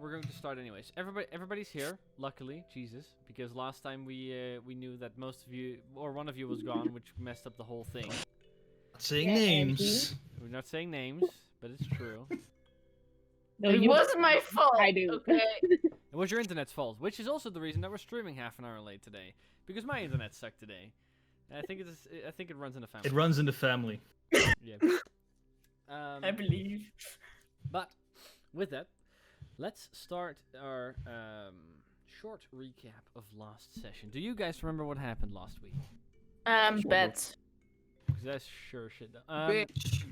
we're going to start anyways. Everybody's here, luckily, Jesus, because last time we knew that most of you or one of you was gone, which messed up the whole thing. Not saying names. We're not saying names, but it's true. No, It wasn't my fault. I do. Okay. It was your internet's fault, which is also the reason that we're streaming half an hour late today, because my internet sucked today. I think it runs in the family. It runs in the family. Yeah. I believe. But with that, let's start our short recap of last session. Do you guys remember what happened last week? Bet. Because that's sure shit. Bitch.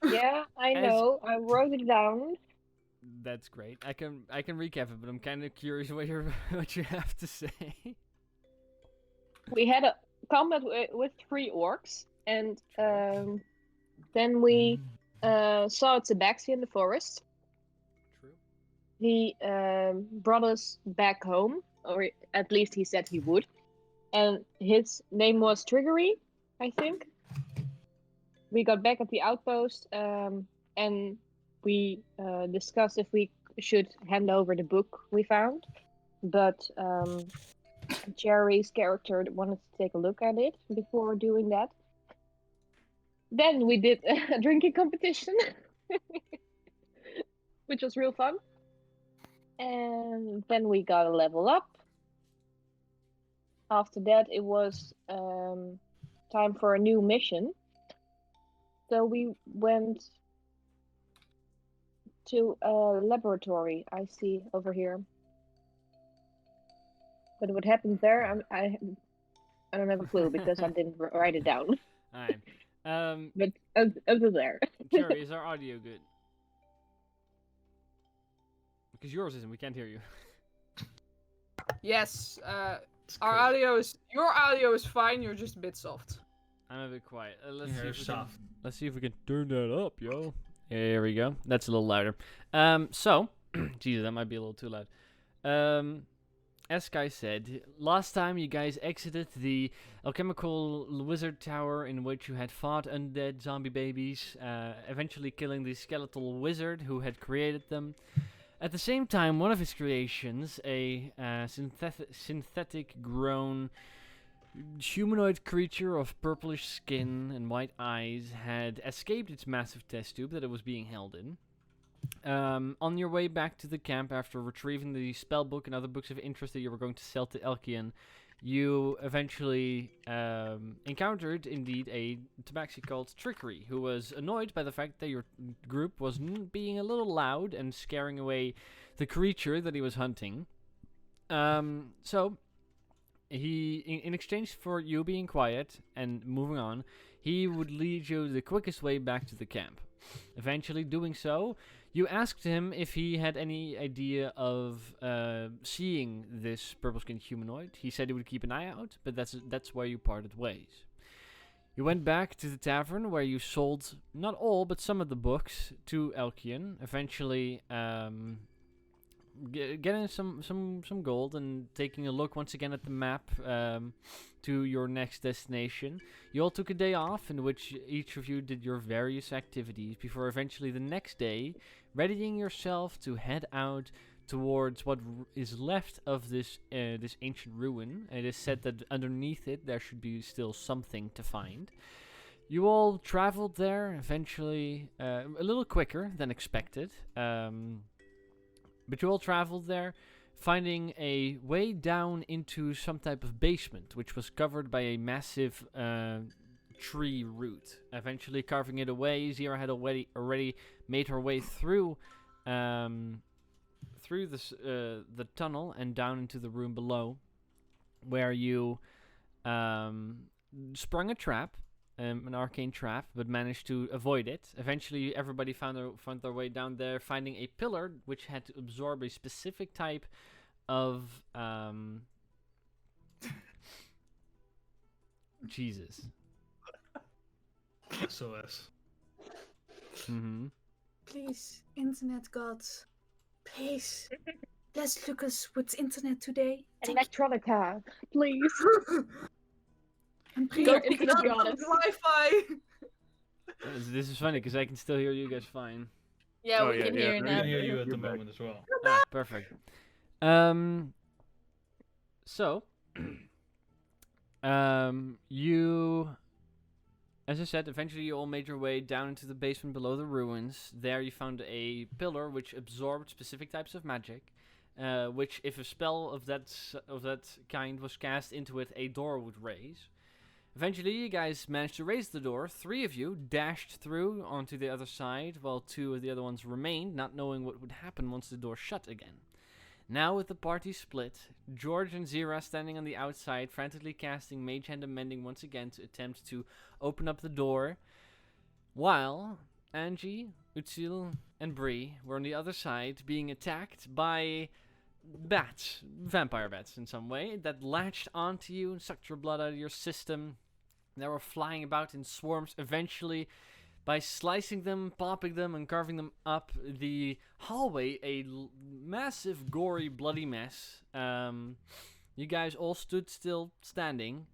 Yeah, I know. I wrote it down. That's great. I can recap it, but I'm kind of curious what you have to say. We had a combat with 3 orcs, and then we saw Tabaxi in the forest. True. He brought us back home, or at least he said he would. And his name was Triggery, I think. We got back at the outpost, and we discussed if we should hand over the book we found. But Jerry's character wanted to take a look at it before doing that. Then we did a drinking competition, which was real fun. And then we got a level up. After that, it was time for a new mission. So we went to a laboratory, I see over here. But what happened there, I don't have a clue because I didn't write it down. Alright. But over there. Jerry, is our audio good? Because yours isn't. We can't hear you. Yes. It's Our crazy. audio is. Your audio is fine. You're just a bit soft. I'm a bit quiet. Let's Yeah, see if we soft. can. Let's see if we can turn that up, yo. Here we go. That's a little louder. So, Jesus, that might be a little too loud. As Sky said, last time you guys exited the alchemical wizard tower in which you had fought undead zombie babies, eventually killing the skeletal wizard who had created them. At the same time, one of his creations, a synthetic grown humanoid creature of purplish skin and white eyes, had escaped its massive test tube that it was being held in. On your way back to the camp after retrieving the spellbook and other books of interest that you were going to sell to Elkian, you eventually encountered indeed a tabaxi called Trickery, who was annoyed by the fact that your group was being a little loud and scaring away the creature that he was hunting. So he, in exchange for you being quiet and moving on, he would lead you the quickest way back to the camp. Eventually doing so, you asked him if he had any idea of seeing this purple-skinned humanoid. He said he would keep an eye out, but that's where you parted ways. You went back to the tavern where you sold not all, but some of the books to Elkian. Eventually, getting some gold and taking a look once again at the map to your next destination. You all took a day off in which each of you did your various activities before eventually the next day readying yourself to head out towards what is left of this this ancient ruin. It is said that underneath it there should be still something to find. You all traveled there eventually a little quicker than expected. But you all traveled there, finding a way down into some type of basement, which was covered by a massive tree root. Eventually carving it away, Zira had already made her way through this, the tunnel and down into the room below, where you sprung a trap. An arcane trap, but managed to avoid it. Eventually, everybody found their way down there, finding a pillar which had to absorb a specific type of Jesus. SOS. Mm-hmm. Please, internet gods. Please. Let's look us with internet today. Electronica, please. And please, Go pick into up the the goddess. Wi-Fi. This is funny because I can still hear you guys fine. Yeah, Oh, we yeah, can yeah, hear you We now. can hear you at You're the back. moment as well. Ah, perfect. So, you, as I said, eventually you all made your way down into the basement below the ruins. There you found a pillar which absorbed specific types of magic, which, if a spell of that kind was cast into it, a door would raise. Eventually, you guys managed to raise the door. 3 of you dashed through onto the other side, while 2 of the other ones remained, not knowing what would happen once the door shut again. Now, with the party split, George and Zira standing on the outside, frantically casting Mage Hand and Mending once again to attempt to open up the door, while Angie, Utsil, and Bree were on the other side, being attacked by bats, vampire bats in some way, that latched onto you and sucked your blood out of your system. They were flying about in swarms. Eventually, by slicing them, popping them, and carving them up the hallway, a massive, gory, bloody mess. You guys all stood still, standing,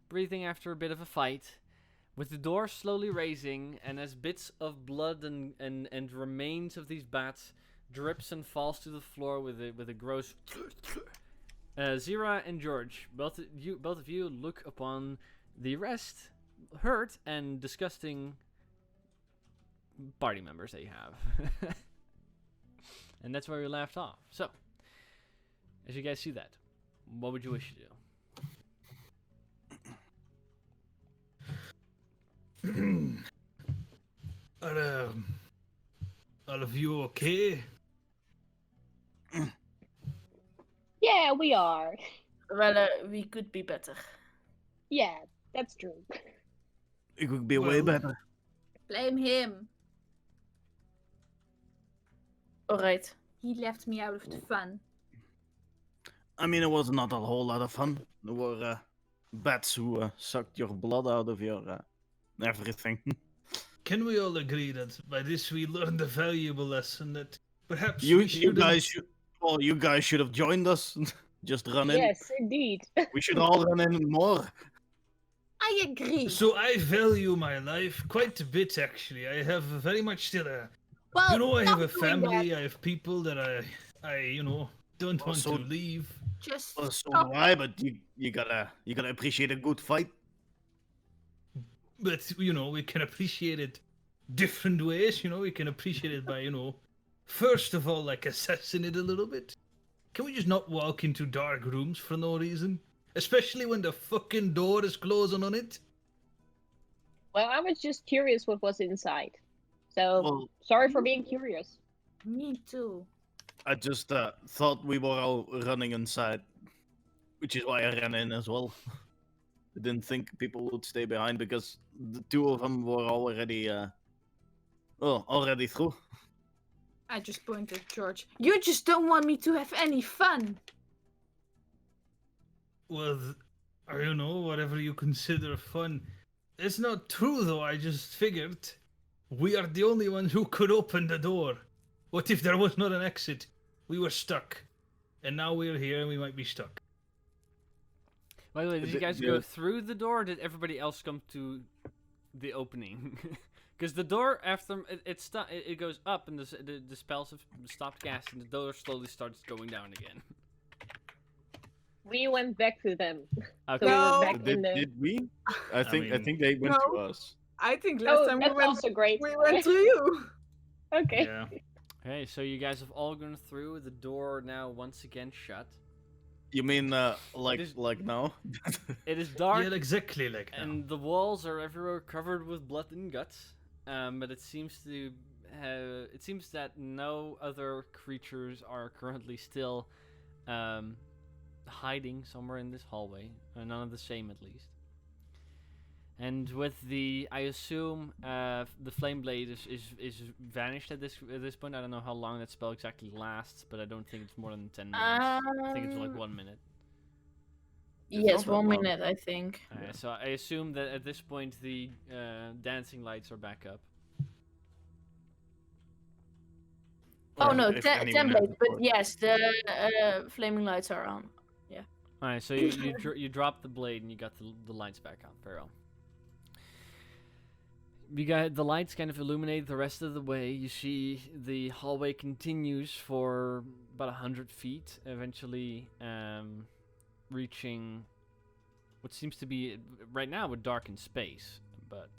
breathing after a bit of a fight, with the door slowly raising, and as bits of blood and remains of these bats drips and falls to the floor with a gross. Zira and George, both of you look upon the rest, hurt and disgusting party members that you have. And that's where we left off. So, as you guys see that, what would you wish to do? All of you okay? Yeah, we are. Well, we could be better. Yeah, that's true. It could be way Well- better. Blame him. Alright. He left me out of the fun. I mean, it was not a whole lot of fun. There were bats who sucked your blood out of your everything. Can we all agree that by this we learned a valuable lesson that perhaps you we shouldn't... guys should. Well, you guys should have joined us. Just run in. Yes, indeed. We should all run in more. I agree. So I value my life quite a bit, actually. I have very much still a... Well, You know, I have a stop doing family, that. I have people that I don't want Also- to leave. Just Well, so stop. do I, but you gotta appreciate a good fight. But, we can appreciate it different ways, we can appreciate it by, first of all, like, assessing it a little bit. Can we just not walk into dark rooms for no reason? Especially when the fucking door is closing on it? Well, I was just curious what was inside. So, Well, sorry for being curious. Me too. I just thought we were all running inside, which is why I ran in as well. I didn't think people would stay behind because the 2 of them were already already through. I just pointed at George. You just don't want me to have any fun. Well, I don't know, whatever you consider fun. It's not true, though. I just figured we are the only ones who could open the door. What if there was not an exit? We were stuck. And now we're here and we might be stuck. By the way, did you The- guys the- go through the door, or did everybody else come to the opening? Because the door, after it goes up, and the spells have stopped casting, the door slowly starts going down again. We went back to them. Okay. So we No. were back in Did, the... did we? I mean, think they went to No. us. I think Oh, that's also great. we went through you. Okay. Yeah. Okay, so you guys have all gone through. The door now once again shut. You mean like is- now? It is dark, Yeah, exactly like that. and the walls are everywhere covered with blood and guts. But it seems that no other creatures are currently still hiding somewhere in this hallway. None of the same, at least. And with the, I assume, the flame blade is vanished at this point. I don't know how long that spell exactly lasts, but I don't think it's more than 10 minutes. I think it's like 1 minute. Yes, not that 1 long. minute, I think. So I assume that at this point the dancing lights are back up. Oh Or no, if 10 anyone has blades, the but torch. yes, the flaming lights are on. Alright, so you drop the blade and you got the lights back on. Very well. You got the lights kind of illuminate the rest of the way. You see the hallway continues for about 100 feet, eventually reaching what seems to be right now a darkened space, but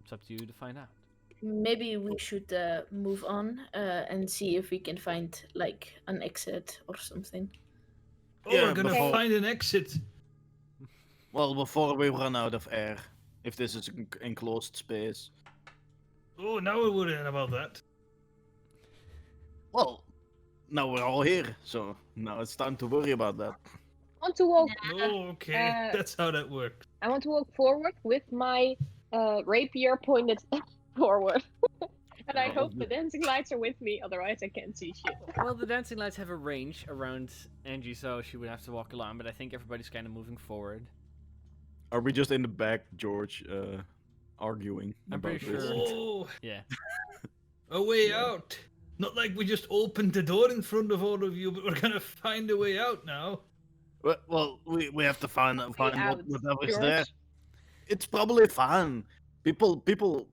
it's up to you to find out. Maybe we should move on and see if we can find like an exit or something. Oh, Yeah, we're gonna before- find an exit. Well, before we run out of air, if this is an enclosed space. Oh, now we're worrying about that. Well, now we're all here, so now it's time to worry about that. I want to walk. Oh, okay. That's how that works. I want to walk forward with my rapier pointed forward. And I hope the dancing lights are with me, otherwise I can't see shit. Well, the dancing lights have a range around Angie, so she would have to walk along, but I think everybody's kind of moving forward. Are we just in the back, George, arguing? I'm about pretty this? sure. Oh, Yeah. a way out. Not like we just opened the door in front of all of you, but we're gonna find a way out now. Well, we have to find out, whatever's George. there. It's probably fine. People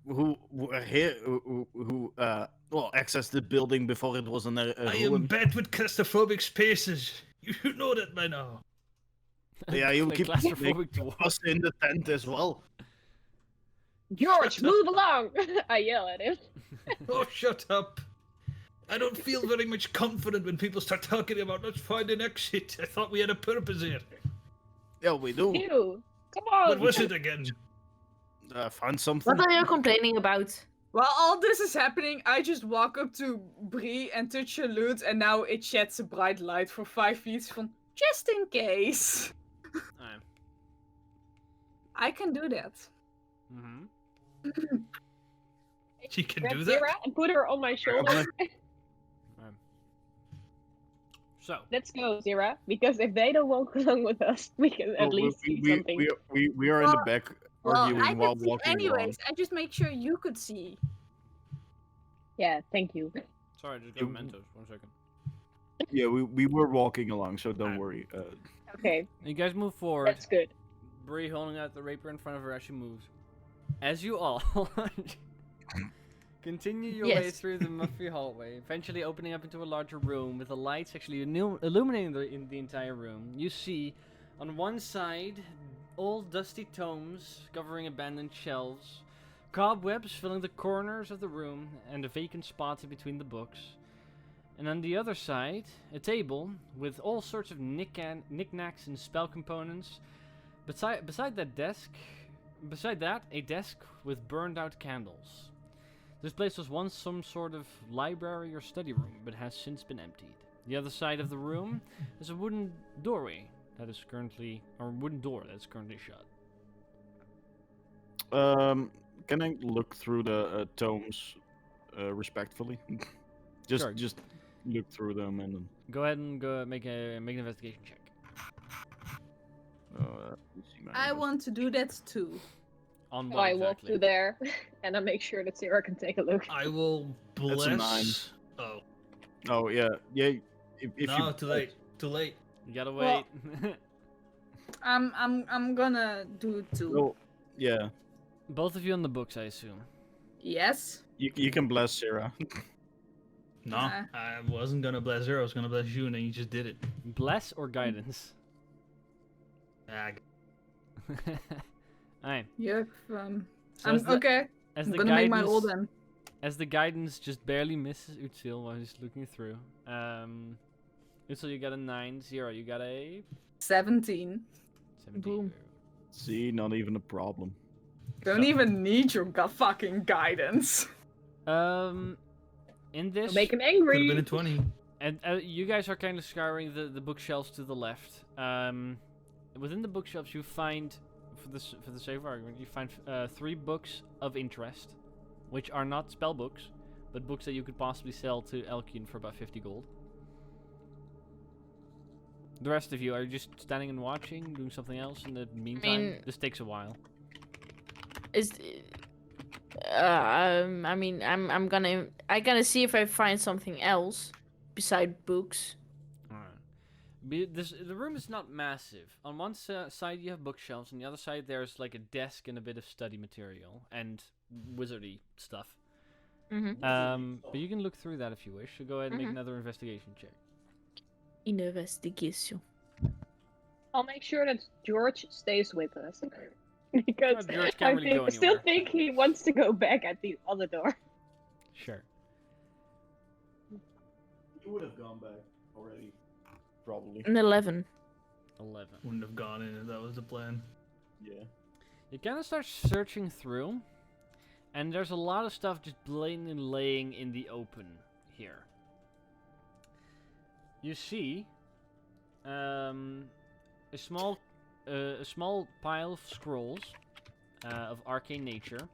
who were here who accessed the building before it was a I am ruin. bad with claustrophobic spaces. You should know that by now. Yeah, you Like keep claustrophobic making dwarf. us in the tent as well. George, Shut up. move along! I yell at him. Oh, shut up. I don't feel very much confident when people start talking about let's find an exit. I thought we had a purpose here. Yeah, we do. Ew. Come on! What was it again? Find something. What are you complaining about? While all this is happening, I just walk up to Bree and touch her loot, and now it sheds a bright light for 5 feet from just in case. Alright. I can do that. Mm-hmm. She can Grab do that. Zira and put her on my shoulder. So, Let's go, Zira. Because if they don't walk along with us, we can at least see something. We are in the back Well, arguing I while could see walking anyways. along. I just make sure you could see. Yeah, thank you. sorry, I just got Mentos. 1 second. Yeah, we were walking along, so don't Alright. worry. Okay, You guys move forward. that's good. Bree holding out the rapier in front of her as she moves. As you all continue your way Yes. through the muffy hallway, eventually opening up into a larger room with the lights actually illuminating the entire room, you see on one side old dusty tomes covering abandoned shelves, cobwebs filling the corners of the room, and a vacant spot in between the books. And on the other side, a table with all sorts of knickknacks and spell components. Beside that, a desk with burned out candles. This place was once some sort of library or study room, but has since been emptied. The other side of the room is a wooden door that is currently shut. Can I look through the tomes respectfully? Sure. Just look through them and then. Go ahead and make an investigation check. Let's see my I numbers. want to do that too. On So what I walk exactly? through there, and I make sure that Zira can take a look. I will That's a bless. Oh, Oh yeah. If no, you too late. Too late. You gotta Well- wait. I'm gonna do two. Well, yeah. Both of you on the books, I assume. Yes. You can bless Sarah. No, Nah. I wasn't gonna bless her. I was gonna bless you, and then you just did it. Bless or guidance? Ah, Alright. Yep. So I'm as the, okay. as I'm the gonna make my guidance, roll then. as the guidance just barely misses Utsil while he's looking through. Utsil, you got a 9. 0, you got a 17. 17. Boom. See, not even a problem. Don't even need your fucking guidance. In this, Make him could have angry. been a 20. and you guys are kind of scouring the bookshelves to the left. Within the bookshelves, you find, for the sake of argument, you find 3 books of interest, which are not spell books, but books that you could possibly sell to Elkian for about 50 gold. The rest of you are just standing and watching, doing something else in the meantime. This takes a while. Is I mean, I'm gonna see if I find something else beside books. Alright. The room is not massive. On one side you have bookshelves, on the other side there's like a desk and a bit of study material and wizardy stuff. But you can look through that if you wish. So go ahead and make another investigation check. Investigation. I'll make sure that George stays with us. Because George can't really go still anywhere. think he wants to go back at the other door. Sure. You would have gone back already, probably. An 11. 11. Wouldn't have gone in if that was the plan. Yeah. You kind of start searching through, and there's a lot of stuff just blatantly laying in the open here. You see a small pile of scrolls of arcane nature,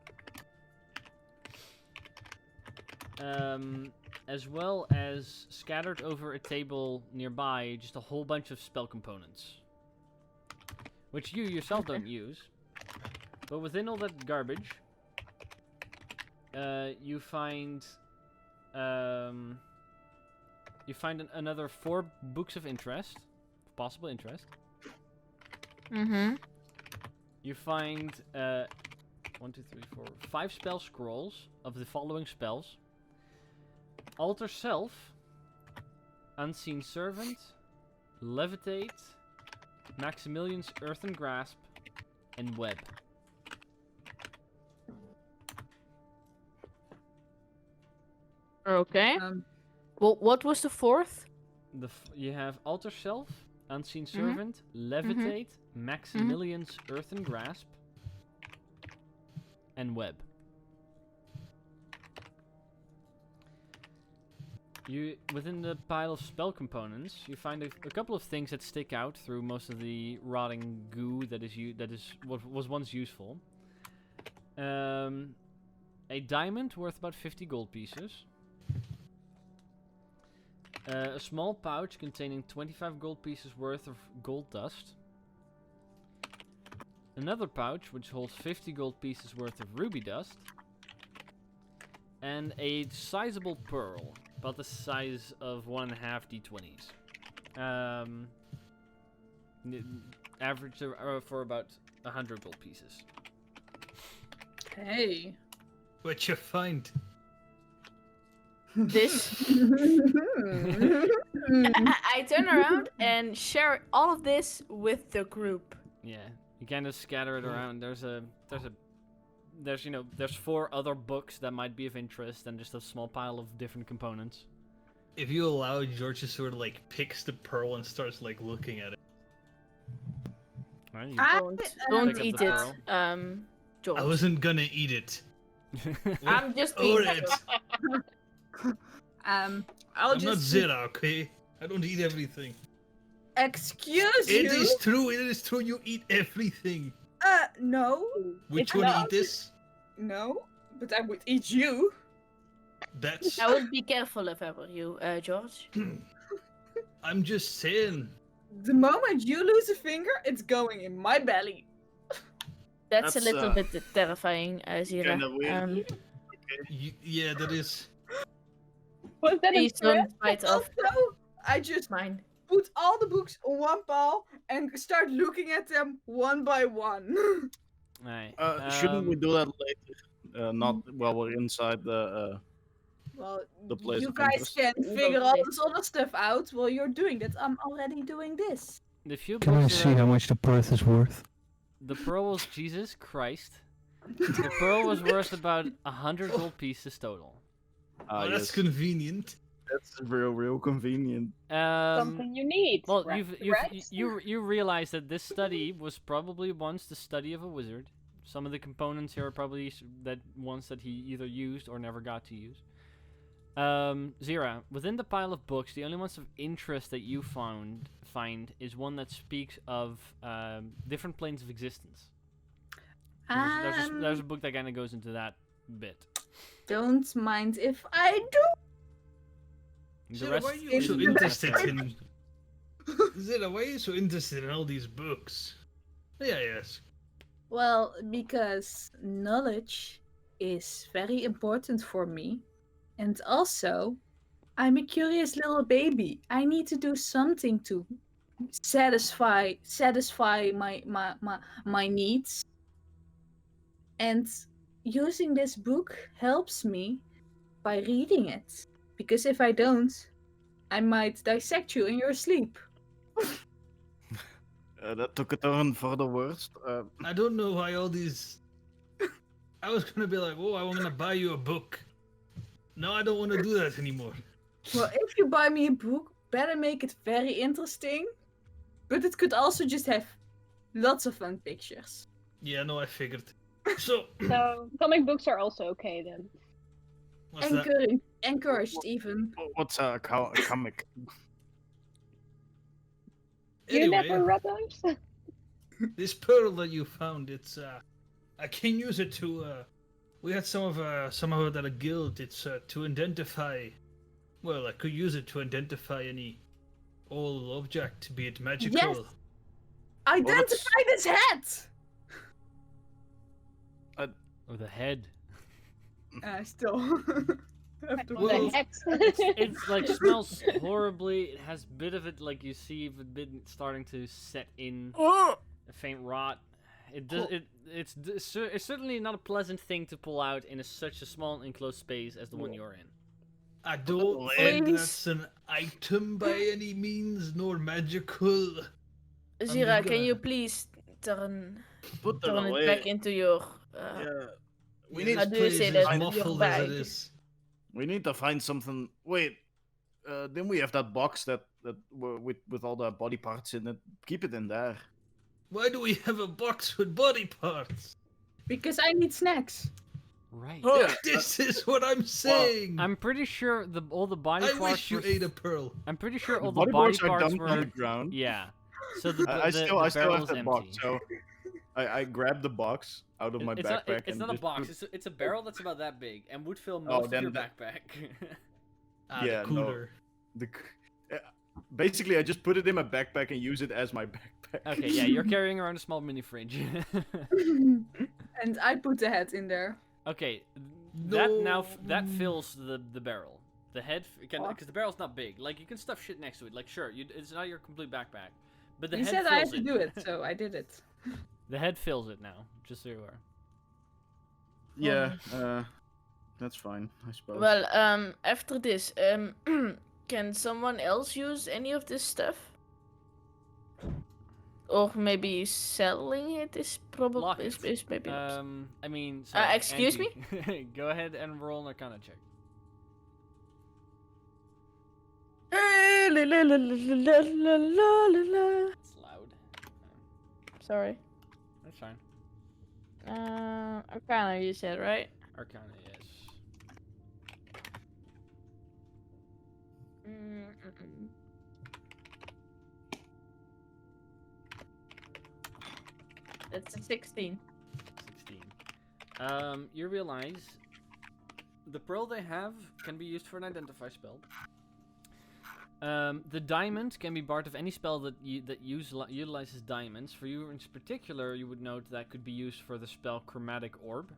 as well as scattered over a table nearby, just a whole bunch of spell components, which you yourself don't use. But within all that garbage, you find another 4 books of interest, possible interest. You find 1, 2, 3, 4, 5 spell scrolls of the following spells: Alter Self, Unseen Servant, Levitate, Maximilian's Earthen Grasp, and Web. Okay. Well, what was the 4th? You have Alter Self, Unseen Servant, Levitate, Maximilian's Earthen Grasp, and Web. Within the pile of spell components, you find a couple of things that stick out through most of the rotting goo that is what was once useful. A diamond worth about 50 gold pieces. A small pouch containing 25 gold pieces worth of gold dust. Another pouch which holds 50 gold pieces worth of ruby dust. And a sizable pearl, about the size of 1.5 d20s. Average for about 100 gold pieces. Hey. What you find? This. I turn around and share all of this with the group. Yeah, you kind of scatter it around. There's 4 other books that might be of interest, and just a small pile of different components. If you allow, George just sort of like picks the pearl and starts like looking at it. Right, Don't pick up eat the it, George. I wasn't gonna eat it. I'm just Own being. it. I'll I'm not just. Zera, okay? I don't eat everything. Excuse It you? is true. It is true. You eat everything. No. Which It's one not. eat this? No. But I would eat you. That's. I would be careful if I were you, George. I'm just saying. The moment you lose a finger, it's going in my belly. That's a That's, little bit terrifying, Zira. Kinda weird. Yeah, that is. Was that a Please threat? don't bite off Also, I just mine. put all the books on one pile and start looking at them one by one. Right. Shouldn't we do that later? Not while we're inside the. Well, The place you of guys interest. can Go figure for all this. this other stuff out while you're doing that. I'm already doing this. The few Can I books see how much the purse is worth? The pearl was Jesus Christ. The pearl was worth about 100 gold pieces total. Oh, that's convenient. That's real convenient. Something you need. Well, right? you realize that this study was probably once the study of a wizard. Some of the components here are probably ones that he either used or never got to use. Zira, within the pile of books, the only ones of interest that you find is one that speaks of different planes of existence. There's a book that kind of goes into that bit. Don't mind if I do. The Zera, rest why are you is so in- interested in? Zera, why are you so interested in all these books? Yeah, yes. Well, because knowledge is very important for me. And also, I'm a curious little baby. I need to do something to satisfy my needs. And using this book helps me by reading it. Because if I don't, I might dissect you in your sleep. That took a turn for the worst. I don't know why all these. I was gonna be like, oh, I'm gonna buy you a book. No, I don't want to do that anymore. Well, if you buy me a book, better make it very interesting. But it could also just have lots of fun pictures. Yeah, no, I figured. So, So comic books are also okay then. what's that? Encouraged even. What's a comic? You never Anyway, read those? this pearl that you found, it's I can use it to we had some of it at a guild. It's to identify. Well, I could use it to identify any old object, be it magical. Yes. Identify this head! Oh, the head. Still. Have to Well, The heck? It's like smells horribly. It has a bit of it, like you see, a bit starting to set in a faint rot. It does. It's certainly not a pleasant thing to pull out in such a small enclosed space as the one you're in. I don't think that's an item by any means, nor magical. Zira, can gonna- you please turn Put that it away. back into your... Yeah. We Yeah, need. How this do you place say is that? Your muffled as it bag. is. We need to find something. Wait. Then we have that box that with all the body parts in it. Keep it in there. Why do we have a box with body parts? Because I need snacks. Right. Yeah. This is what I'm saying. I'm pretty sure all the body I parts. wish you were- ate a pearl. I'm pretty sure all The the body body parts are parts dumped on were. the ground. Yeah. So the I still have barrel's that empty. box. So I grabbed the box out of my It's backpack. not, it's and not a just box. put- It's a barrel that's about that big and would fill Oh, most of then your that- backpack. Yeah, The cooler. Basically, I just put it in my backpack and use it as my backpack. Okay, yeah, you're carrying around a small mini fridge. And I put the head in there. Okay, that No. that fills the barrel. The head can What? because the barrel's not big. Like you can stuff shit next to it. Like sure, it's not your complete backpack, but the You head said fills I had to it. do it, so I did it. The head fills it now, just so you are. Yeah, that's fine, I suppose. Well, after this, can someone else use any of this stuff? Or maybe selling it is probably Lock is it. maybe. I mean, sorry, excuse me. Go ahead and roll an Arcana check. It's loud. Sorry. That's fine. Arcana, you said, right? Arcana, yes. Mm-mm. That's a 16. 16. You realize the pearl they have can be used for an identify spell. The diamond can be part of any spell that utilizes diamonds. For you in particular, you would note that could be used for the spell Chromatic Orb,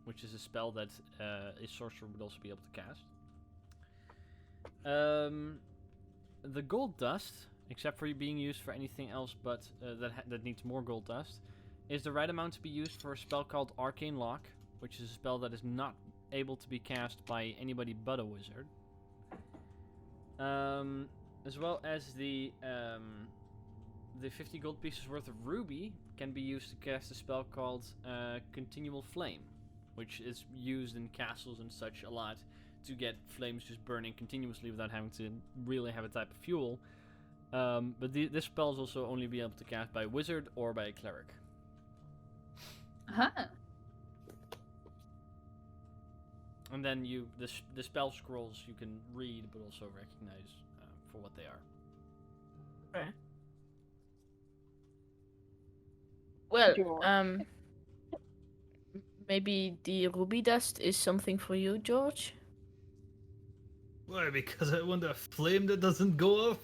which is a spell that a sorcerer would also be able to cast. The gold dust, except for being used for anything else but that needs more gold dust, is the right amount to be used for a spell called Arcane Lock, which is a spell that is not able to be cast by anybody but a wizard. As well as the 50 gold pieces worth of ruby can be used to cast a spell called Continual Flame, which is used in castles and such a lot to get flames just burning continuously without having to really have a type of fuel. But this spell is also only be able to cast by a wizard or by a cleric. Huh. And then the spell scrolls you can read but also recognize for what they are. Okay. Well, George. maybe the ruby dust is something for you, George. Why? Because I want a flame that doesn't go off.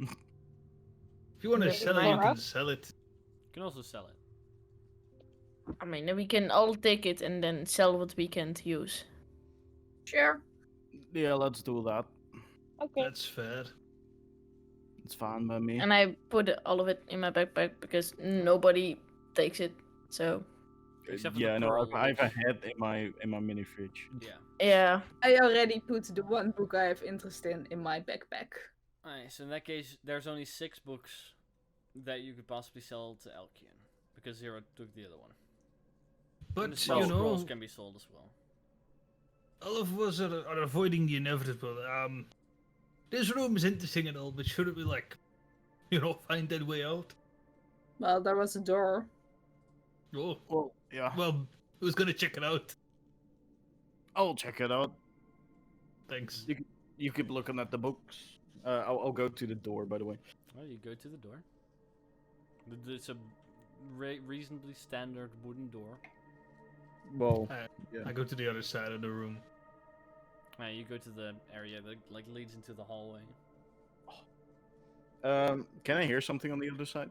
If you want to Okay, sell it, you for can us? sell it. You can also sell it. I mean, we can all take it and then sell what we can't use. Sure. Yeah, let's do that. Okay. That's fair. It's fine by me. And I put all of it in my backpack because nobody takes it. So Except for yeah, the no, pearl, I have a which- head in my mini fridge. Yeah. yeah. I already put the one book I have interest in my backpack. Alright, so in that case, there's only 6 books that you could possibly sell to Elkian. Because Zero took the other one. And the But, spell you scrolls know, can be sold as well. all of us are avoiding the inevitable. This room is interesting and all, but shouldn't we, like, find that way out? Well, there was a door. Oh, Well, yeah, well, who's gonna check it out? I'll check it out. Thanks. You keep looking at the books. I'll go to the door, by the way. Well, you go to the door. It's a reasonably standard wooden door. Well, I go to the other side of the room. You go to the area that like leads into the hallway. can I hear something on the other side?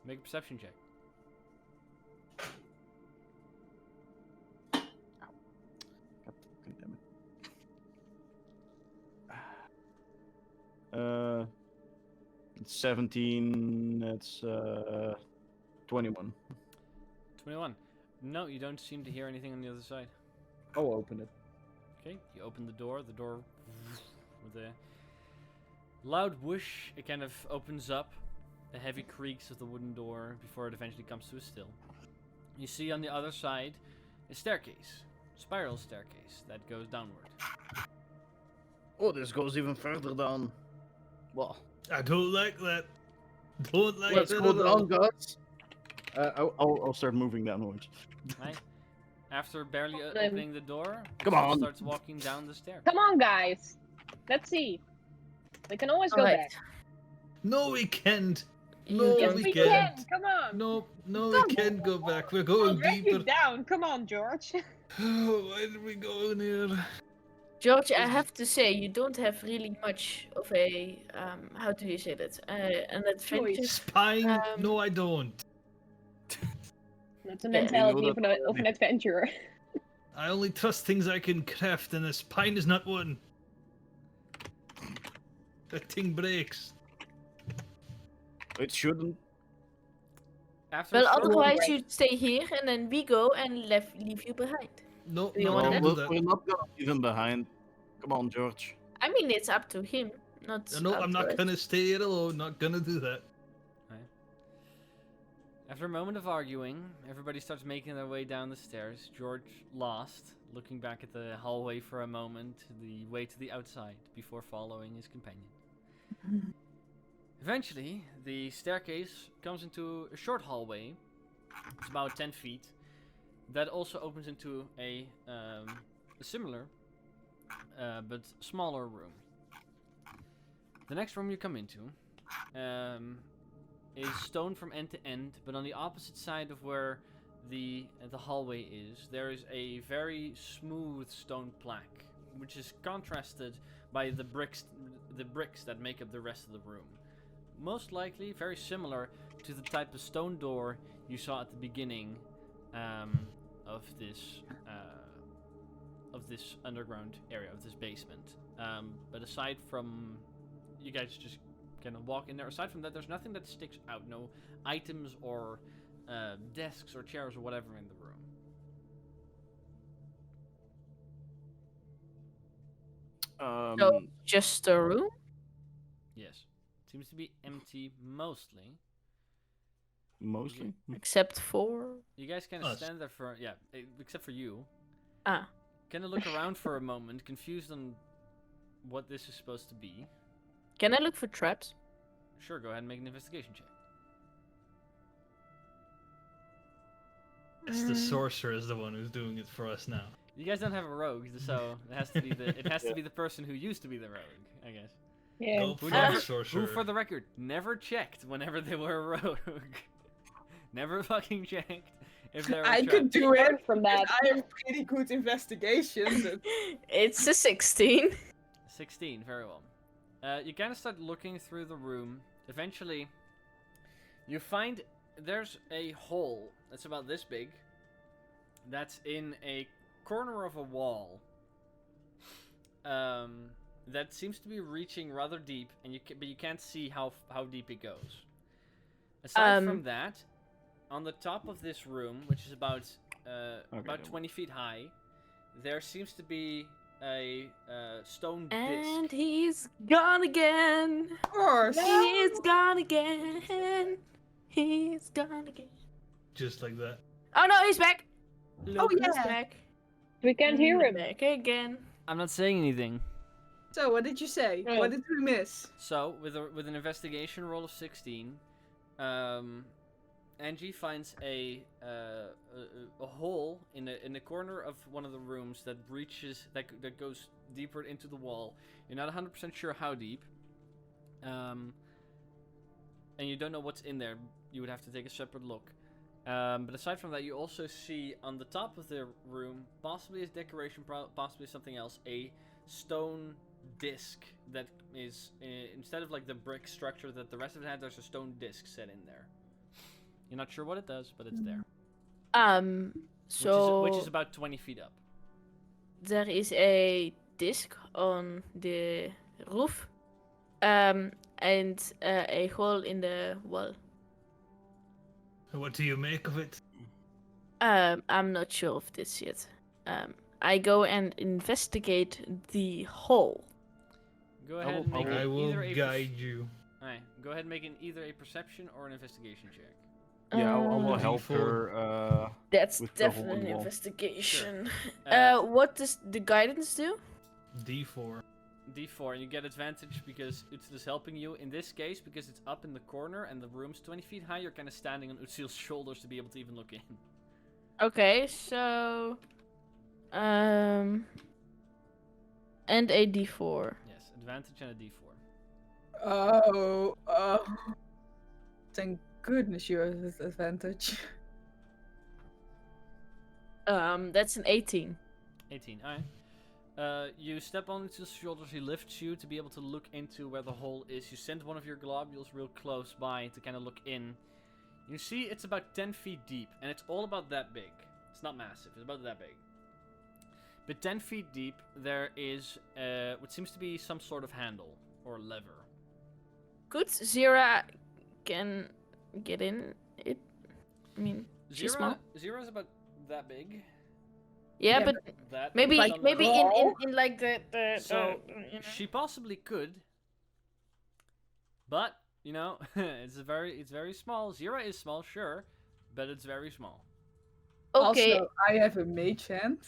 Make a perception check. God fucking damn it. It's 17. That's 21. 21. No, you don't seem to hear anything on the other side. I'll open it. Okay, you open the door with a loud whoosh, it kind of opens up. The heavy creaks of the wooden door before it eventually comes to a still. You see on the other side a staircase, spiral staircase that goes downward. Oh, this goes even further down. Well, I don't like that. Don't like let's that go at all. down, guys. I'll start moving downwards. Right? After barely Then- opening the door, Come Sol on. starts walking down the stairs. Come on, guys. Let's see. We can always go Alright. back. No, we can't. You No, Yes, don't we can't. can. Come on. No, Come we can't go back. We're I'll going drag you deeper. down. Come on, George. Why did we go in here? George, I have to say, you don't have really much of a how do you say that? An adventure. Spine? Um, No, I don't. That's the Yeah, mentality you of know an adventurer. I only trust things I can craft, and a spine is not one. That thing breaks. It shouldn't. After Well, a short- otherwise- otherwise you'd stay here and then we go and leave you behind. No, Do you no, want I that? won't do that. We're not gonna leave him behind. Come on, George. I mean, it's up to him, not. No, up I'm to not us. gonna stay here alone. Not gonna do that. After a moment of arguing, everybody starts making their way down the stairs. George lost, looking back at the hallway for a moment, the way to the outside, before following his companion. Eventually, the staircase comes into a short hallway. It's about 10 feet. That also opens into a similar, but smaller room. The next room you come into is stone from end to end, but on the opposite side of where the hallway is, there is a very smooth stone plaque, which is contrasted by the bricks that make up the rest of the room. Most likely very similar to the type of stone door you saw at the beginning of this underground area, of this basement. But aside from, you guys just kind of walk in there. Aside from that, there's nothing that sticks out. No items or desks or chairs or whatever in the room. So just a room. Yes. Seems to be empty mostly. Mostly. Except for You guys kind of Us. stand there for, except for you. ah, Kind of look around for a moment, confused on what this is supposed to be. can I look for traps? Sure, go ahead and make an investigation check. It's the sorcerer is the one who's doing it for us now. You guys don't have a rogue, so it has to be the person who used to be the rogue, I guess. Yeah. Go Who for never- the sorcerer. Who, for the record, never checked whenever they were a rogue. Never fucking checked if they were I trapped. could do it. Learn from that. I have pretty good investigation. But It's a 16. 16, very well. You kind of start looking through the room. Eventually, you find there's a hole that's about this big. That's in a corner of a wall. that seems to be reaching rather deep, and but you can't see how deep it goes. Aside from that, on the top of this room, which is about 20 feet high, there seems to be a stone disc. And he's gone again. Of course. He's gone again. He's gone again. Just like that. Oh no, he's back. Luke is yeah. back. We can't hear him. Back again. I'm not saying anything. So, what did you say? Oh. What did we miss? So, with an investigation roll of 16, Angie finds a hole in the corner of one of the rooms that that goes deeper into the wall. You're not 100% sure how deep, and you don't know what's in there. You would have to take a separate look. But aside from that, you also see on the top of the room, possibly as decoration, possibly something else, a stone disc that is instead of like the brick structure that the rest of it had. There's a stone disc set in there. You're not sure what it does, but it's there. So which is about 20 feet up. there is a disc on the roof, and a hole in the wall. What do you make of it? I'm not sure of this yet. I go and investigate the hole. Go ahead and make I will either guide you. Alright, go ahead and make either a perception or an investigation check. Yeah, I will help D4. her. That's with the hole in definitely the wall. investigation. Uh, What does the guidance do? D4. D4, and you get advantage because Utsil is helping you. In this case, because it's up in the corner and the room's 20 feet high, you're kind of standing on Utsil's shoulders to be able to even look in. Okay, so and a D4. Yes, advantage and a D4. Oh, thank goodness you have this advantage. That's an 18. 18, alright. You step on Utsil's shoulders, he lifts you to be able to look into where the hole is. You send one of your globules real close by to kind of look in. You see it's about 10 feet deep, and it's all about that big. It's not massive, it's about that big. But 10 feet deep, there is what seems to be some sort of handle or lever. Good, Zira can get in it. I mean, she's small. Zero is about that big. Yeah, Yeah, but That maybe is on the maybe level. in like the So, you know. she possibly could, but you know, it's very small. Zero is small, sure, but it's very small. Okay, Also, I have a mage hand.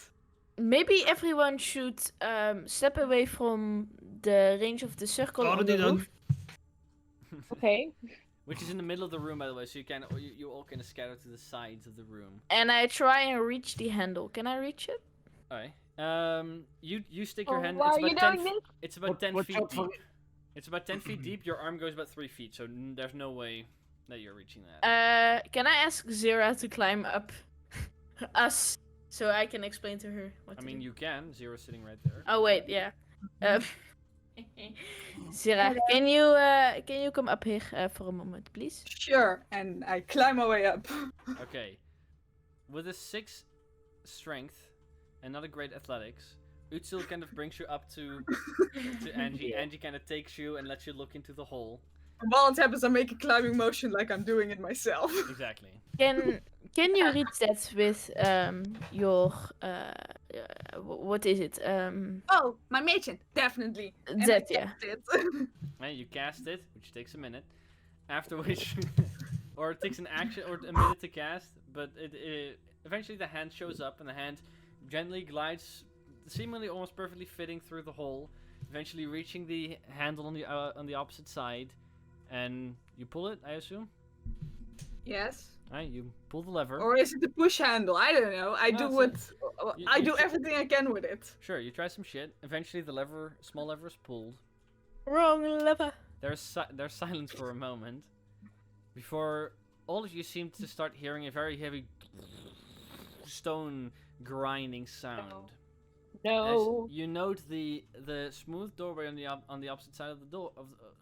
maybe everyone should step away from the range of the circle on Already the done. roof. Okay. Which is in the middle of the room, by the way, so you all kind of scatter to the sides of the room. And I try and reach the handle. Can I reach it? Alright. You stick your Oh, hand. why It's are you about 10. doing this? It's about 10 Watch feet out for deep. It's about 10 feet deep. Your arm goes about 3 feet, so there's no way that you're reaching that. Can I ask Zira to climb up us so I can explain to her what I to mean, do? you can. Zero's sitting right there. Oh wait, yeah. Zira, can you come up here for a moment, please? Sure, and I climb my way up. Okay. With a 6 strength and not a great athletics, Utsil kind of brings you up to Angie. Angie kind of takes you and lets you look into the hole. While it happens, I make a climbing motion like I'm doing it myself. Exactly. Can you reach that with your what is it? Oh, my mage hand, definitely. And I That, yeah. cast it. Right, you cast it, which takes a minute. After which, or it takes an action or a minute to cast, but it eventually the hand shows up and the hand gently glides, seemingly almost perfectly fitting through the hole, eventually reaching the handle on the opposite side, and you pull it, I assume. Yes. Right, you pull the lever. Or is it the push handle? I don't know. I do it's what You- I you do tr- everything I can with it. Sure, you try some shit. Eventually, the small lever is pulled. Wrong lever. There's silence for a moment before all of you seem to start hearing a very heavy stone grinding sound. No. As you note the smooth doorway on the opposite side of the door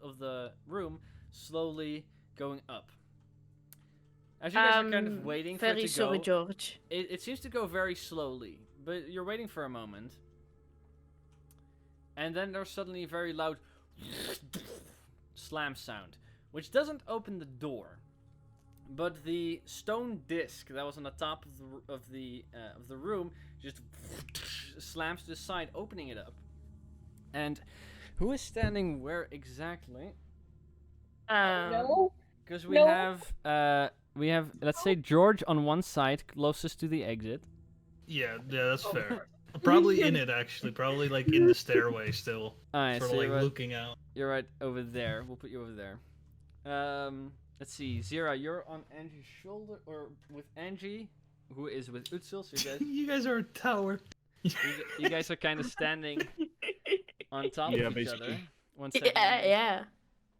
of the room slowly going up. As you guys are kind of waiting for it Very to sorry, go, George. it seems to go very slowly, but you're waiting for a moment. and then there's suddenly a very loud slam sound, which doesn't open the door, but the stone disc that was on the top of the room just slams to the side, opening it up. And who is standing where exactly? No. Because we No. have let's say George on one side, closest to the exit. Yeah, that's fair. Probably in it, actually. Probably, like, in the stairway still. Alright, Sort so of, like, you're right, looking out. you're right over there. We'll put you over there. Let's see, Zira, you're on Angie's shoulder, or with Angie, who is with Utsil. So You guys are a tower. you guys are kind of standing on top Yeah, of each basically. other. One second. Yeah.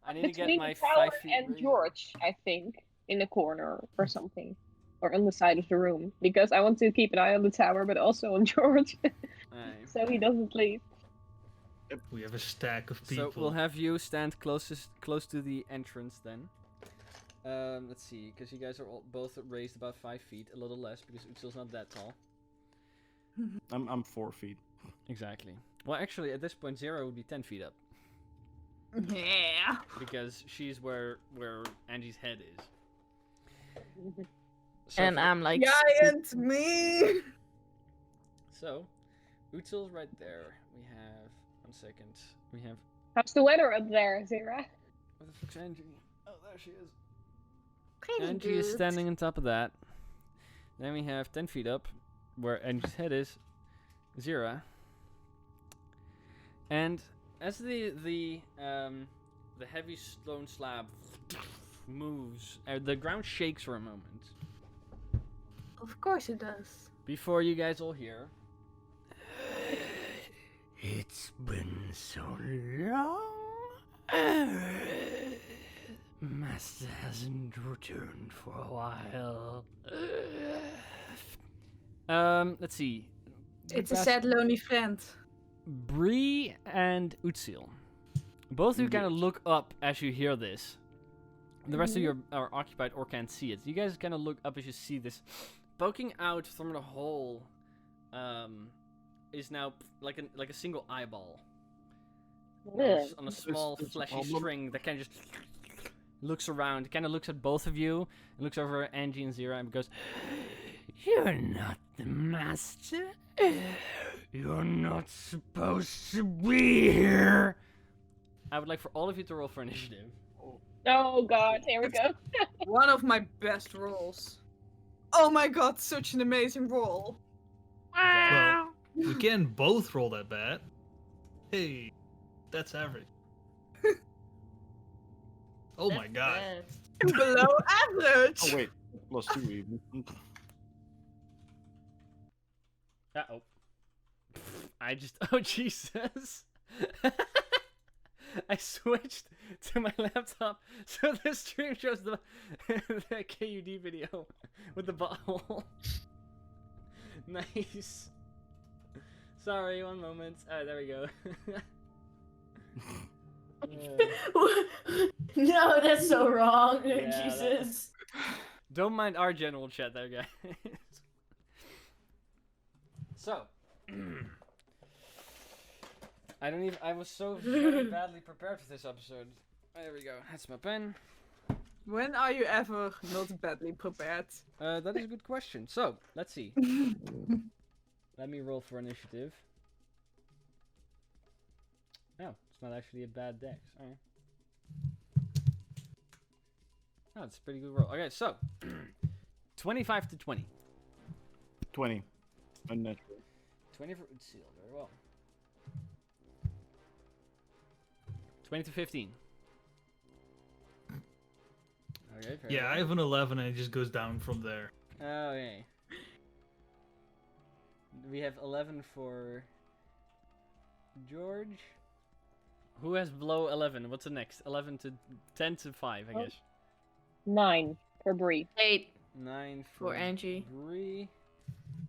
I need to get Between my the tower 5 feet. and raised. George, I think, in the corner or something, or on the side of the room, because I want to keep an eye on the tower, but also on George, Alright. so he doesn't leave. We have a stack of people. So we'll have you stand close to the entrance then. Let's see, because you guys are both raised about 5 feet, a little less because Utsil's not that tall. I'm 4 feet. Exactly. Well, actually, at this point, Zero would be 10 feet up Yeah. because she's where Angie's head is. Mhm. So And for- I'm like, Giant me. So, Utsil's right there. We have 1 second. We have How's the weather up there, Zira? where the fuck's Angie? Oh, there she is. Pretty Angie is good. standing on top of that. Then we have 10 feet up, where Angie's head is, Zira. And as the heavy stone slab moves, the ground shakes for a moment Of course it does. before you guys all hear. It's been so long. Master hasn't returned for a while. Let's see. It's a Bas- sad, lonely friend. Bree and Utsil. Both of you kind of look up as you hear this. The rest of you are occupied or can't see it. You guys kind of look up as you see this. Poking out from the hole is now like a single eyeball. Ugh. On a small There's a fleshy problem. string that kind of just looks around. Kind of looks at both of you. And looks over at Angie and Zira and goes, You're not the master. You're not supposed to be here. I would like for all of you to roll for initiative. Oh god, here we go. One of my best rolls. Oh my god, such an amazing roll. Well, we can't both roll that bad. Hey, that's average. Oh my god. Below average. Oh wait, +2 even. Uh-oh. Oh, Jesus. I switched to my laptop so the stream shows the KUD video with the bottle. Nice. Sorry, one moment. Alright, there we go. No, that's so wrong. Yeah, that- Jesus. Don't mind our general chat there, guys. So, I was so very badly prepared for this episode. There we go. That's my pen. When are you ever not badly prepared? That is a good question. So, let's see. Let me roll for initiative. Oh, it's not actually a bad dex. Alright. Oh, it's a pretty good roll. Okay, so 25 to 20. 20. Unnatural. 20 for Utsil, very well. 20 to 15. Okay, very Yeah, well. I have an 11 and it just goes down from there. Okay. We have 11 for George. Who has below 11? What's the next? 11 to 10 to 5, I Oh. guess. 9 for Bree. 8 9 for Angie. Bree.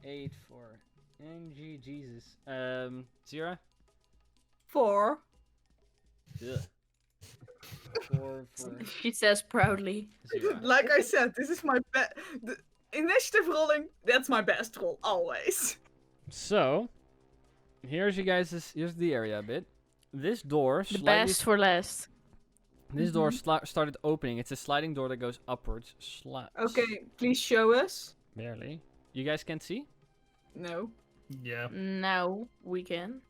8 for Angie. Jesus. Zira? 4. Ugh. 4 for She says proudly. Zira. Like I said, this is my best. Initiative rolling, that's my best roll, always. So, here's you guys. Here's the area a bit. this door The slightly best for last. This door started opening. It's a sliding door that goes upwards. Okay, please show us. Barely. You guys can't see? No. Yeah. Now we can.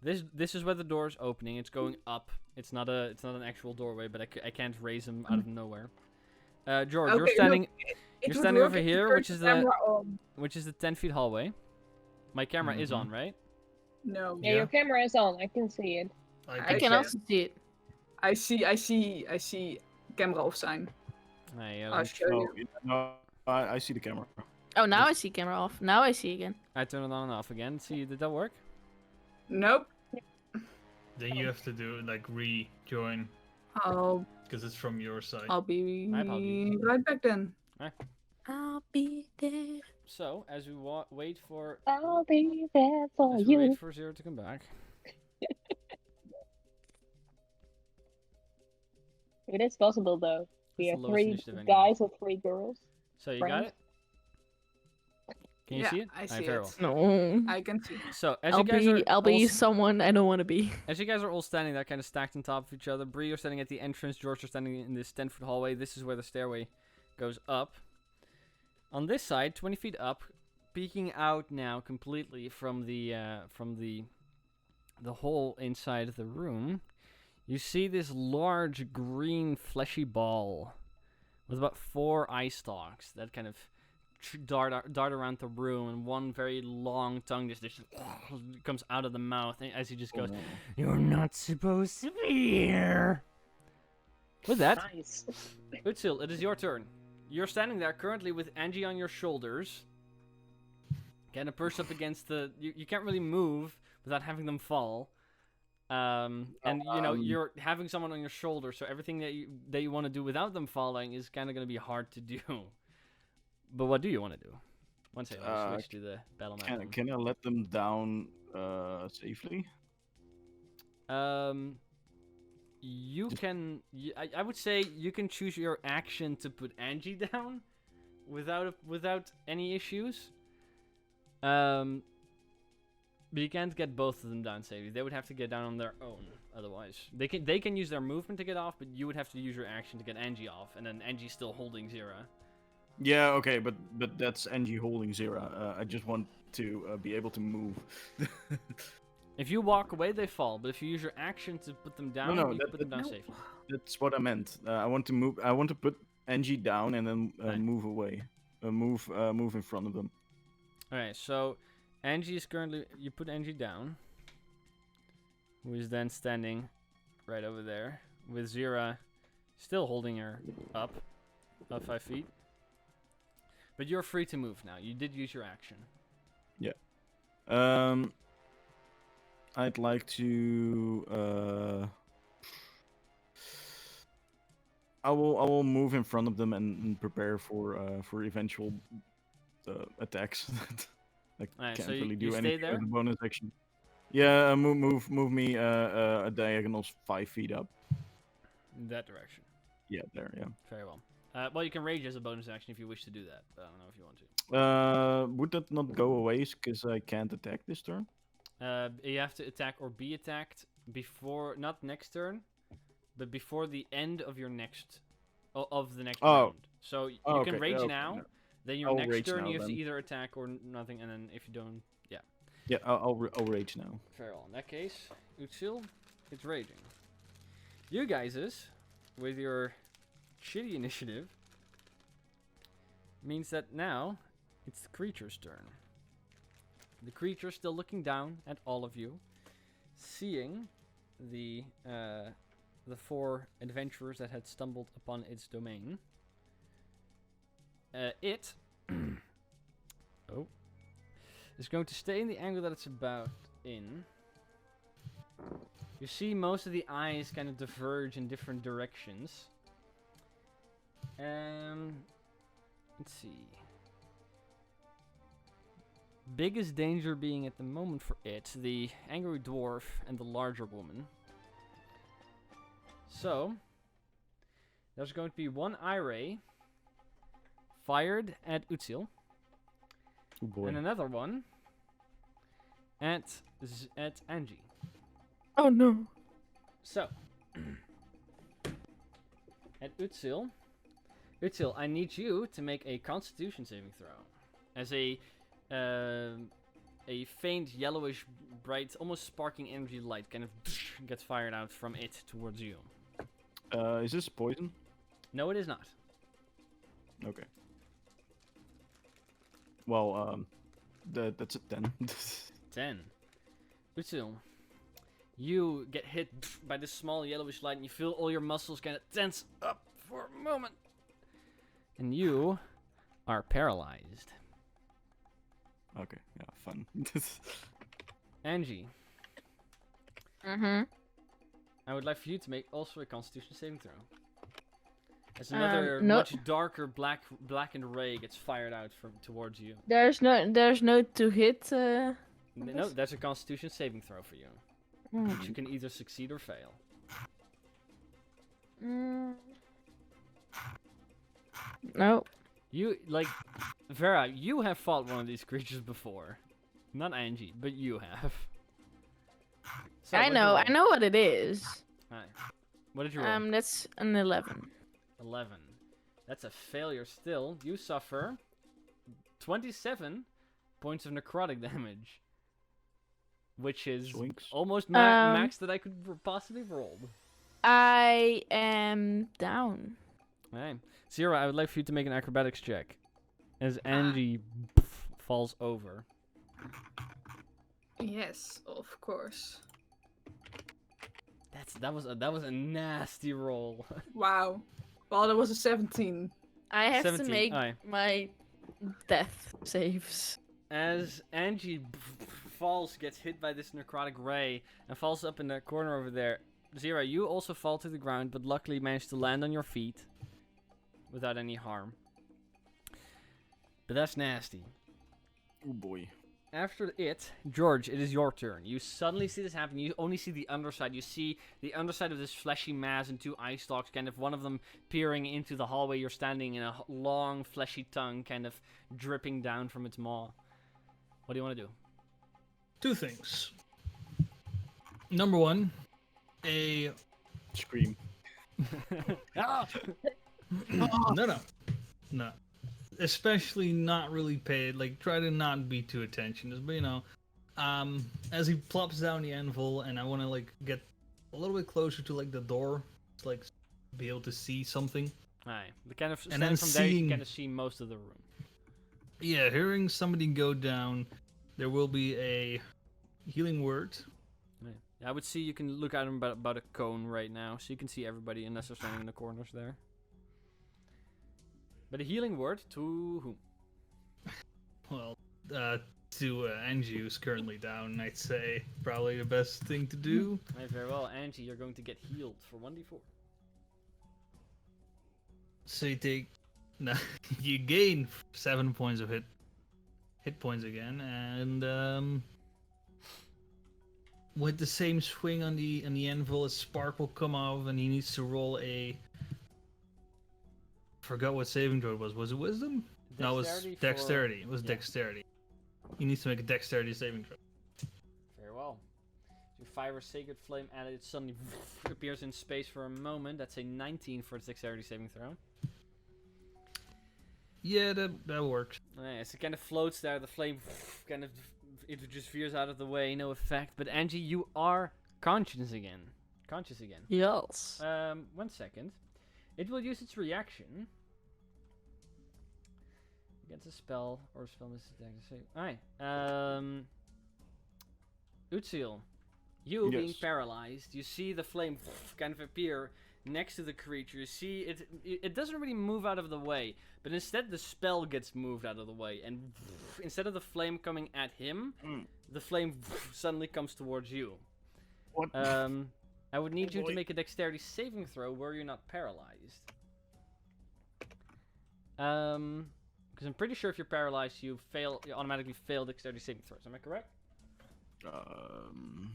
This is where the door is opening. It's going up. It's not an actual doorway, but I can't raise them out of nowhere. George, Okay, you're standing It you're would standing work over if you here, turned which the is the camera on. 10 feet hallway. My camera is on, right? No. Yeah, Yeah. your camera is on. I can see it. I can Okay. also see it. I see camera off sign. I'll show Oh, you. yeah, no, I see the camera. Oh, now I see camera off. Now I see again. I turn it on and off again. See, did that work? Nope. Then you have to do like rejoin I'll because it's from your side. be My apologies. right back then. I'll be there. So, as we wait for I'll be there for as we you. wait for Zero to come back. It is possible though. We That's are the lowest 3 initiative anyway. guys and 3 girls. So you got Friends. it? Can you Yeah, see it? I see Alright, very it. well. No. I can see. So, as I'll you guys be are I'll all be someone I don't want to be. As you guys are all standing there, kind of stacked on top of each other, Bree, you're standing at the entrance, George, you're standing in this 10-foot hallway. This is where the stairway goes up. On this side, 20 feet up, peeking out now completely from the hole inside the room, you see this large green fleshy ball with about 4 eye stalks that kind of dart around the room, and one very long tongue just comes out of the mouth as he just goes, You're not supposed to be here. with that, Nice. Utsil, it is your turn. You're standing there currently with Angie on your shoulders, kind of perched up against the. You can't really move without having them fall. And you know you're having someone on your shoulder, so everything that you want to do without them falling is kind of going to be hard to do. But what do you want to do? One second, I'll switch to the battle map. then. Can I let them down safely? You can. I would say you can choose your action to put Angie down, without any issues. But you can't get both of them down safely. They would have to get down on their own. Otherwise, they can use their movement to get off, but you would have to use your action to get Angie off, and then Angie's still holding Zira. Yeah, okay, but that's Angie holding Zira. I just want to be able to move. If you walk away, they fall. But if you use your action to put them down, No, you can put them down safely. That's what I meant. I want to move. I want to put Angie down and then Right. move away. Move in front of them. Alright, so Angie is currently. You put Angie down, who is then standing right over there, with Zira still holding her up 5 feet. But you're free to move now. You did use your action. I'd like to. I will move in front of them and prepare for eventual attacks. I Alright, can't so really you do stay anything there? with the bonus action. Yeah, move me a diagonal 5 feet up. In that direction. Yeah, there. Yeah. Very well. Well, you can rage as a bonus action if you wish to do that. But I don't know if you want to. Would that not go away because I can't attack this turn? You have to attack or be attacked before, not next turn, but before the end of your next, of the next round. So you Oh, can okay, rage okay, now. no. Then your I'll next rage turn now you have to then. either attack or nothing, and then if you don't, yeah. Yeah, I'll rage now. Very well. In that case, Utsil, it's raging. You guys, with your shitty initiative, means that now it's the creature's turn. The creature still looking down at all of you, seeing the 4 adventurers that had stumbled upon its domain. It is going to stay in the angle that it's about in. You see most of the eyes kind of diverge in different directions. Let's see. Biggest danger being at the moment for it, the angry dwarf and the larger woman. So, there's going to be one eye ray fired at Utsil, Oh boy. and another one at Angie. Oh no. So, at Utsil, I need you to make a Constitution saving throw. As a faint yellowish, bright, almost sparking energy light kind of gets fired out from it towards you. Is this poison? No, it is not. Okay. Well, that's a 10. 10. Utsil, you get hit by this small yellowish light and you feel all your muscles kind of tense up for a moment. And you are paralyzed. Okay, yeah, fun. Angie, Mm-hmm. I would like for you to make also a Constitution saving throw. As another No. much darker blackened ray gets fired out from towards you. There's no to hit. No, that's a Constitution saving throw for you. Which you can either succeed or fail. No. You, like, Vera, you have fought one of these creatures before. Not Angie, but you have. So, I what'd you know. roll? I know what it is. Alright. What did you roll? That's an 11. 11. That's a failure still. You suffer 27 points of necrotic damage. Which is Zoinks. almost Um, max that I could possibly roll. I am down. Alright. Zero, I would like for you to make an acrobatics check. As Angie falls over. Yes, of course. That was a nasty roll. Wow. Well, that was a 17. I have 17, to make aye. my death saves. As Angie falls, gets hit by this necrotic ray, and falls up in that corner over there. Zero, you also fall to the ground, but luckily managed to land on your feet without any harm. But that's nasty. Oh boy. After it, George, it is your turn. You suddenly see this happen. You only see the underside. You see the underside of this fleshy mass and two eye stalks, kind of one of them peering into the hallway you're standing in, a long fleshy tongue kind of dripping down from its maw. What do you want to do? Two things. Number one, a Scream. Ah! No. Especially not really paid. Like, try to not be too attentionist. But as he plops down the anvil, and I want to like get a little bit closer to like the door, to, like be able to see something. Aye. The kind of And then standing from there, you can seeing- kind of see most of the room. Yeah, hearing somebody go down, there will be a healing word. I would see you can look at him about a cone right now, so you can see everybody unless they're standing in the corners there. But a healing word to whom? Well, to Angie, who's currently down, I'd say probably the best thing to do. Right, very well, Angie, you're going to get healed for 1d4. So you gain 7 points of hit points again, and with the same swing on the anvil, a spark will come off, and he needs to roll a. Forgot what saving throw it was. Was it wisdom? No, it was Dexterity for- dexterity. It was yeah. dexterity. He needs to make a dexterity saving throw. Very well. Your fire sacred flame added, it suddenly appears in space for a moment. That's a 19 for its dexterity saving throw. Yeah, that works. Alright, as it kind of floats there, the flame kind of it just veers out of the way, no effect. But Angie, you are conscious again. Yes. 1 second. It will use its reaction against a spell or a spell misses attack. Alright. Utsil, you being Yes. paralyzed, you see the flame kind of appear next to the creature. You see it doesn't really move out of the way, but instead the spell gets moved out of the way, and instead of the flame coming at him, the flame suddenly comes towards you. What? I would need Oh you to boy. make a dexterity saving throw where you're not paralyzed. Because I'm pretty sure if you're paralyzed, you automatically fail dexterity saving throws. Am I correct? I'm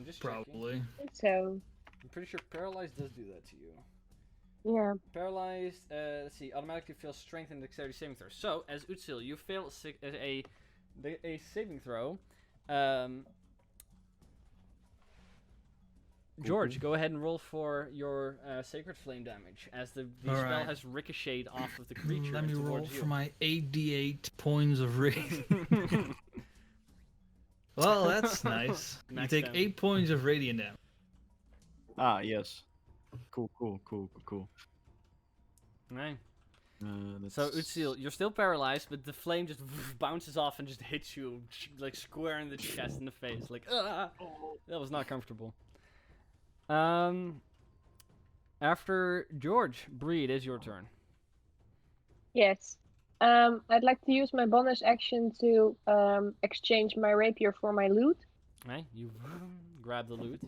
just checking. Probably. So, I'm pretty sure paralyzed does do that to you. yeah. Paralyzed, let's see, automatically fails strength and dexterity saving throw. So, as Utsil, you fail a saving throw. George, go ahead and roll for your Sacred Flame damage, as the spell Alright. has ricocheted off of the creature Let me roll towards you. for my 8d8 points of radiant. Well, that's nice. You Max take damage. 8 points of radiant damage. Ah, yes. Cool. Right. That's... So, Utsil, you're still paralyzed, but the flame just bounces off and just hits you, like, square in the chest and the face. Like, ah! That was not comfortable. After George, Bree, it is your turn. Yes. I'd like to use my bonus action to exchange my rapier for my loot. Right, you grab the loot.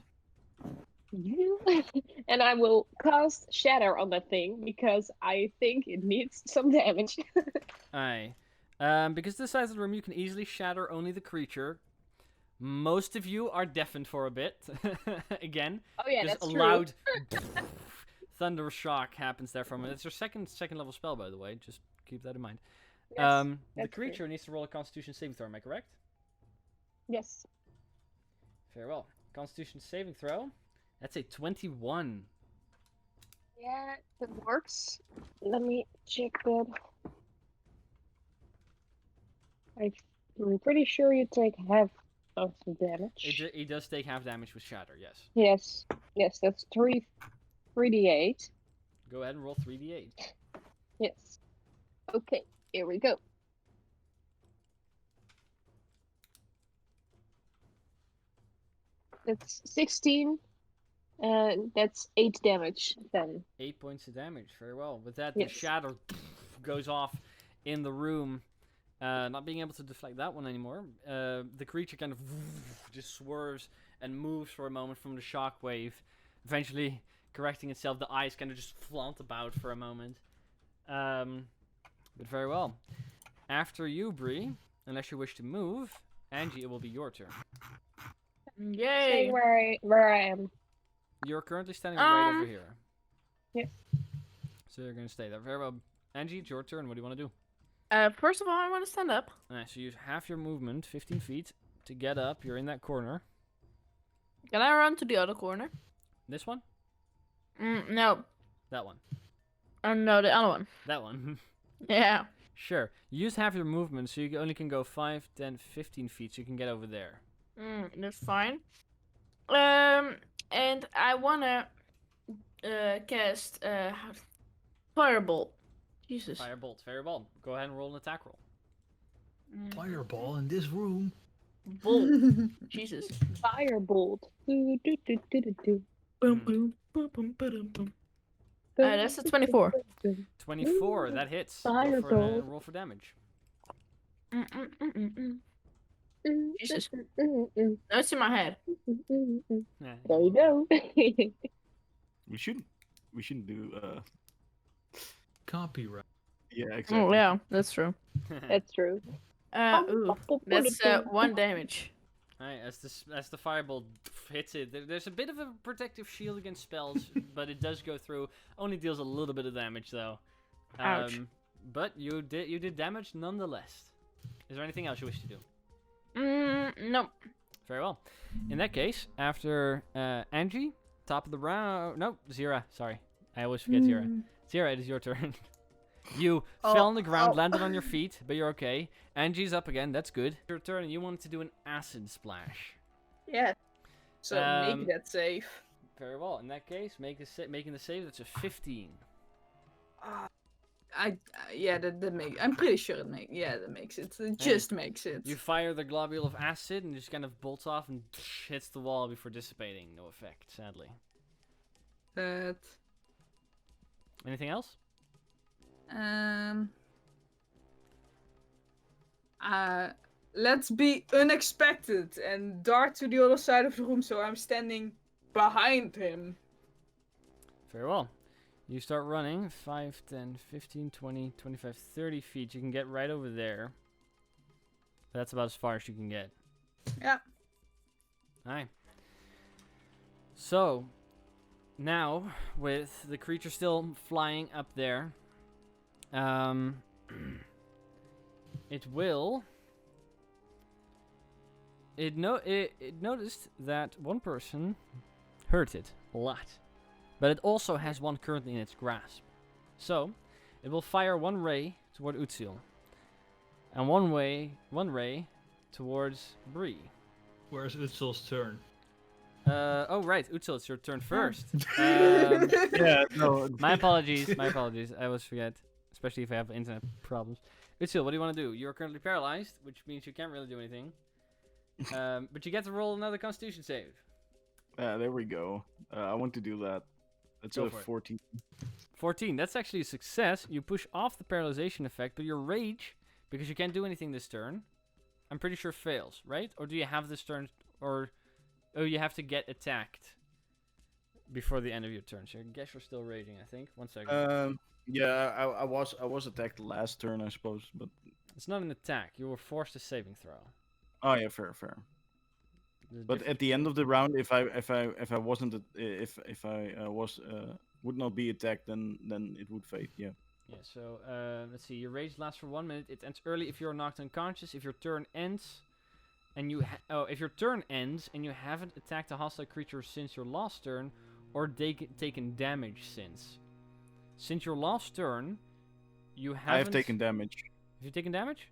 And I will cast Shatter on that thing because I think it needs some damage. Aye. Because the size of the room, you can easily shatter only the creature. Most of you are deafened for a bit. Again. Oh yeah, Just that's a true. loud thunder shock happens there from it. It's your second level spell, by the way. Just keep that in mind. Yes, The that's true. creature needs to roll a Constitution saving throw. Am I correct? Yes. Very well. Constitution saving throw. That's a 21. Yeah, it works. Let me check that. I'm pretty sure you take half of the damage. It does take half damage with shatter. Yes. Yes, that's 3d8. Go ahead and roll 3d8. Yes. Okay, here we go. That's 16. That's 8 damage then. 8 points of damage. Very well. With that, Yes. the shadow goes off in the room. Not being able to deflect that one anymore. The creature kind of just swerves and moves for a moment from the shockwave. Eventually correcting itself. The eyes kind of just flaunt about for a moment. But very well. After you, Bree, unless you wish to move, Angie, it will be your turn. Yay! Stay where I am. You're currently standing right over here. Yep. So you're going to stay there. Very well. Angie, it's your turn. What do you want to do? First of all, I want to stand up. Alright, so use half your movement, 15 feet, to get up. You're in that corner. Can I run to the other corner? This one? No. That one. No, the other one. That one. Yeah. Sure. Use half your movement, so you only can go 5, 10, 15 feet, so you can get over there. That's fine. And I wanna cast Firebolt. Jesus. Firebolt. Very well. Go ahead and roll an attack roll. Fireball in this room. Bolt. Jesus. Firebolt. Do, do, do, do, do, do. Boom, boom, boom, boom, boom, boom. That's a 24. 24. That hits. Go for Firebolt. roll for damage. Jesus. No, it's in my head. Yeah. There you go. We shouldn't do Copyright. yeah, exactly. Oh, yeah, that's true. That's true. Ooh, that's 1 damage. Alright, as the firebolt hits it, there's a bit of a protective shield against spells, but it does go through. Only deals a little bit of damage though. Ouch. But you did damage nonetheless. Is there anything else you wish to do? No. Very well. In that case, after Angie, top of the round. No, Zira. Sorry, I always forget Zira. Zira, it is your turn. You fell on the ground, landed on your feet, but you're okay. Angie's up again. That's good. Your turn, and you wanted to do an acid splash. Yeah. So make that safe. Very well. In that case, making the save. That's a 15. I'm pretty sure it makes. Yeah, that makes it. It just makes it. You fire the globule of acid, and it just kind of bolts off and hits the wall before dissipating. No effect, sadly. That. Anything else? Let's be unexpected and dart to the other side of the room, so I'm standing behind him. Very well. You start running 5, 10, 15, 20, 25, 30 feet. You can get right over there. That's about as far as you can get. Yeah. Alright. So, now, with the creature still flying up there, it will... It noticed that one person hurt it a lot. But it also has one currently in its grasp. So, it will fire one ray toward Utsil. And one ray towards Bree. Where's Utsil's turn? Oh right, Utsil, it's your turn first. Yeah, no. My apologies, my apologies. I always forget, especially if I have internet problems. Utsil, what do you want to do? You're currently paralyzed, which means you can't really do anything. But you get to roll another Constitution save. There we go. I want to do that. That's Go a for it. 14. 14, that's actually a success. You push off the paralyzation effect, but your rage, because you can't do anything this turn, I'm pretty sure fails, right? Or do you have this turn, or... Oh, you have to get attacked before the end of your turn. So I guess you're still raging, I think. 1 second. Yeah, I was attacked last turn, I suppose, but It's not an attack. You were forced to saving throw. oh yeah, fair. But at the end of the round, if I wasn't if I would not be attacked, then it would fade. Yeah. Yeah, so let's see. Your rage lasts for 1 minute. It ends early if you're knocked unconscious. If your turn ends, and you if your turn ends and you haven't attacked a hostile creature since your last turn, or taken damage since. Since your last turn, you haven't. I have taken damage. Have you taken damage?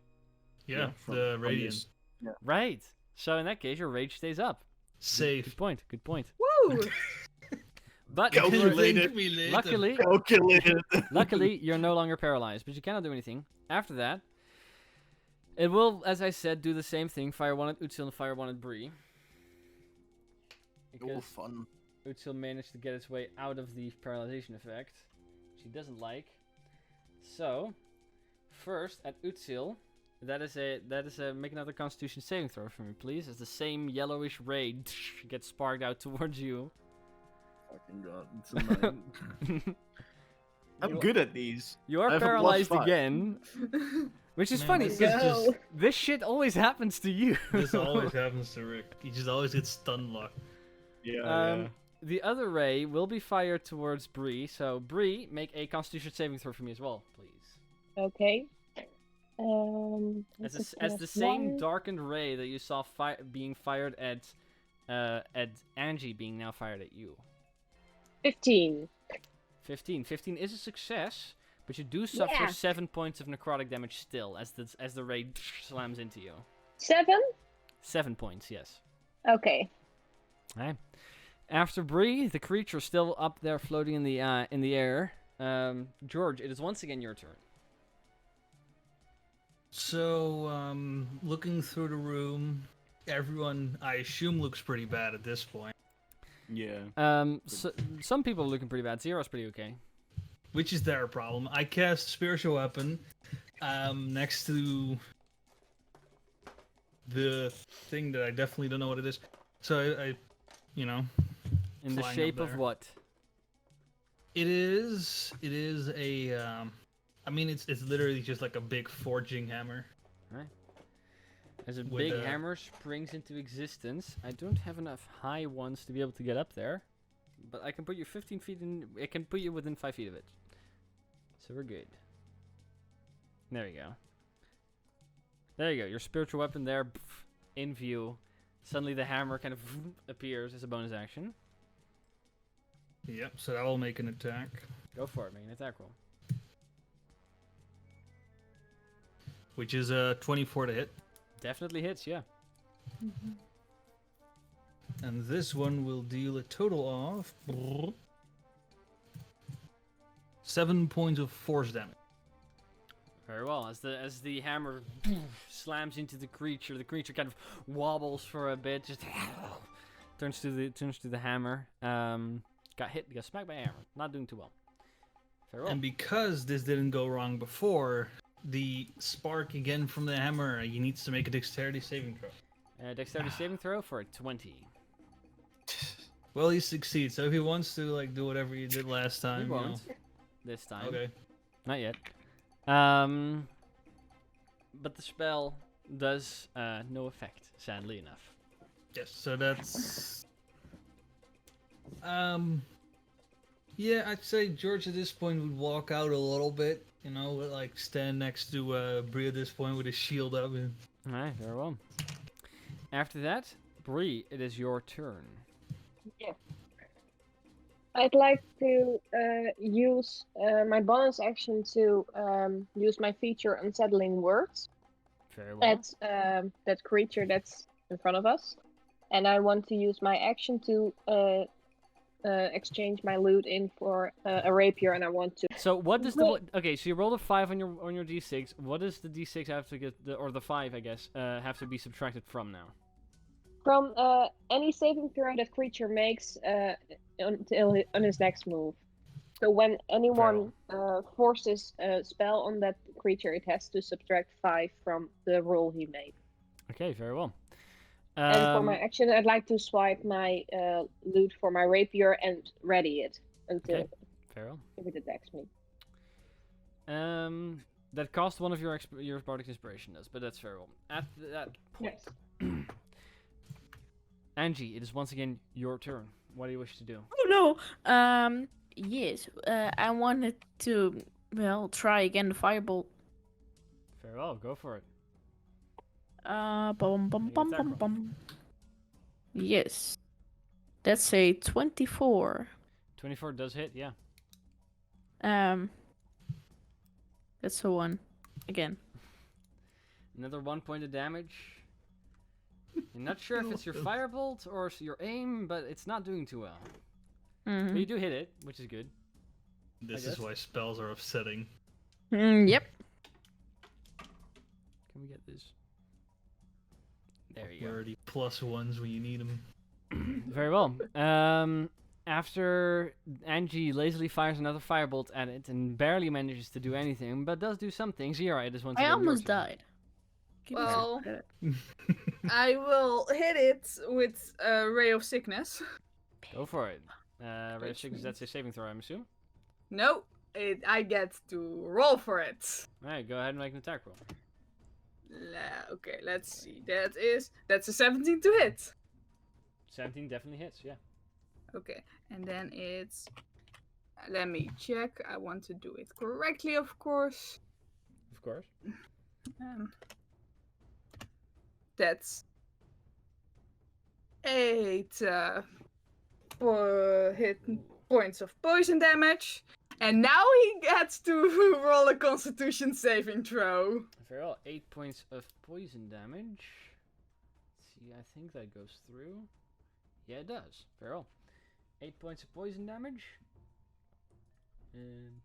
Yeah, from- the from radiant. this. Yeah. Right. So in that case, your rage stays up. Safe. Good point. Good point. Woo! But Calculated. Thank me later. luckily, Calculated. luckily, you're no longer paralyzed, but you cannot do anything. After that, it will, as I said, do the same thing. Fire one at Utsil and fire one at Bree. Oh, Because fun. Utsil managed to get its way out of the paralyzation effect, which he doesn't like. So, first at Utsil, that is a make another Constitution saving throw for me, please. As the same yellowish ray gets sparked out towards you. Fucking god, it's a 9. I'm You- good at these. You I are have a paralyzed +5. again, which is Man, funny this because is just- this shit always happens to you. This always happens to Rick. He just always gets stun locked. Yeah. The other ray will be fired towards Bree, so Bree, make a Constitution saving throw for me as well, please. Okay. As the same darkened ray that you saw being fired at Angie being now fired at you. 15. 15. 15 is a success, but you do suffer Yeah. 7 points of necrotic damage still as the ray slams into you. 7? 7 points, yes. Okay. Alright. After Bree, the creature still up there floating in the air. George, it is once again your turn. So, looking through the room, everyone, I assume, looks pretty bad at this point. Yeah. Some people are looking pretty bad. Zero's pretty okay. Which is their problem. I cast Spiritual Weapon next to the thing that I definitely don't know what it is. So I you know, In the flying up shape of there. what? It is a I mean it's literally just like a big forging hammer. As a With big a- hammer springs into existence. I don't have enough high ones to be able to get up there, but I can put you 15 feet in. I can put you within 5 feet of it. So we're good. There you go. There you go. Your spiritual weapon there, in view. Suddenly the hammer kind of appears as a bonus action. Yep, so that will make an attack. Go for it, make an attack roll. Which is a 24 to hit. Definitely hits, yeah. And this one will deal a total of 7 points of force damage. Very well. As the hammer slams into the creature kind of wobbles for a bit, just turns to the hammer. Got smacked by a hammer. Not doing too well. Very well. And because this didn't go wrong before, the spark again from the hammer, he needs to make a dexterity saving throw. Dexterity saving throw for a 20. Well, he succeeds. So if he wants to like do whatever he did last time, He you know. won't. This time. Okay. Not yet. But the spell does no effect, sadly enough. Yes. So that's. Yeah, I'd say George at this point would walk out a little bit. You know, like stand next to Bree at this point with his shield up. And... Alright, very well. After that, Bree, it is your turn. Yeah. I'd like to use my bonus action to use my feature Unsettling Words Very well. at that creature that's in front of us. And I want to use my action to exchange my loot in for a rapier, and I want to. So what does the okay? So you rolled a 5 on your d6. What does the d6 have to get or the 5 I guess have to be subtracted from now? From any saving throw that creature makes on his next move. So when anyone forces a spell on that creature, it has to subtract 5 from the roll he made. Okay, very well. And for my action, I'd like to swipe my loot for my rapier and ready it until very well. if it attacks me. That cost one of your bardic inspiration does, but that's very well. At that point, Yes. Angie, it is once again your turn. What do you wish to do? Oh no. Yes. I wanted to try again the firebolt. Very well, go for it. Bum, bum, bum, bum, bum. Yes. That's a 24. 24 does hit, yeah. That's a 1. Again. Another 1 point of damage. I'm not sure if it's your firebolt or your aim, but it's not doing too well. But you do hit it, which is good. This is why spells are upsetting. Yep. Can we get this? There you Where are the +1s when you need them? go. Very well. After Angie lazily fires another firebolt at it and barely manages to do anything, but does do something, Zira, it is once I again your almost turn. died. Well, I will hit it with a Ray of Sickness. Go for it. Ray of Sickness, that's a saving throw, I'm assuming. No, I get to roll for it. Alright, go ahead and make an attack roll. Okay, let's see. That's a 17 to hit. 17 definitely hits, yeah. Okay, and then it's. Let me check. I want to do it correctly, of course. Of course. That's 8 hit points of poison damage. And now he gets to roll a Constitution saving throw. Very well. 8 points of poison damage. Let's see, I think that goes through. Yeah, it does. Very well. 8 points of poison damage. And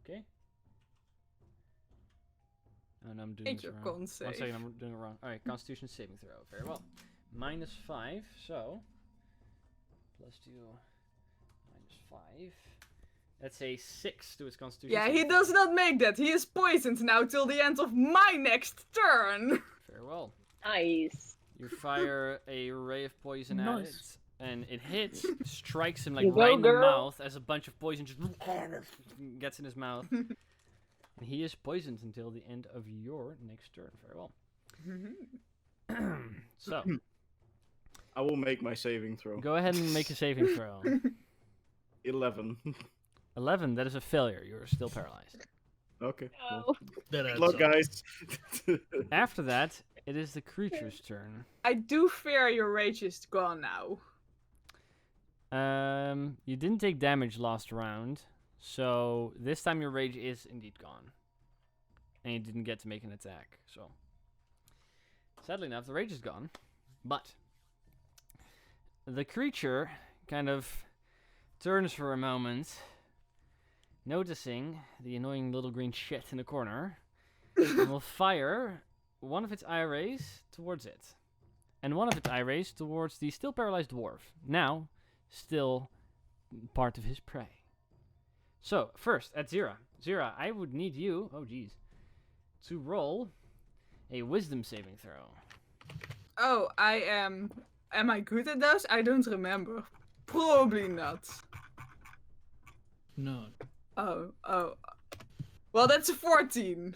okay. Oh, no, I'm doing Make this your wrong. con 1 save. second, I'm doing it wrong. Alright, Constitution saving throw. Very well. -5, so. +2. -5. That's a 6 to his Constitution. Yeah, he saving does throw. not make that. He is poisoned now till the end of my next turn. Very well. Nice. You fire a ray of poison at it, and it hits, strikes him like You go, right in the girl. mouth as a bunch of poison just gets in his mouth. And he is poisoned until the end of your next turn. Very well. So, I will make my saving throw. go ahead and make a saving throw. 11. 11, that is a failure. You're still paralyzed. Okay. Oh. Cool. That adds Good luck, up. guys. After that, it is the creature's turn. I do fear your rage is gone now. You didn't take damage last round, so this time your rage is indeed gone. And you didn't get to make an attack, so. Sadly enough, the rage is gone, but the creature kind of turns for a moment, noticing the annoying little green shit in the corner, and will fire one of its eye rays towards it, and one of its eye rays towards the still paralyzed dwarf, now still part of his prey. So, first, at Zira. Zira, I would need you, oh geez, to roll a wisdom saving throw. Oh, I am. Am I good at those? I don't remember. Probably not. No. Oh. Well, that's a 14.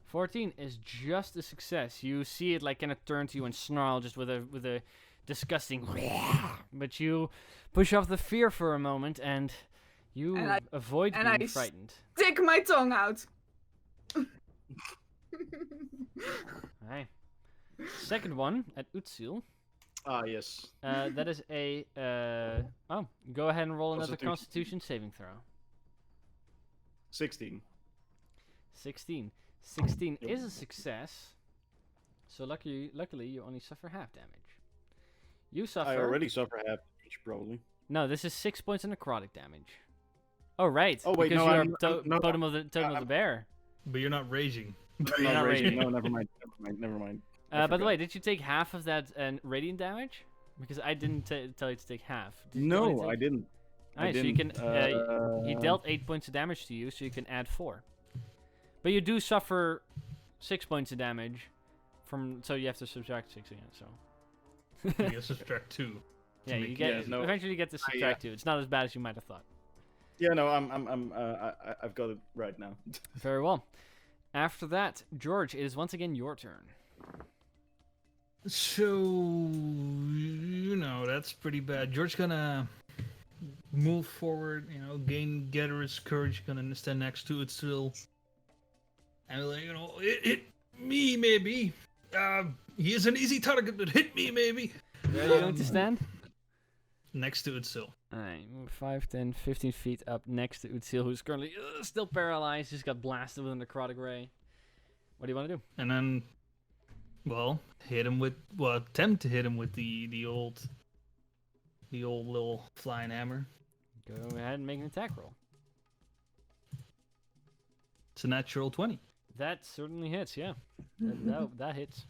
14 is just a success. You see it like kind of turn to you and snarl just with a disgusting but you push off the fear for a moment and you avoid being frightened. Stick my tongue out. Alright. Second one at Utsil. Ah, yes. That is a oh. Go ahead and roll another Constitution. Constitution saving throw. 16. 16. 16 Yep. is a success. So luckily you only suffer half damage. You suffer. I already suffer half damage, probably. No, this is 6 points of necrotic damage. Oh right. Oh, wait, because no, you are I'm- no, totem of the bear. But you're not raging. You're not raging. raging. No, never mind. Never mind. I By the forgot. way, did you take half of that radiant damage? Because I didn't tell you to take half. Did you only No, take- I didn't. Alright, so you can. He dealt 8 points of damage to you, so you can add 4. But you do suffer 6 points of damage from. So you have to subtract 6 again. So. You get subtract 2. Yeah, you make get. it easy. No, Eventually, you get to subtract 2. It's not as bad as you might have thought. Yeah, no, I've got it right now. Very well. After that, George, it is once again your turn. So, that's pretty bad. George's gonna move forward, gather his courage, gonna stand next to it still. And like, hit me maybe. He is an easy target, but hit me maybe. Where are you going to stand? Next to it still. Alright, move 5, 10, 15 feet up next to Utsil, who's currently still paralyzed, just got blasted with a necrotic ray. What do you want to do? And then, attempt to hit him with the old little flying hammer. Go ahead and make an attack roll. It's a natural 20. That certainly hits, yeah. That hits.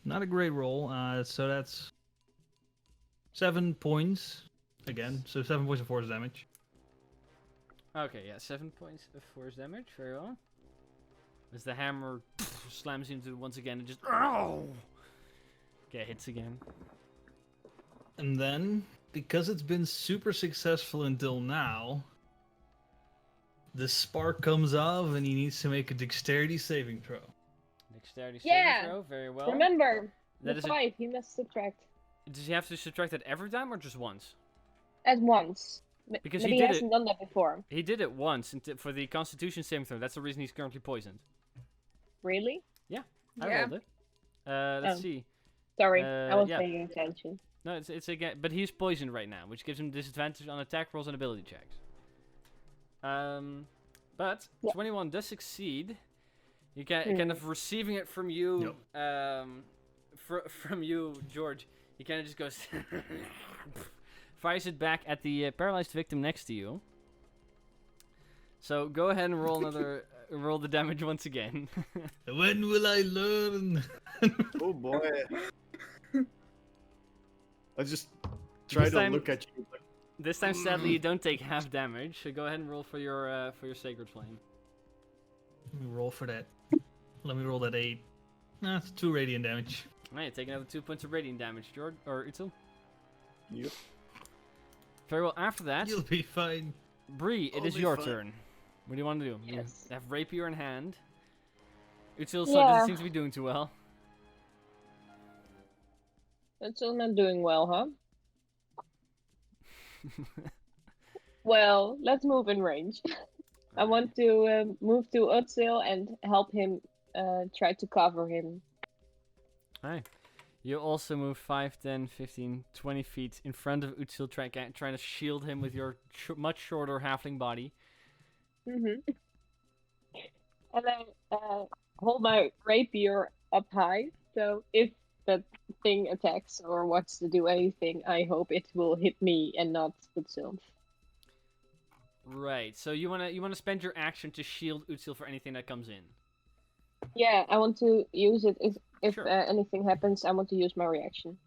Not a great roll. So that's 7 points again. So 7 points of force damage. Okay, yeah, 7 points of force damage. Very well. As the hammer slams into it once again and just hits again. And then, because it's been super successful until now, the spark comes off and he needs to make a dexterity saving throw. Dexterity Yeah. saving throw. Very well. Remember, That the is a- 5, he must subtract Does he have to subtract that every time or just once? at once. Because But he he did hasn't done that before. He did it once for the Constitution saving throw. That's the reason he's currently poisoned. Really? I Yeah. rolled it. Let's Oh. see. Sorry, I wasn't yeah. paying attention. No, it's again, but he's poisoned right now, which gives him disadvantage on attack rolls and ability checks. But Yeah. 21 does succeed. You kind of receiving it from you, from you, George. He kind of just goes, fires it back at the paralyzed victim next to you. So go ahead and roll another, roll the damage once again. When will I learn? Oh boy. I just try This to time- look at you. Like, This time, sadly, you don't take half damage. So go ahead and roll for your sacred flame. Let me roll for that. Let me roll that 8. Nah, it's 2 radiant damage. Alright, take another 2 points of radiant damage, George or Utsil. Yep. Very well. After that, You'll be fine. Bree, it I'll is be your fine. turn. What do you want to do? Yes. You have rapier in hand. Utsil Yeah. doesn't seem to be doing too well. That's still not doing well, huh? Well, let's move in range. I want to move to Utsil and help him try to cover him. Alright. You also move 5, 10, 15, 20 feet in front of Utsil, trying to shield him with your much shorter halfling body. And I hold my rapier up high, so if that thing attacks or wants to do anything, I hope it will hit me and not Utsil. Right. So you wanna spend your action to shield Utsil for anything that comes in. Yeah, I want to use it if Sure. anything happens. I want to use my reaction.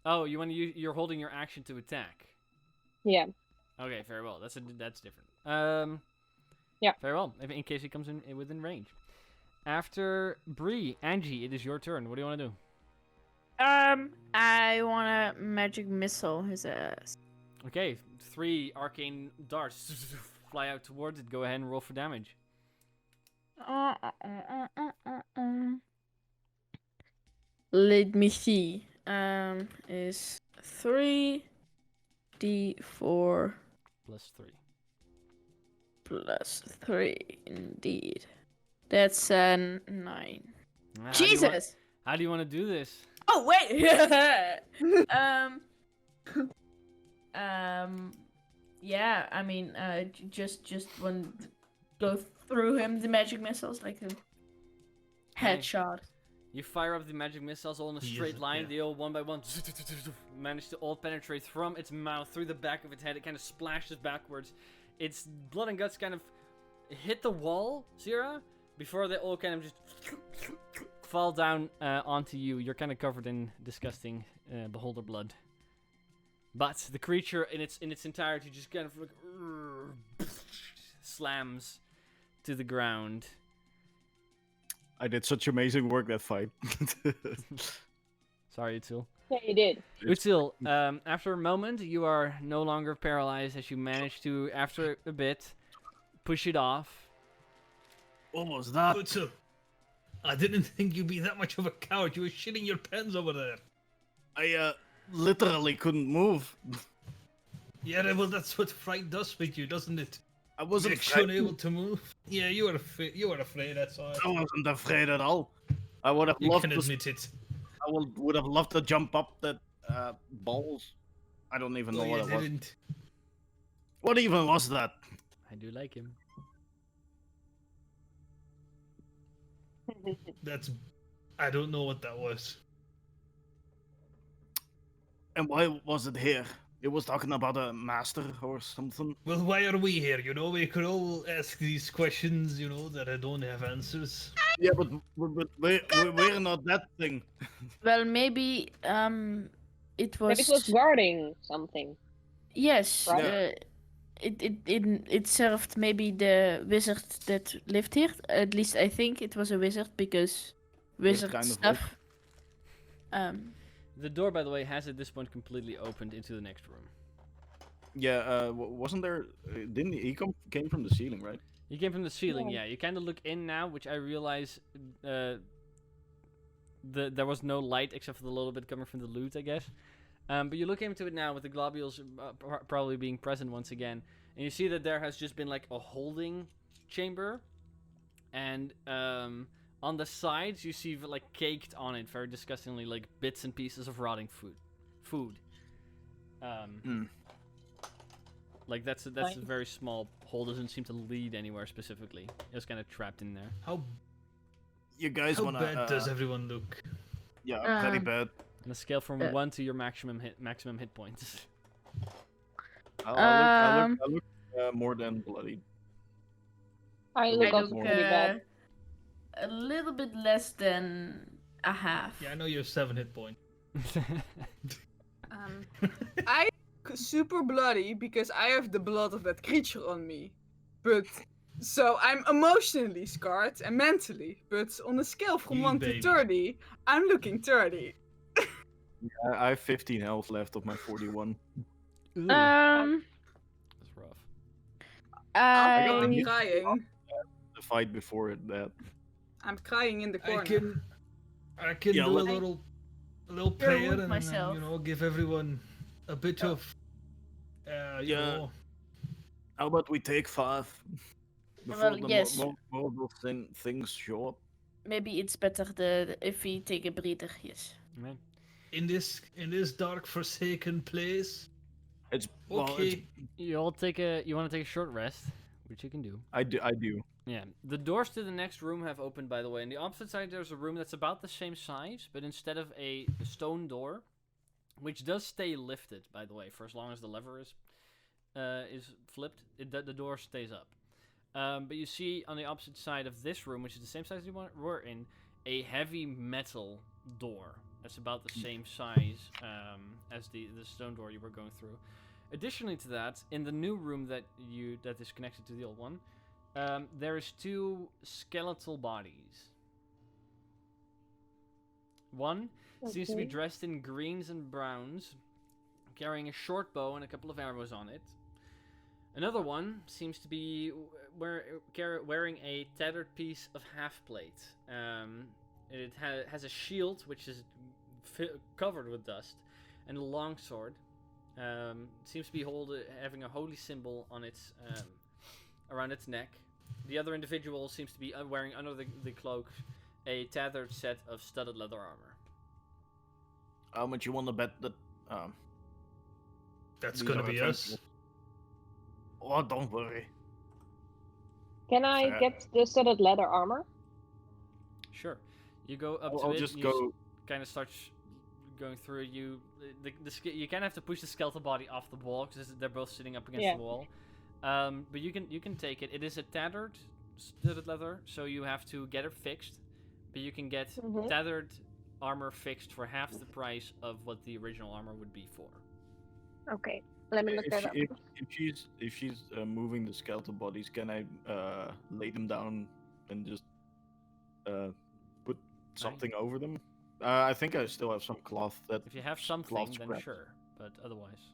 Oh, you want to you're holding your action to attack. Yeah. Okay, very well. That's different. Yeah. Very well. In case he comes in within range. After Bree, Angie, it is your turn. What do you want to do? I want to magic missile his ass. Okay, 3 arcane darts fly out towards it. Go ahead and roll for damage. Let me see. Is 3d4 Plus 3. plus 3 indeed. That's 9. How do you Jesus! How do you want to do this? Oh wait. Yeah. I mean, just one go through him the magic missiles like a headshot. You fire up the magic missiles all in a straight line. They all one by one manage to all penetrate from its mouth through the back of its head. It kind of splashes backwards. Its blood and guts kind of hit the wall, Zira, before they all kind of just fall down onto you. You're kind of covered in disgusting beholder blood. But the creature in its entirety just kind of like slams to the ground. I did such amazing work that fight. Sorry, Util. Yeah, you did. Util, after a moment, you are no longer paralyzed as you manage to, after a bit, push it off. What was that? Utsu, I didn't think you'd be that much of a coward. You were shitting your pants over there. I literally couldn't move. Yeah, well, that's what fright does with you, doesn't it? I wasn't Makes you frightened. unable to move. Yeah, you were afraid. That's all. I wasn't afraid at all. I would have You loved can to. admit it. I would have loved to jump up that balls. I don't even know Oh, what you it was. didn't. What even was that? I do like him. That's. I don't know what that was. And why was it here? It was talking about a master or something. Well, why are we here? You know, we could all ask these questions, you know, that I don't have answers. Yeah, but we're not that thing. Well, maybe it was. Maybe it was guarding something. Yes. Right. It served maybe the wizard that lived here. At least I think it was a wizard because wizard kind of stuff. The door, by the way, has at this point completely opened into the next room. Yeah, wasn't there? Didn't he came from the ceiling, right? You came from the ceiling, Yeah. yeah. You kind of look in now, which I realize there was no light except for the little bit coming from the loot, I guess. But you look into it now with the globules probably being present once again, and you see that there has just been like a holding chamber, and on the sides you see like caked on it very disgustingly like bits and pieces of rotting food. Like that's a very small hole, doesn't seem to lead anywhere specifically. It's kind of trapped in there. How You guys wanna? bad does everyone look? Yeah, pretty bad. On a scale from 1 to your maximum hit points. I look more than bloody. I look I also look pretty bad. a little bit less than a half. Yeah, I know you have 7 hit points. I look super bloody because I have the blood of that creature on me. But so I'm emotionally scarred and mentally. But on a scale from You 1 baby. to 30, I'm looking 30. I have 15 health left of my 41. That's rough. I'm I crying. The fight before it, that. I'm crying in the corner. I can Yeah, do a let- little prayer wound and myself. you know, give everyone a bit of you Yeah. know. How about we take 5? Well, yes. More of those things show up. maybe it's better if we take a breather. Yes. Right. In this dark forsaken place. It's Okay. You want to take a short rest, which you can do. I do. Yeah. The doors to the next room have opened, by the way. On the opposite side, there's a room that's about the same size, but instead of a stone door, which does stay lifted, by the way, for as long as the lever is flipped, the door stays up. But you see on the opposite side of this room, which is the same size you were in, a heavy metal door that's about the same size as the stone door you were going through. Additionally to that, in the new room that is connected to the old one, there is 2 skeletal bodies. One seems to be Okay. dressed in greens and browns, carrying a short bow and a couple of arrows on it. Another one seems to be wearing a tattered piece of half plate. It has a shield which is covered with dust, and a long sword. Seems to be having a holy symbol on its around its neck. The other individual seems to be wearing under the cloak a tethered set of studded leather armor. How much you want to bet that? That's these gonna are be us. adventurous? Oh, don't worry. Can I Fair. get the studded leather armor? Sure. You go up to I'll it. just you go. kind of start going through it. You you kind of have to push the skeletal body off the wall because they're both sitting up against Yeah. the wall. But you can take it. It is a tethered studded leather, so you have to get it fixed. But you can get Mhm. tethered armor fixed for half the price of what the original armor would be for. Okay, let me look If, that she, up. if she's moving the skeletal bodies, can I lay them down and just put something over them? I think I still have some cloth that. If you have something, then sure. But otherwise,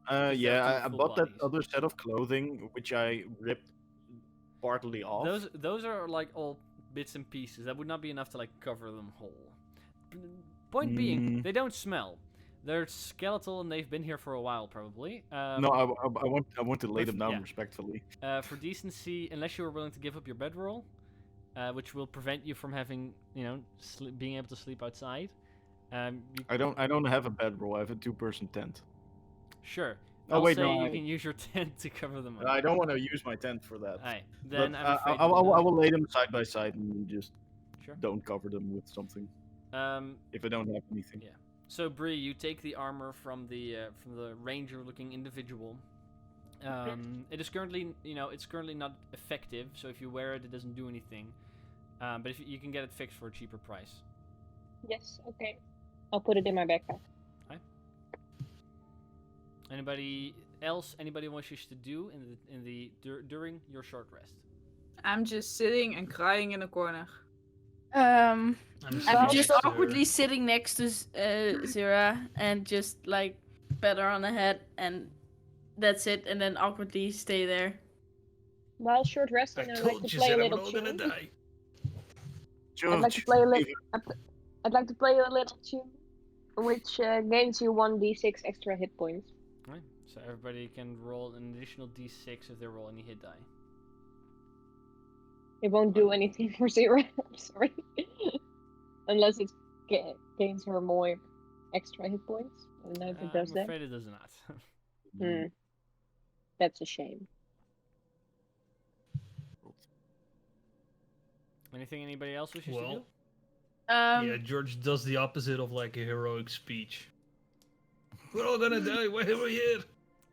because there are two I full bought that bodies. other set of clothing which I ripped partly off. those are like all bits and pieces. That would not be enough to like cover them whole. Point being, they don't smell. They're skeletal and they've been here for a while, probably. No, I want to lay them down yeah. respectfully. For decency, unless you are willing to give up your bedroll, which will prevent you from having, being able to sleep outside. I don't have a bedroll. I have a 2-person tent. Sure. Oh, I'll wait, say no, you can use your tent to cover them up. I don't want to use my tent for that. Aye. Then But, I'm afraid I you will not. will lay them side by side and just Sure. don't cover them with something if I don't have anything. Yeah. So Bree, you take the armor from the ranger-looking individual. It is currently, it's currently not effective. So if you wear it, it doesn't do anything. But if you can get it fixed for a cheaper price. Yes, okay. I'll put it in my backpack. Anybody else? Anybody wishes to do during your short rest? I'm just sitting and crying in a corner. I'm sitting just next to her. awkwardly sitting next to Zira and just like pat her on the head, and that's it. And then awkwardly stay there. While short resting, I I'd like told to you, play a Zara, we're little all gonna tune. die. I'd like to play I'd like to play a little tune, which gains you 1d6 extra hit points. Right. So everybody can roll an additional d6 if they roll any hit die. It won't do anything for Zira. I'm sorry. Unless it gains her more extra hit points. I don't know if it does I'm that. afraid it does not. That's a shame. Anything anybody else wishes to do? Well, yeah, George does the opposite of like a heroic speech. We're all gonna die. Why are we here?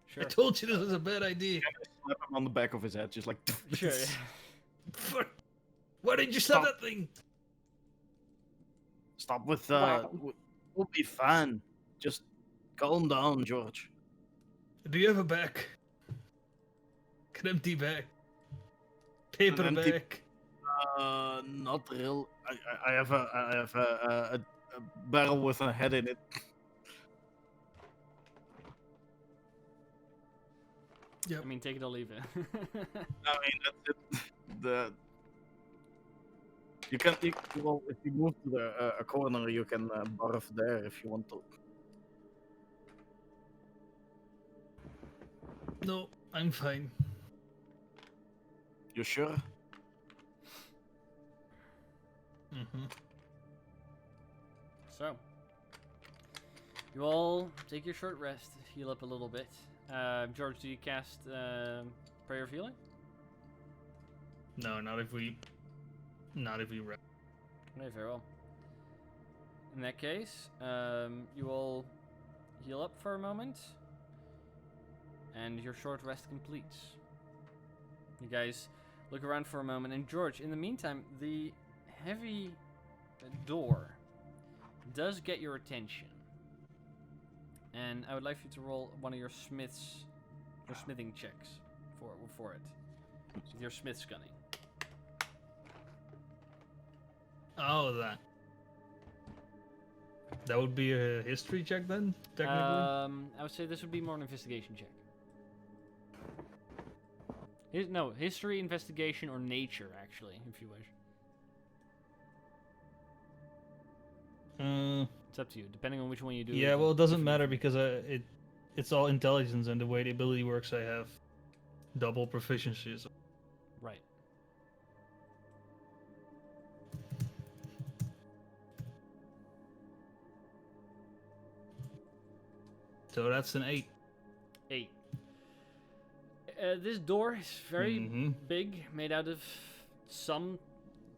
Sure. I told you this was a bad idea. Slap him on the back of his head, just like. Sure. Why did you stop Stop. that thing? Stop with Wow. We'll be fine. Just calm down, George. Do you have a bag? An empty bag. Paper An empty- bag. Not real. I have a barrel with a head in it. I mean, take it or leave it. I mean, that's it. Well, if you move to a corner, you can barf there if you want to. No, I'm fine. You sure? Mm-hmm. So, you all take your short rest, heal up a little bit. George, do you cast Prayer of Healing? No, not if we rest. Okay, very well. In that case, you all heal up for a moment, and your short rest completes. You guys look around for a moment, and George, in the meantime, the heavy door does get your attention. And I would like for you to roll one of your smithing checks for it. With your smith's gunning. Oh, that would be a history check then, technically. I would say this would be more an investigation check. No, history, investigation, or nature, actually, if you wish. It's up to you, depending on which one you do. Yeah, well, it doesn't matter because it's all intelligence, and the way the ability works, I have double proficiency. So. Right. So that's an 8. 8. This door is very Mhm. big, made out of some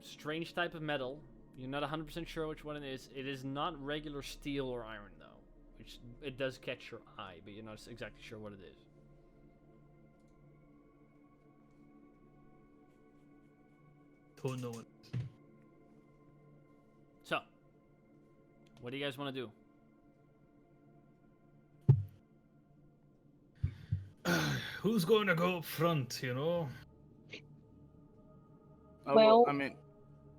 strange type of metal. You're not 100% sure which one it is. It is not regular steel or iron, though. Which it does catch your eye, but you're not exactly sure what it is. Don't know it. So, what do you guys want to do? Who's going to go up front, you know? Well- I mean,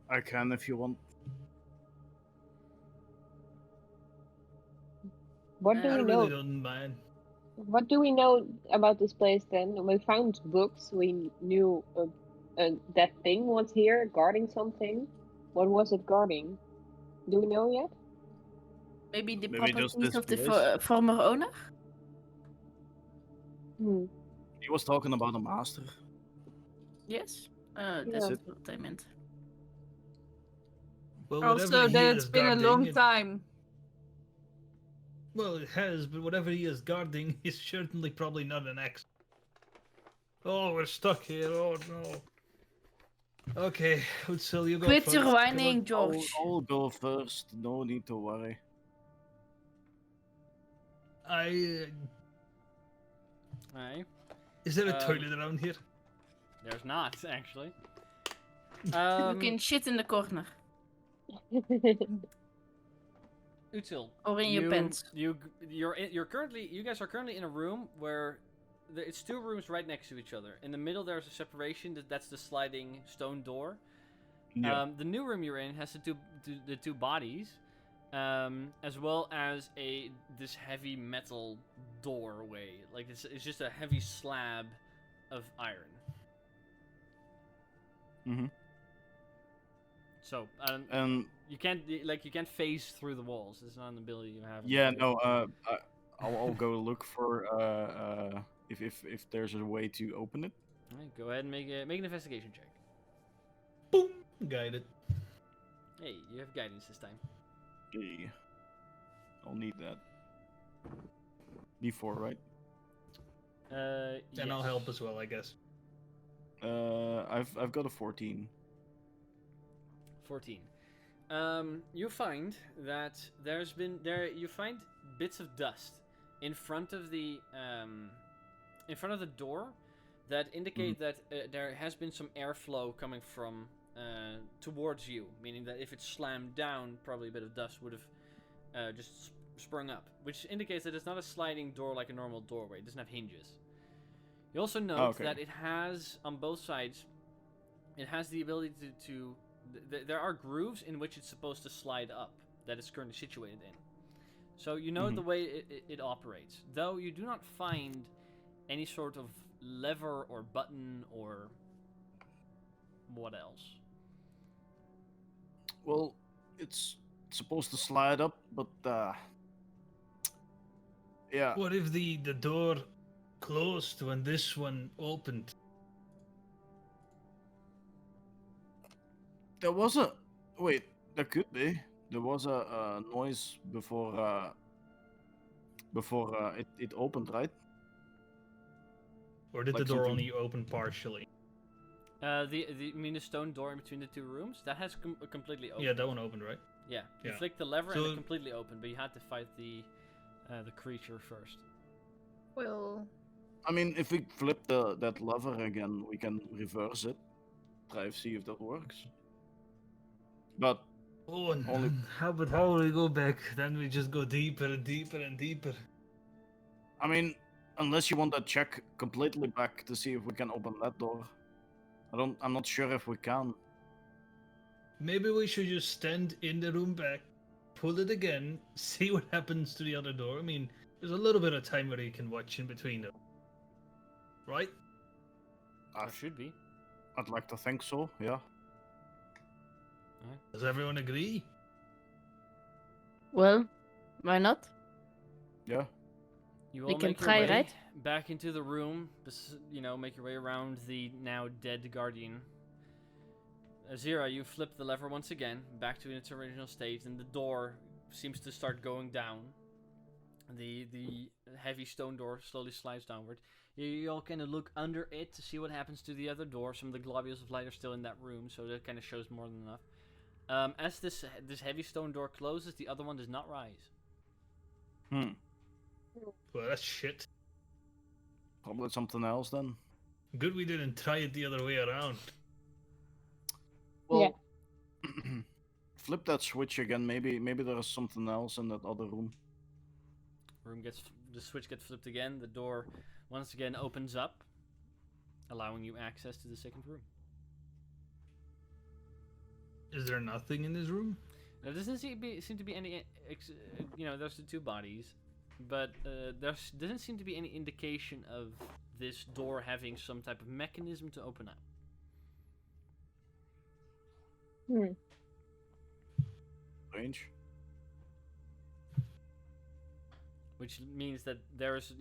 I can if you want. What do I we really know? don't mind. What do we know about this place then? We found books. We knew that thing was here guarding something. What was it guarding? Do we know yet? Maybe the Maybe just properties this of the place. former owner? Hmm. He was talking about a master. Yes. That's Yeah. what I meant. Well, whatever Also, he that is it's been a guarding, long time. Well, it has, but whatever he is guarding is certainly probably not an axe. Oh, we're stuck here. Oh no. Okay, Utsil, you go Quit first. your Come on. whining, George. I'll go first. No need to worry. I. Alright. Is there a Um, toilet around here? There's not, actually. You can shit in the corner. Util, Or in your pants. You guys are currently in a room where it's 2 rooms right next to each other. In the middle there's a separation. That's the sliding stone door. Yeah. The new room you're in has the two bodies, as well as this heavy metal doorway. Like it's just a heavy slab of iron. Mm-hmm. So you can't phase through the walls. It's not an ability you have. Yeah, no. I'll go look for if there's a way to open it. Alright, go ahead and make an investigation check. Boom! Guided. Hey, you have guidance this time. Okay. I'll need that. D4, right? And I'll help as well, I guess. I've got a 14. 14. You find that you find bits of dust in front of the door that indicate that there has been some airflow coming from towards you, meaning that if it's slammed down, probably a bit of dust would have just sprung up, which indicates that it's not a sliding door like a normal doorway. It doesn't have hinges. You also note that it has, on both sides, it has the ability to there are grooves in which it's supposed to slide up that it's currently situated in. So you know the way it operates, though you do not find any sort of lever or button or what else. Well, it's supposed to slide up, but yeah. What if the door closed when this one opened? There was a wait. There could be. There was a noise before it opened, right? Or did Like the door something- only open partially? You mean the stone door in between the 2 rooms? That has completely opened. Yeah, that one opened, right? Yeah, you Yeah. flicked the lever and So- it completely opened, but you had to fight the creature first. Well, I mean, if we flip that lever again, we can reverse it. Try to see if that works. But Oh, and Only- how will we go back? Then we just go deeper and deeper and deeper. I mean, unless you want to check completely back to see if we can open that door. I'm not sure if we can. Maybe we should just stand in the room back, pull it again, see what happens to the other door. I mean, there's a little bit of time where you can watch in between them. Right? Or should be. I'd like to think so, yeah. Does everyone agree? Well, why not? Yeah. You We all can make your try, way right? back into the room. Make your way around the now dead guardian. Azira, you flip the lever once again, back to its original state, and the door seems to start going down. The heavy stone door slowly slides downward. You all kind of look under it to see what happens to the other door. Some of the globules of light are still in that room, so that kind of shows more than enough. As this heavy stone door closes, the other one does not rise. Hmm. Well, that's shit. Probably something else then. Good we didn't try it the other way around. Well, flip that switch again. Maybe there is something else in that other room. The switch gets flipped again. The door once again opens up, allowing you access to the second room. Is there nothing in this room? There doesn't seem to be any. There's the two bodies, but there doesn't seem to be any indication of this door having some type of mechanism to open up. Strange. Which means that there's,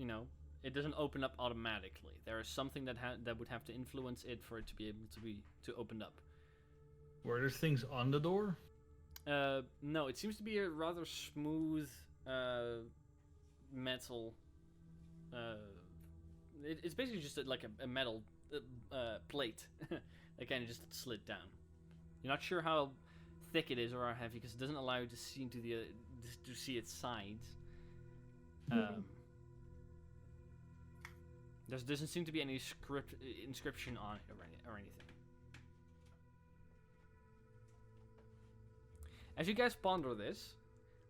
it doesn't open up automatically. There is something that would have to influence it for it to be able to open up. Were there things on the door? No, it seems to be a rather smooth metal. It's basically just like a metal plate that kind of just slid down. You're not sure how thick it is or how heavy because it doesn't allow you to see into to see its sides. There doesn't seem to be any inscription on it or anything. As you guys ponder this,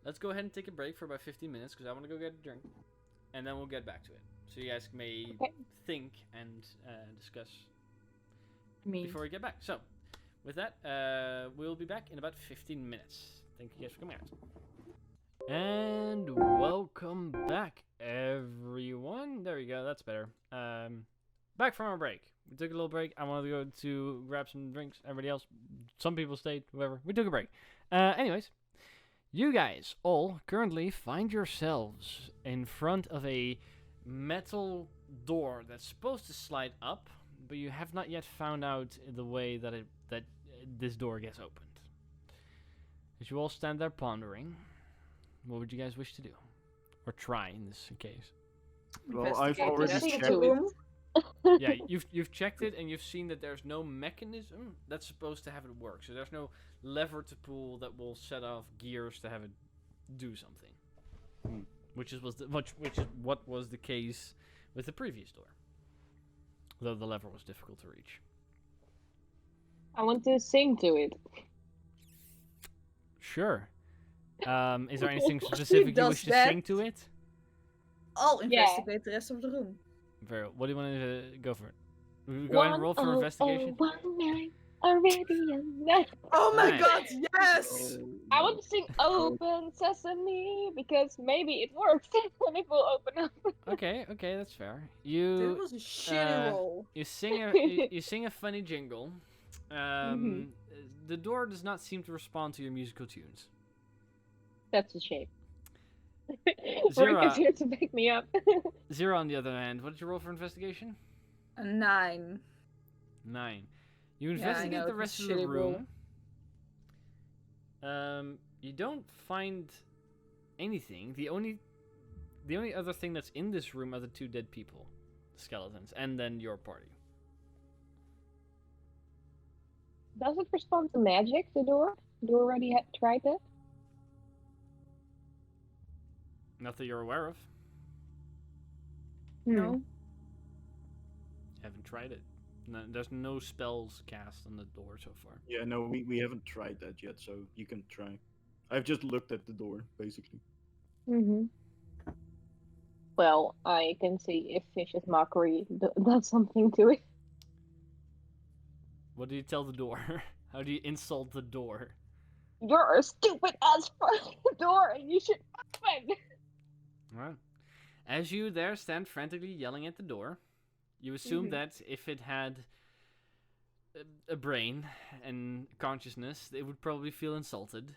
let's go ahead and take a break for about 15 minutes because I want to go get a drink, and then we'll get back to it. So you guys may think and discuss before we get back. So, with that, we'll be back in about 15 minutes. Thank you guys for coming out. And welcome back, everyone. There we go, that's better. Back from our break. We took a little break. I wanted to go to grab some drinks. Everybody else, some people stayed, whoever. We took a break. Anyways, you guys all currently find yourselves in front of a metal door that's supposed to slide up, but you have not yet found out the way that this door gets opened. As you all stand there pondering, what would you guys wish to do? Or try in this case? Well, I've Investigate already the rest of checked. the room. Yeah, you've checked it and you've seen that there's no mechanism that's supposed to have it work. So there's no lever to pull that will set off gears to have it do something. Which is what was the case with the previous door. Though the lever was difficult to reach. I want to sing to it. Sure. Is there anything specific you wish to sing to it? I'll investigate the rest of the room. Very well. What do you want to go for? We go ahead and roll for investigation. 1019 already alive. Oh my Nice. god, yes! I want to sing Open Sesame because maybe it works and it will open up. Okay, that's fair. That You was a shitty roll. you sing you sing a funny jingle. The door does not seem to respond to your musical tunes. That's a shame. Zero. Rick is here to pick me up. Zero on the other hand. What did you roll for investigation? A 9. 9. You I investigate know, the it's rest a of the shitty roll. room. You don't find anything. The only other thing that's in this room are the two dead people, skeletons, and then your party. Does it respond to magic, the door? You already tried that? Not that you're aware of. No. Haven't tried it. No, there's no spells cast on the door so far. Yeah, no, we haven't tried that yet, so you can try. I've just looked at the door, basically. Well, I can see if Fish's mockery does something to it. What do you tell the door? How do you insult the door? You're a stupid ass fucking door and you should open! Alright. As you there stand frantically yelling at the door, you assume that if it had a brain and consciousness, it would probably feel insulted.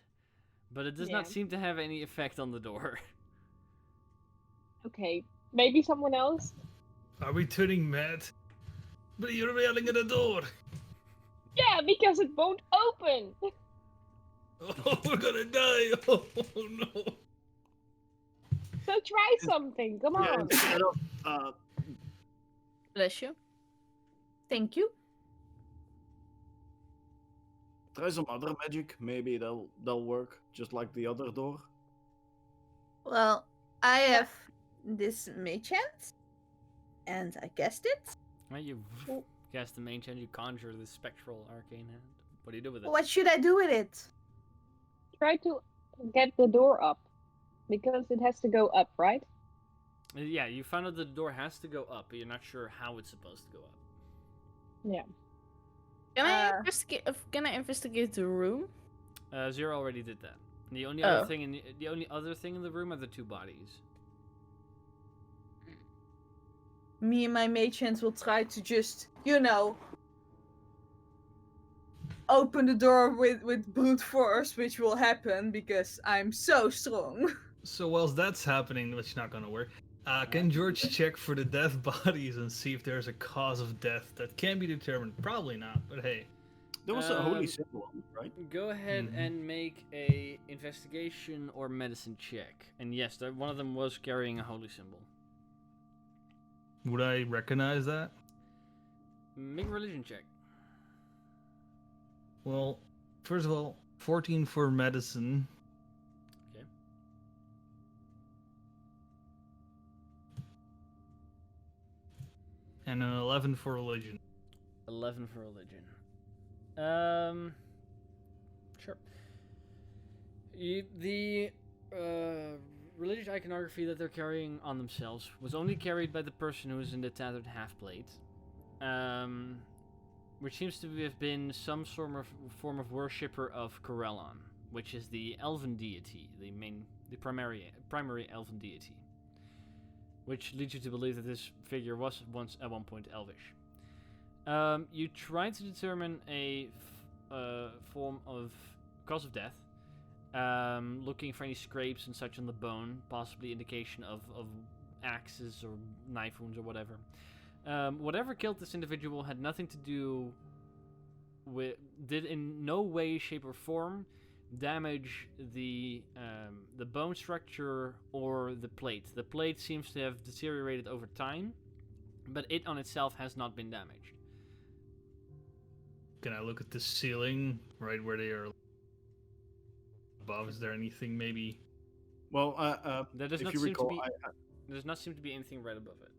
But it does not seem to have any effect on the door. Okay, maybe someone else? Are we turning mad? But you're yelling at the door. Yeah, because it won't open! Oh, we're gonna die. Oh no. So try something. Come Yeah, on. instead of Bless you. Thank you. try some other magic. Maybe they'll work just like the other door. Well, I have this mage hand, and I cast it. Right, you cast the main chant, you conjure the spectral arcane hand. What do you do with it? What should I do with it? Try to get the door up. Because it has to go up, right? Yeah, you found out the door has to go up, but you're not sure how it's supposed to go up. Yeah. Can I investigate? Can I investigate the room? Zero already did that. The only Oh. other thing the only other thing in the room are the two bodies. Me and my mage hand will try to just, open the door with brute force, which will happen because I'm so strong. So whilst that's happening, which is not gonna work, can George check for the dead bodies and see if there's a cause of death that can be determined? Probably not, but hey. There was a holy symbol on it, right? Go ahead and make a investigation or medicine check. And yes, one of them was carrying a holy symbol. Would I recognize that? Make a religion check. Well, first of all, 14 for medicine. Okay. And an 11 for religion. 11 for religion. Sure. The religious iconography that they're carrying on themselves was only carried by the person who was in the tattered half-plate, which seems to have been some sort of form of worshipper of Corellon, which is the elven deity, the primary elven deity, which leads you to believe that this figure was once at one point elvish. You try to determine a form of cause of death, looking for any scrapes and such on the bone, possibly indication of axes or knife wounds or whatever. Whatever killed this individual had nothing to do with, did in no way, shape, or form damage the bone structure or the plate. The plate seems to have deteriorated over time, but it on itself has not been damaged. Can I look at the ceiling, right where they are above? Is there anything maybe? Well, There does if not you seem recall, to be. There does not seem to be anything right above it.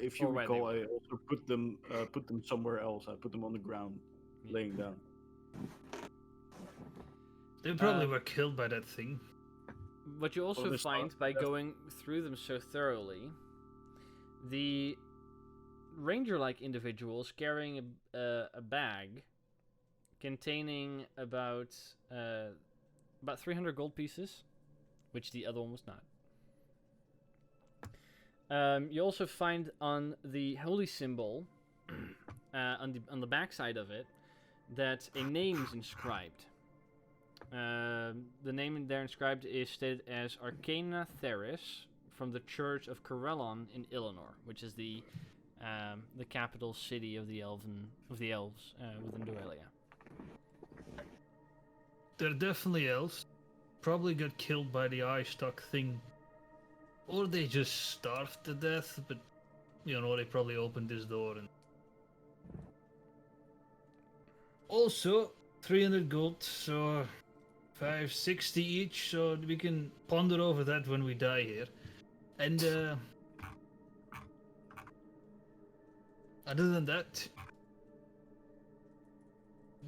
if you Or where they recall, were. I also put them somewhere else. I put them on the ground, laying down. They probably were killed by that thing. What you also there's find not- by there's- going through them so thoroughly, the ranger-like individuals carrying a bag containing about 300 gold pieces, which the other one was not. You also find on the holy symbol, on the back side of it, that a name is inscribed. The name in there inscribed is stated as Arcana Theris from the Church of Corellon in Illinois, which is the capital city of the elves within Duelia. They're definitely elves. Probably got killed by the eye stock thing. Or they just starved to death, but they probably opened this door and. Also, 300 gold, so 560 each, so we can ponder over that when we die here. And other than that,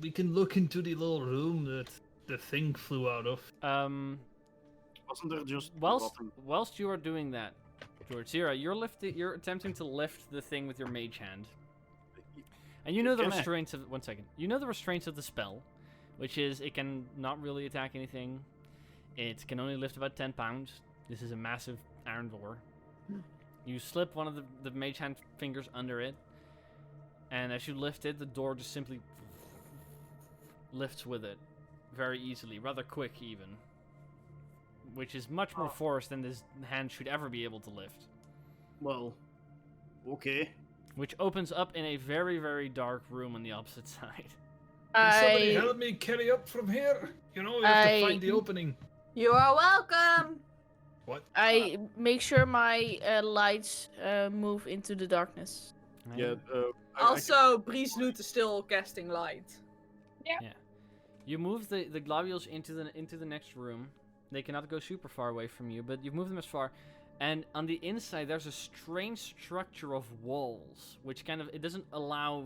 we can look into the little room that the thing flew out of. Wasn't there just Whilst you are doing that, George, Zira, you're attempting to lift the thing with your mage hand. And you know the restraints of... One second. You know the restraints of the spell, which is it can not really attack anything. It can only lift about 10 pounds. This is a massive iron door. You slip one of the mage hand fingers under it, and as you lift it, the door just simply lifts with it. Very easily. Rather quick, even. Which is much more force than this hand should ever be able to lift. Well, okay. Which opens up in a very, very dark room on the opposite side. Can somebody help me carry up from here? We have to find the opening. You are welcome. What? I make sure my lights move into the darkness. Right? Yeah. Also, Breeze Loot is still casting light. You move the globules into the next room. They cannot go super far away from you, but you've moved them as far. And on the inside, there's a strange structure of walls, which it doesn't allow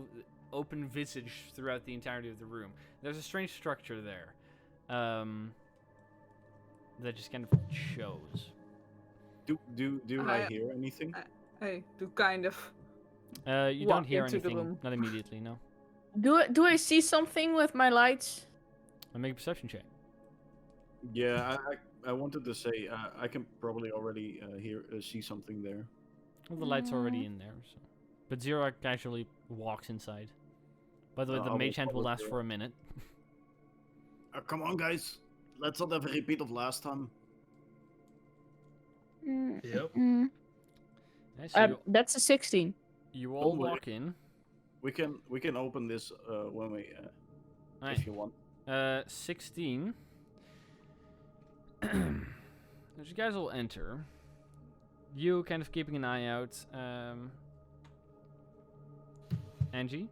open visage throughout the entirety of the room. There's a strange structure there, that just kind of shows. Do I hear anything? I do kind of. You Walk don't hear into the anything, room. not immediately, no. Do I see something with my lights? I'll make a perception check. Yeah, I wanted to say I can probably already see something there. Well, the light's already in there, so. But Zero casually walks inside. By the way, the I will mage hand will follow last Zero. for a minute. Come on, guys. Let's not have a repeat of last time. Yep. Yeah, so That's a 16. you all Don't worry. walk in. We can open this when we Right. if you want. 16. As you guys all enter, you kind of keeping an eye out, Angie,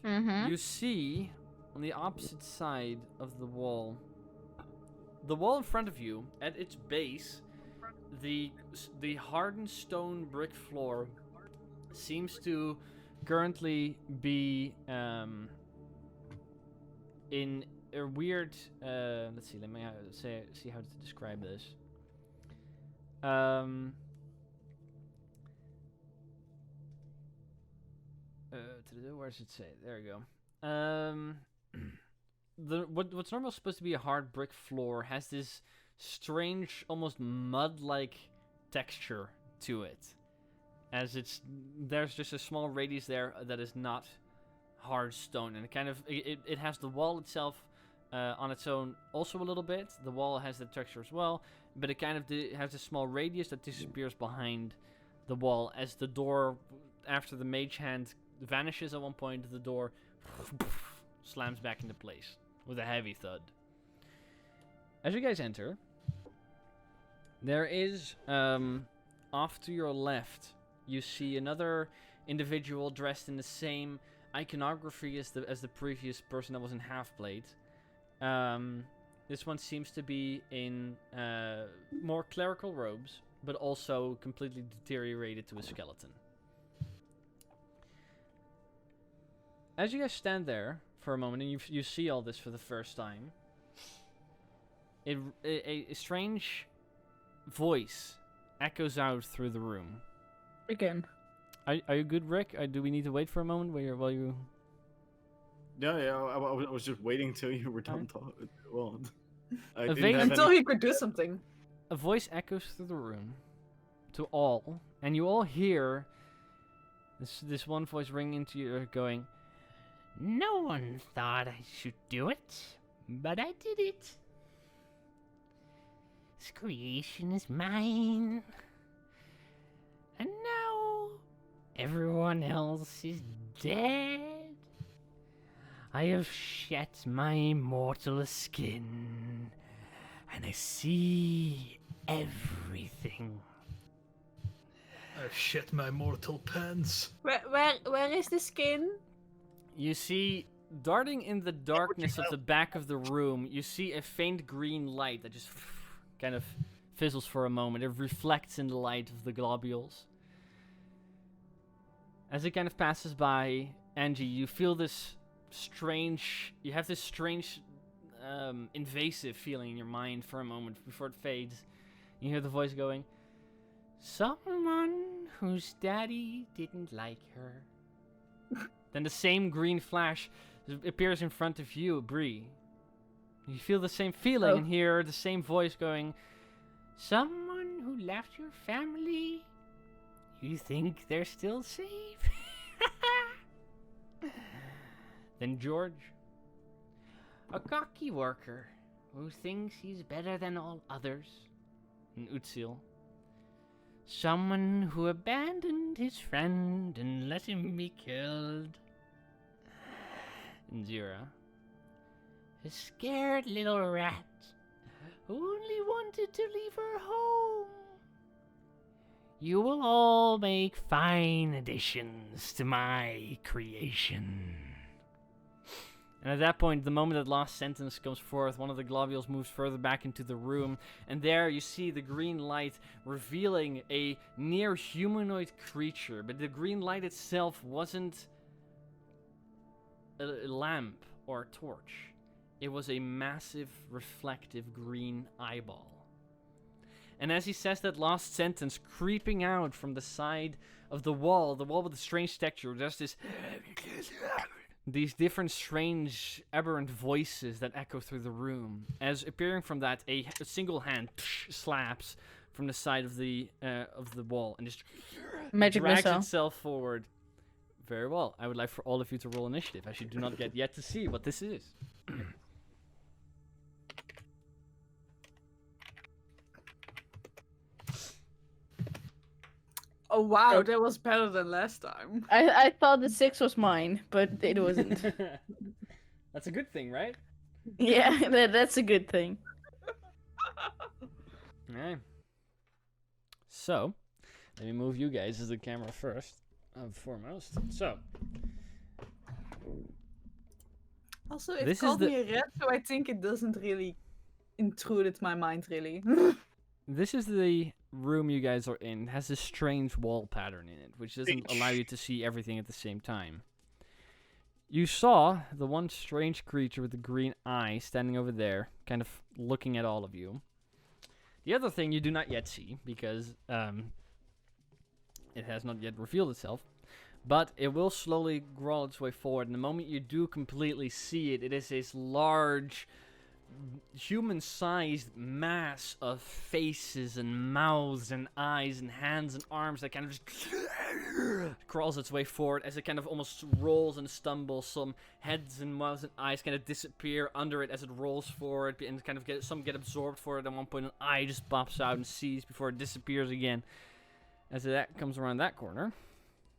Mm-hmm. you see on the opposite side of the wall in front of you, at its base, the hardened stone brick floor seems to currently be in a weird. Let's see. Let me see how to describe this. Where does it say? There we go. What's normally supposed to be a hard brick floor has this strange, almost mud-like texture to it, as there's just a small radius there that is not hard stone, and it has the wall itself on its own also a little bit. The wall has the texture as well, but it has a small radius that disappears behind the wall as the door, after the mage hand vanishes at one point, the door slams back into place with a heavy thud. As you guys enter, there is off to your left, you see another individual dressed in the same iconography as the previous person that was in Half-Blade. This one seems to be in more clerical robes, but also completely deteriorated to a skeleton. As you guys stand there for a moment and you see all this for the first time, a strange voice echoes out through the room. Again. Are you good, Rick? Do we need to wait for a moment while you... Yeah. I was just waiting till you were done talking. Well, I didn't vague- have Until any- he could do something. A voice echoes through the room to all, and you all hear this one voice ring into your ear going, No one thought I should do it, but I did it. This creation is mine. And now everyone else is dead. I have shed my immortal skin, and I see everything. I've shit my mortal pants. Where is the skin? You see, darting in the darkness of the back of the room, you see a faint green light that just kind of fizzles for a moment. It reflects in the light of the globules. As it kind of passes by, Angie, you feel this strange, invasive feeling in your mind for a moment before it fades. You hear the voice going, Someone whose daddy didn't like her. then the same green flash appears in front of you, Bree. You feel the same feeling and hear the same voice going, Someone who left your family. You think they're still safe? Then George. A cocky worker who thinks he's better than all others. And Utsil. Someone who abandoned his friend and let him be killed. And Zira. A scared little rat who only wanted to leave her home. You will all make fine additions to my creation. And at that point, the moment that last sentence comes forth, one of the globules moves further back into the room, and there you see the green light revealing a near humanoid creature, but the green light itself wasn't a lamp or a torch. It was a massive reflective green eyeball. And as he says that last sentence, creeping out from the side of the wall with the strange texture, there's these different strange aberrant voices that echo through the room. As appearing from that, a single hand slaps from the side of the wall and just Magic drags missile. itself forward. Very well. I would like for all of you to roll initiative, as you do not get yet to see what this is. Oh wow, that was better than last time. I thought the 6 was mine, but it wasn't. That's a good thing, right? Yeah, that's a good thing. Alright. So, let me move you guys to the camera first. Foremost. So, Also, it This is called the- me a rat, so I think it doesn't really intrude my mind, really. this is the room you guys are in. It has this strange wall pattern in it, which doesn't allow you to see everything at the same time. You saw the one strange creature with the green eye standing over there, kind of looking at all of you. The other thing you do not yet see, because it has not yet revealed itself, but it will slowly crawl its way forward. And the moment you do completely see it, it is this large, human-sized mass of faces and mouths and eyes and hands and arms that kind of just crawls its way forward as it kind of almost rolls and stumbles. Some heads and mouths and eyes kind of disappear under it as it rolls forward, and kind of some get absorbed for it. At one point, an eye just pops out and sees before it disappears again as that comes around that corner.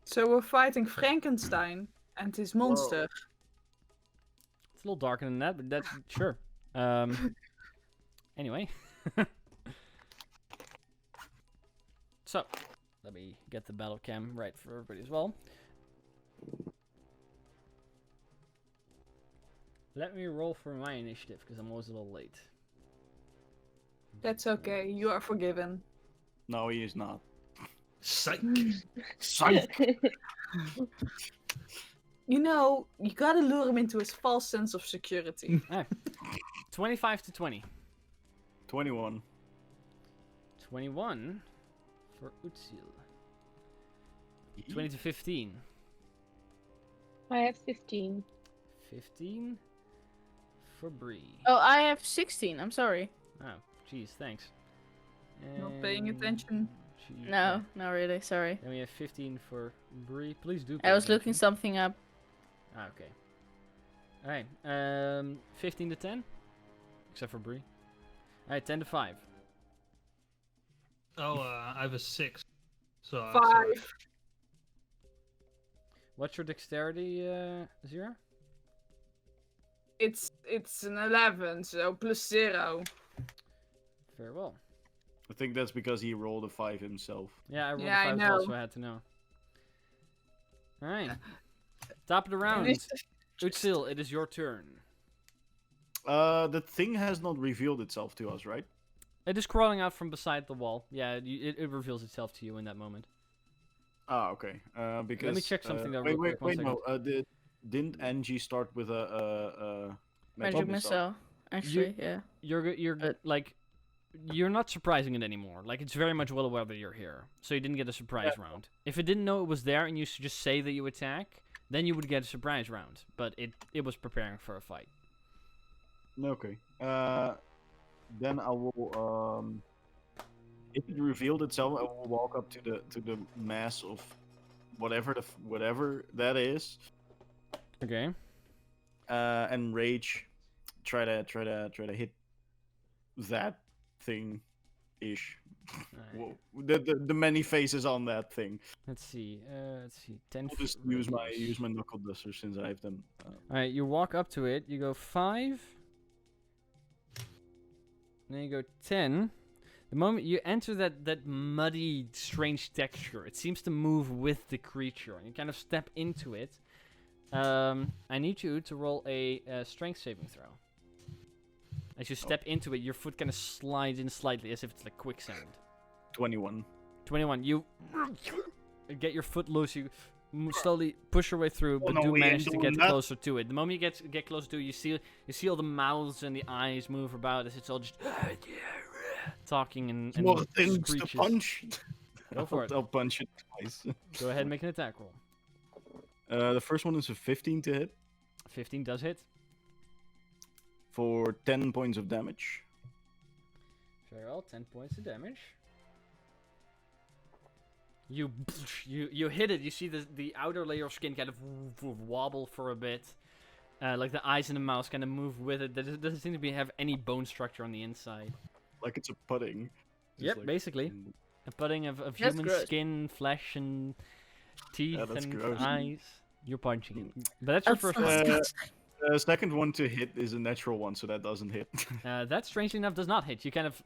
So we're fighting Frankenstein and his monster. It's a little darker than that, but that's sure. Anyway. So, let me get the battle cam right for everybody as well. Let me roll for my initiative, because I'm always a little late. That's okay, you are forgiven. No, he is not. Psych. Psych! You know, you gotta lure him into his false sense of security. 25 to 20. 21. 21 for Utsil. 20 to 15. I have 15. 15 for Bree. Oh, I have 16. I'm sorry. Oh, jeez, thanks. Not paying And attention. No, not really. Sorry. Then we have 15 for Bree. Please do. Pay I was looking attention. something up. Ah, okay. Alright, 15 to 10? Except for Bree. Alright, 10 to 5. Oh, I have a 6. So 5. What's your dexterity, Zira? It's an 11, so +0. Very well. I think that's because he rolled a 5 himself. Yeah, I rolled Yeah, I a 5 as well, know. so I had to know. Alright. Top of the round. Utsil, it is your turn. The thing has not revealed itself to us, right? It is crawling out from beside the wall. Yeah, it reveals itself to you in that moment. Ah, okay. Because Let me check something though wait, real quick, one wait, no. Didn't Angie start with a Magic missile. Actually, yeah. You're like, you're not surprising it anymore. Like, it's very much well aware that you're here, so you didn't get a surprise round. If it didn't know it was there and you just say that you attack, then you would get a surprise round. But it was preparing for a fight. Okay. Then I will. If it revealed itself, I will walk up to the mass of whatever that is, Okay. and rage. Try to hit that thing, ish. Alright. The many faces on that thing. Let's see. 10. I'll just use my knuckle duster since I have them. All right, you walk up to it. You go 5, Then you go 10. The moment you enter that muddy, strange texture, it seems to move with the creature. And you kind of step into it. I need you to roll a strength saving throw. As you step into it, your foot kind of slides in slightly as if it's like quicksand. 21. 21. You get your foot loose. You slowly push your way through, but do we manage ain't to doing get that. closer to it. The moment you get closer to it, you see all the mouths and the eyes move about as it's all just talking and More things to screeches. punch. Go for it. I'll punch it twice. Go ahead and make an attack roll. The first one is a 15 to hit 15 does hit. for 10 points of damage. Very well, 10 points of damage. You hit it. You see the outer layer of skin kind of wobble for a bit. Like the eyes and the mouth kind of move with it. There doesn't seem to have any bone structure on the inside. Like it's a pudding. Just Yep, like- basically. A pudding of That's human gross. skin, flesh, and teeth that's and gross. eyes. You're punching it. But that's your That's first so one. disgusting. The second one to hit is a natural one, so that doesn't hit. That strangely enough does not hit. You kind of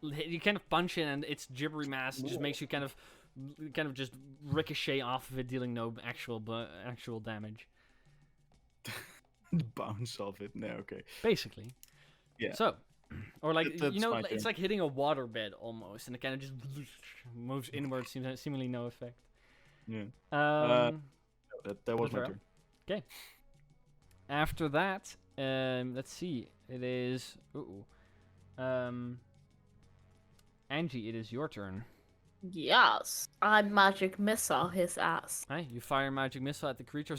punch it, and its gibbery mass just makes you kind of just ricochet off of it, dealing no actual damage. Bounce off it. No, okay. Basically. Yeah. So, or like That's my it's turn. like hitting a waterbed almost, and it kind of just moves inward, seemingly no effect. Yeah. Um, That was my That's turn. After that, let's see. It is Angie, it is your turn. Yes, I magic missile his ass. Hi, you fire magic missile at the creature.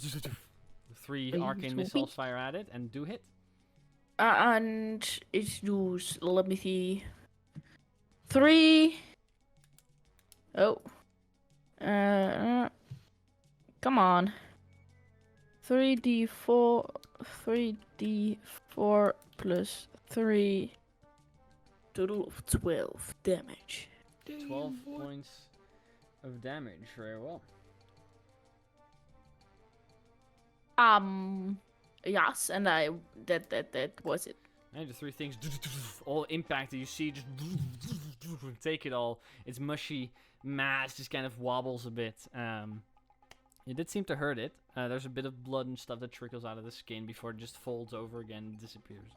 3 Are you arcane missiles sweet? fire at it and do hit. And it does, let me see. 3. Oh. Come on. 3d4 plus 3. Total of 12 damage. 12 points of damage. Very well. Yes, and that was it. And the 3 things all impacted. You see, just take it all. Its mushy mass just kind of wobbles a bit. It did seem to hurt it. There's a bit of blood and stuff that trickles out of the skin before it just folds over again and disappears.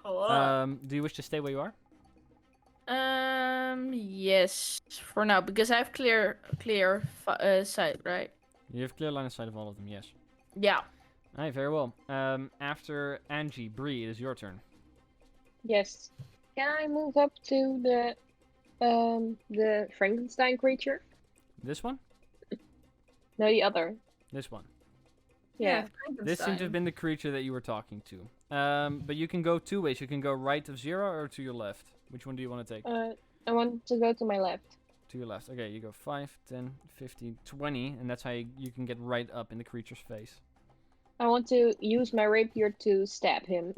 Do you wish to stay where you are? Yes, for now, because I have clear sight, right? You have clear line of sight of all of them, yes. Yeah. Alright, very well. After Angie, Bree, it is your turn. Yes. Can I move up to the Frankenstein creature? This one? No, the other. This one. Yeah. This seemed to have been the creature that you were talking to. But you can go 2 ways. You can go right of 0 or to your left. Which one do you want to take? I want to go to my left. To your left. Okay, you go 5, 10, 15, 20, and that's how you can get right up in the creature's face. I want to use my rapier to stab him.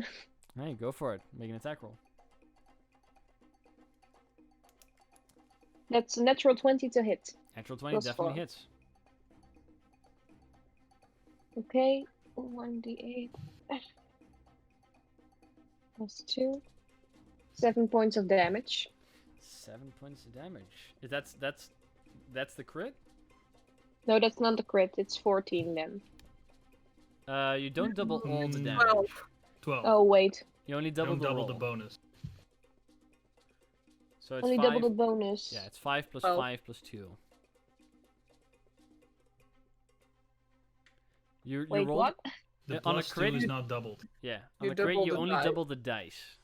Hey, go for it. Make an attack roll. That's a natural 20 to hit. Natural 20 Plus definitely 4. hits. Okay, 1d8. Plus 2. 7 points of damage. 7 points of damage. That's the crit? No, that's not the crit. It's 14 then. You don't double all the damage. 12. Oh, wait. You only double Don't the double roll. the bonus. So it's Only 5. double the bonus. Yeah, it's 5 plus 12. 5 plus 2. You Wait, rolled what? The on a plus crit, 2 is not doubled. Yeah, on You a crit double you the only die. double the dice.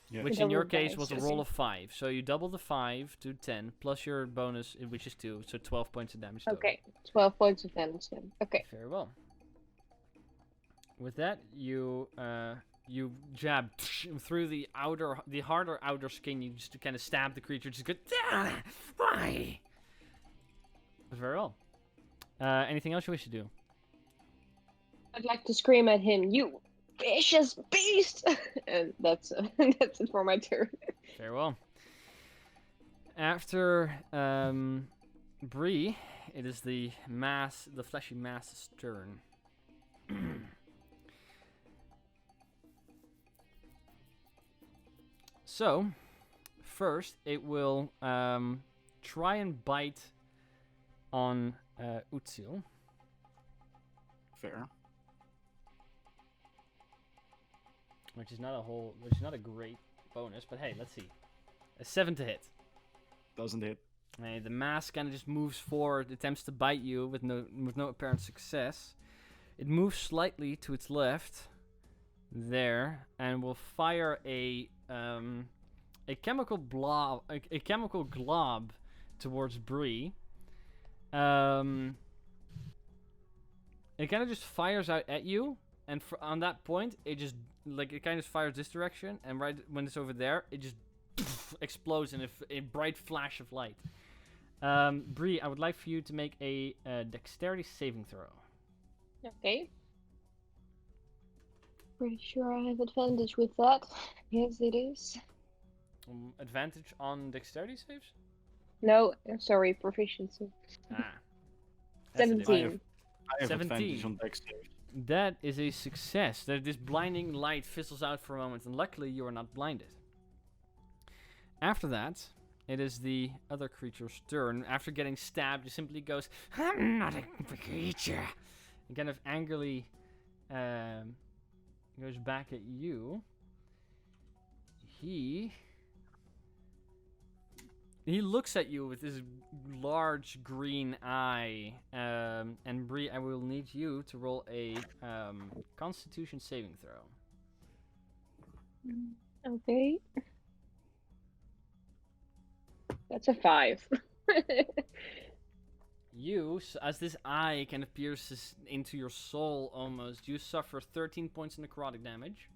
Yeah. Which You in your double the case dice, was a yes. roll of 5. So you double the 5 to 10 plus your bonus, which is 2. So 12 points of damage total. Okay, 12 points of damage then. Okay. Very well. With that, you jab through the harder outer skin. You just kind of stab the creature. Just go. Why? Very well. Anything else you wish to do? I'd like to scream at him, "You vicious beast!" And that's that's it for my turn. Very well. After Bree, it is the fleshy mass's turn. So, First, it will try and bite on Utsil. Fair. Which is not a great bonus, but hey, let's see. A 7 to hit. Doesn't hit. The mask kind of just moves forward, attempts to bite you with no apparent success. It moves slightly to its left, there, and will fire a chemical blob, a chemical glob towards Bree. It kind of just fires out at you, and on that point, it kind of fires this direction, and right when it's over there, it just explodes in a bright flash of light. Bree, I would like for you to make a dexterity saving throw. Okay. Pretty sure I have advantage with that. Yes, it is. Advantage on dexterity saves? No, sorry, proficiency. Ah. That's a difference. 17. I have 17. advantage on dex saves. That is a success. This blinding light fizzles out for a moment, and luckily you are not blinded. After that, it is the other creature's turn. After getting stabbed, it simply goes, "I'm not a creature," and kind of angrily goes back at you. He looks at you with this large green eye, and Bree, I will need you to roll a Constitution saving throw. Okay. That's a 5. As this eye kind of pierces into your soul almost, you suffer 13 points of necrotic damage.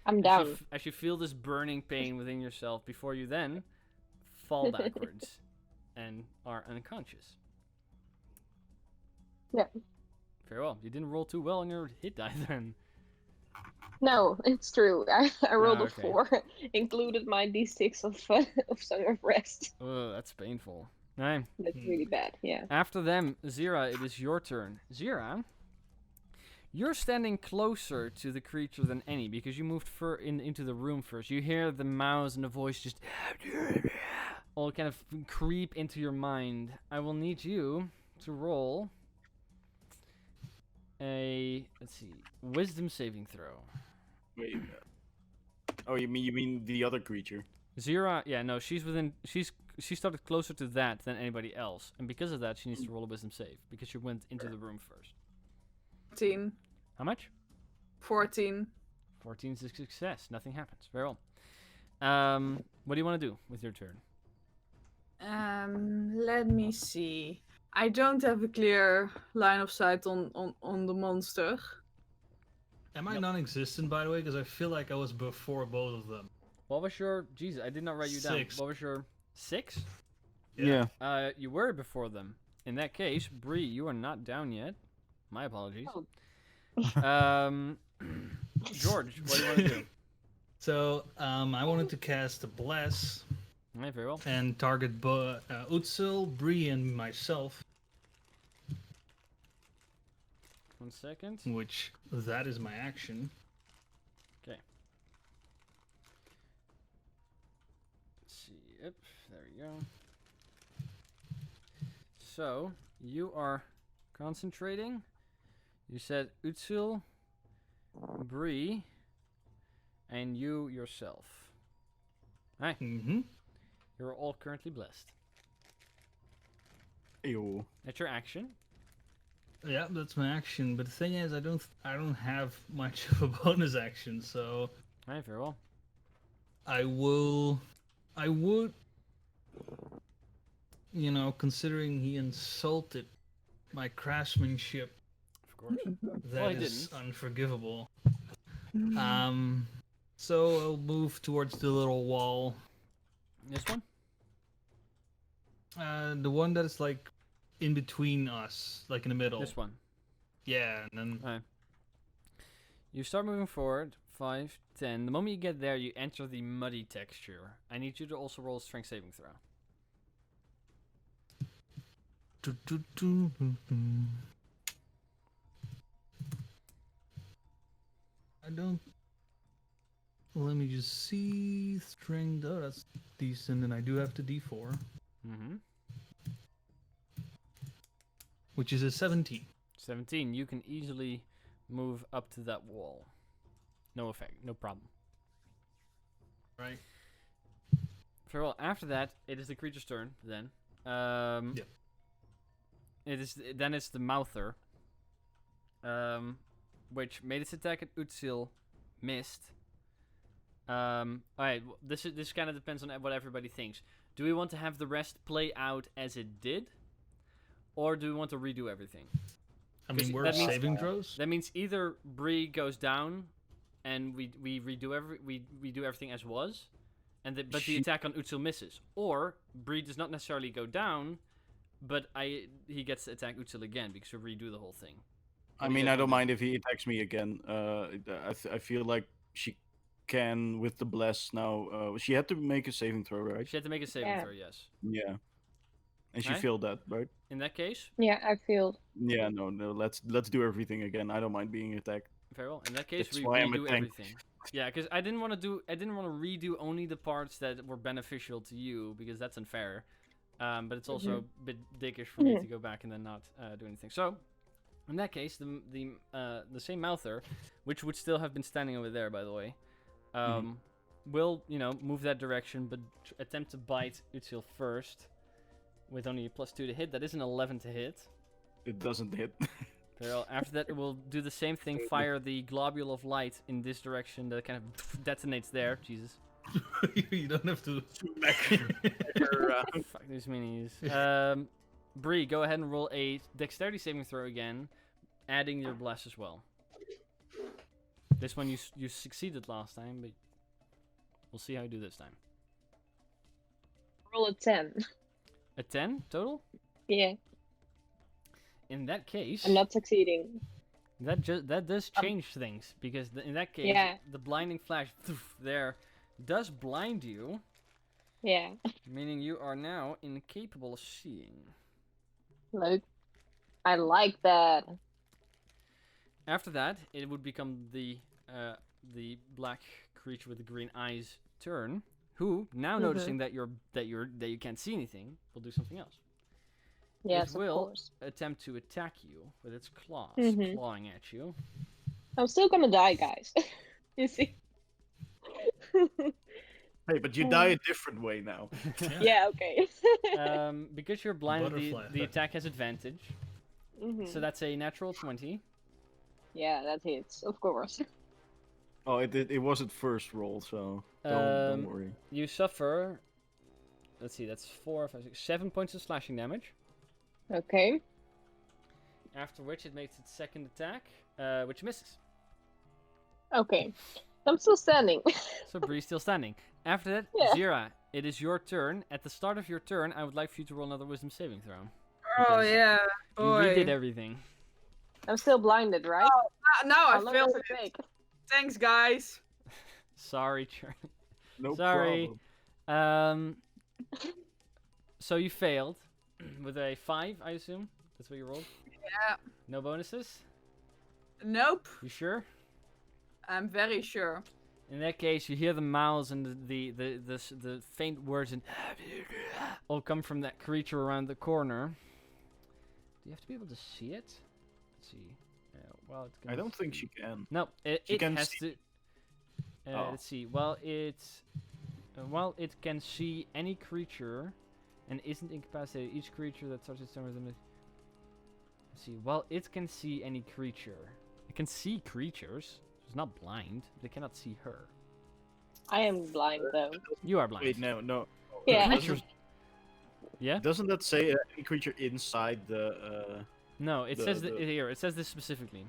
I'm down. As you feel this burning pain within yourself before you then fall backwards and are unconscious. Yeah. Very well. You didn't roll too well on your hit die then. No, it's true. I rolled okay. a 4, included my d6 of Song of Rest. Oh, that's painful. Right. That's really bad, yeah. After them, Zira, it is your turn. Zira, you're standing closer to the creature than any because you moved into the room first. You hear the mouse and the voice just all kind of creep into your mind. I will need you to roll a, let's see, wisdom saving throw. Wait. Oh, you mean the other creature? Zira, yeah, no, she started closer to that than anybody else, and because of that, she needs to roll a wisdom save because she went into the room first. 14. How much? 14. 14 is a success. Nothing happens. Very well. What do you want to do with your turn? Let me see. I don't have a clear line of sight on the monster. Am I non-existent, by the way? Because I feel like I was before both of them. What was your... Jesus, I did not write you down. 6. What was your... 6? Yeah. You were before them. In that case, Bree, you are not down yet. My apologies. Oh. George, what do you want to do? So, I wanted to cast a Bless Right, very well. and target Utsil, Bree, and myself, 1 second. which that is my action. Okay. Let's see. Yep, there we go. So, you are concentrating. You said Utsil, Bree, and you yourself. Hi. Mm-hmm. You're all currently blessed. Ew. That's your action. Yeah, that's my action. But the thing is, I don't have much of a bonus action, so Alright, very well. I would, considering he insulted my craftsmanship, Of course. that he is didn't. unforgivable. So I'll move towards the little wall. This one? The one that is like in between us, like in the middle. This one. Yeah, and then Alright. You start moving forward. 5, 10. The moment you get there, you enter the muddy texture. I need you to also roll a strength saving throw. I don't Let me just see. Strength. Oh, that's decent. And I do have the D4, Mm-hmm. which is a 17. 17. You can easily move up to that wall. No effect. No problem. Right. Very well. After that, it is the creature's turn. Then. Yeah. Then it's the Mouther. Which made its attack at Utsil, missed. Alright, this kind of depends on what everybody thinks. Do we want to have the rest play out as it did? Or do we want to redo everything? I mean, we're that means- saving throws. That means either Bree goes down and we redo we do everything as was, but the She- attack on Utsil misses. Or Bree does not necessarily go down, but he gets to attack Utsil again because we redo the whole thing. I mean, I don't mind if he attacks me again. I feel like she can with the bless now. She had to make a saving throw, right? She had to make a saving Yeah. throw, yes. Yeah. And she Right. failed that, right? In that case, Yeah, I feel. Yeah, no. Let's do everything again. I don't mind being attacked. very well. In that case, That's we why I'm a redo tank. everything. Yeah, because I didn't want to redo only the parts that were beneficial to you because that's unfair. But it's also a bit dickish for me to go back and then not do anything. So, in that case, the same Mouther, which would still have been standing over there, by the way, will move that direction, but attempt to bite Utsil first with only a +2 to hit. That is an 11 to hit. It doesn't hit. Very well. After that, it will do the same thing. Fire the globule of light in this direction that kind of detonates there. Jesus. You don't have to. Fuck these minis. Bree, go ahead and roll a dexterity saving throw again, adding your bless as well. This one you succeeded last time, but we'll see how you do this time. Roll a 10. A 10 total? Yeah, In that case, I'm not succeeding. that does change things because in that case, Yeah. the blinding flash there does blind you, Yeah, meaning you are now incapable of seeing. like, I like that. After that, it would become the black creature with the green eyes turn, who now noticing that you can't see anything, will do something else. Yes, It of will course. attempt to attack you with its claws, clawing at you. I'm still gonna die, guys. You see? Hey, but you die a different way now. Yeah, okay. Because you're blinded, Butterfly the effect. attack has advantage. Mhm. So that's a natural 20. Yeah, that hits, of course. Oh, it was at first roll, so don't worry. You suffer. Let's see, that's 4, 5, 6, 7 points of slashing damage. Okay. After which it makes its second attack, which misses. Okay. I'm still standing. So Bree's still standing. After that, Yeah. Zira, it is your turn. At the start of your turn, I would like for you to roll another wisdom saving throw. Oh Because yeah, You boy. redid everything. I'm still blinded, right? Now How I long failed does it it. take? Thanks, guys. Sorry, Charlie. No Sorry. problem. So you failed with a 5, I assume. That's what you rolled. Yeah. No bonuses. Nope. You sure? I'm very sure. In that case, you hear the mouths and the faint words and all come from that creature around the corner. Do you have to be able to see it? Let's see. Well, it's gonna I don't think see- she can. No, it She can has see- to. Oh. Let's see. Well, it can see any creature, and isn't incapacitated. Each creature that starts its turn with them. Let's see. Well, it can see any creature. It can see creatures. It's not blind. They cannot see her. I am blind though. You are blind. Wait, no. Yeah. Creatures- Yeah. Doesn't that say any creature inside the? No, it the- says the- here. It says this specifically.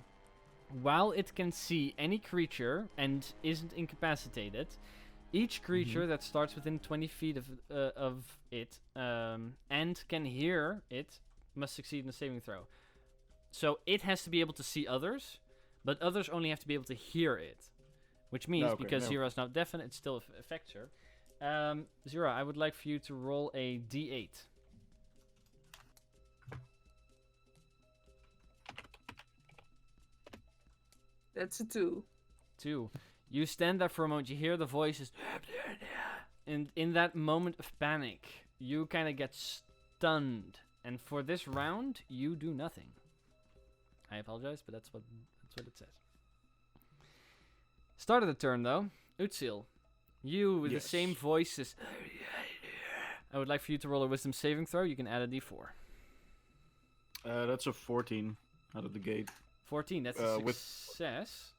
While it can see any creature and isn't incapacitated, each creature that starts within 20 feet of it and can hear it must succeed in a saving throw. So it has to be able to see others, but others only have to be able to hear it, which means Okay, because no. Zira is now deafened, it still affects her. Zira, I would like for you to roll a d8. That's a 2. 2. You stand there for a moment. You hear the voices, and in that moment of panic, you kind of get stunned. And for this round, you do nothing. I apologize, but that's what it says. Start of the turn, though. Utsil, you with the same voices. I would like for you to roll a wisdom saving throw. You can add a d4. That's a 14 out of the gate. 14, that's a success.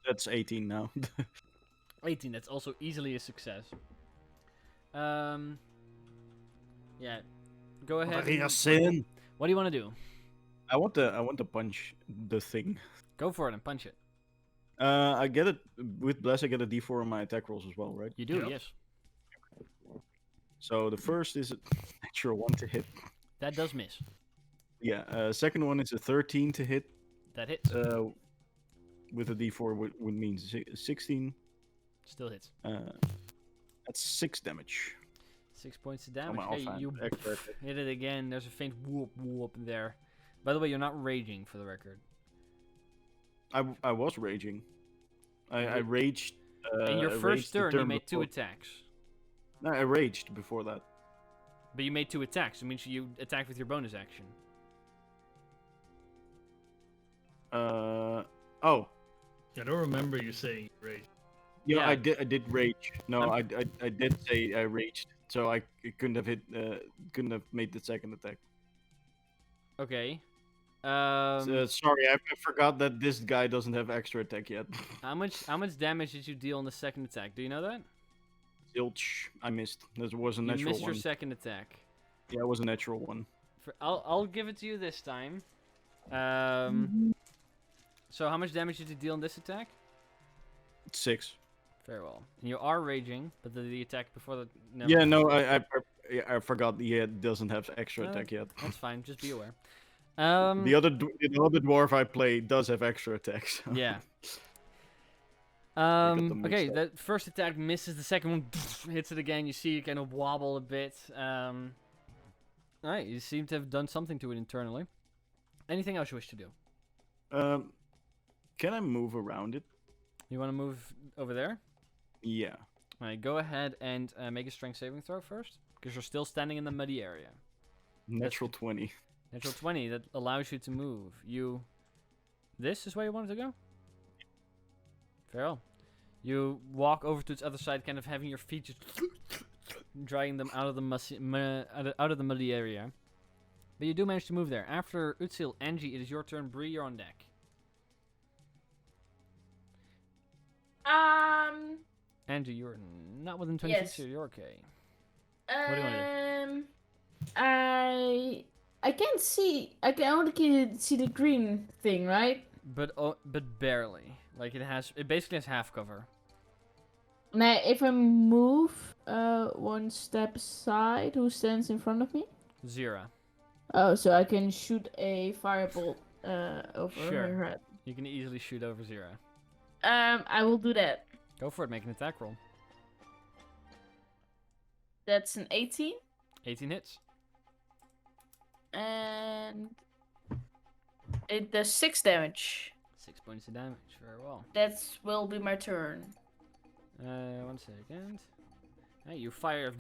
That's 18 now. 18, that's also easily a success. Yeah. Go ahead. What do you want to do? I want to punch the thing. Go for it and punch it. I get it with bless. I get a d4 on my attack rolls as well, right? You do, Yep. yes. So the first is a natural 1 to hit. That does miss. Yeah. Second one is a 13 to hit. That hits. With a d4 would mean 16. Still hits. That's 6 damage. 6 points of damage. my Okay, offhand, you extra attack. hit it again. There's a faint whoop whoop there. By the way, you're not raging for the record. I was raging. I raged. In your I first raged the turn, you made 2 before. attacks. No, I raged before that. But you made 2 attacks. It means you attacked with your bonus action. Oh. I don't remember you saying rage. Yeah, Yeah. I did rage. No, I did say I raged. So I couldn't have couldn't have made the second attack. Okay. Sorry, I forgot that this guy doesn't have extra attack yet. How much damage did you deal on the second attack? Do you know that? Zilch, I missed. That was a You natural missed one. your second attack. Yeah, it was a natural one. I'll give it to you this time. So how much damage did you deal on this attack? 6. Very well. And you are raging, but the attack before the Yeah, no, I forgot. He doesn't have extra attack yet. That's fine. Just be aware. The other dwarf I play does have extra attacks. So. Yeah. them mixed Okay, up. that first attack misses. The second one hits it again. You see it kind of wobble a bit. Alright, you seem to have done something to it internally. Anything else you wish to do? Can I move around it? You want to move over there? Yeah. Alright, go ahead and make a strength saving throw first. Because you're still standing in the muddy area. Natural 20. Natural 20, that allows you to move. This is where you wanted to go? Very well. You walk over to its other side, kind of having your feet just dragging them out of the out of the muddy area. But you do manage to move there. After Utsil, Angie, it is your turn. Bree, you're on deck. Angie, you're not within 20 feet, Yes. so you're okay. What do you want to I can't see. I can only see the green thing, right? But barely. Like it basically has half cover. Now, if I move 1 step aside, who stands in front of me? Zira. Oh, so I can shoot a firebolt over Sure. her head. You can easily shoot over Zira. I will do that. Go for it, make an attack roll. That's an 18, 18 hits. and it does 6 damage. 6 points of damage, very well. That will be my turn. 1 second. Hey, you fire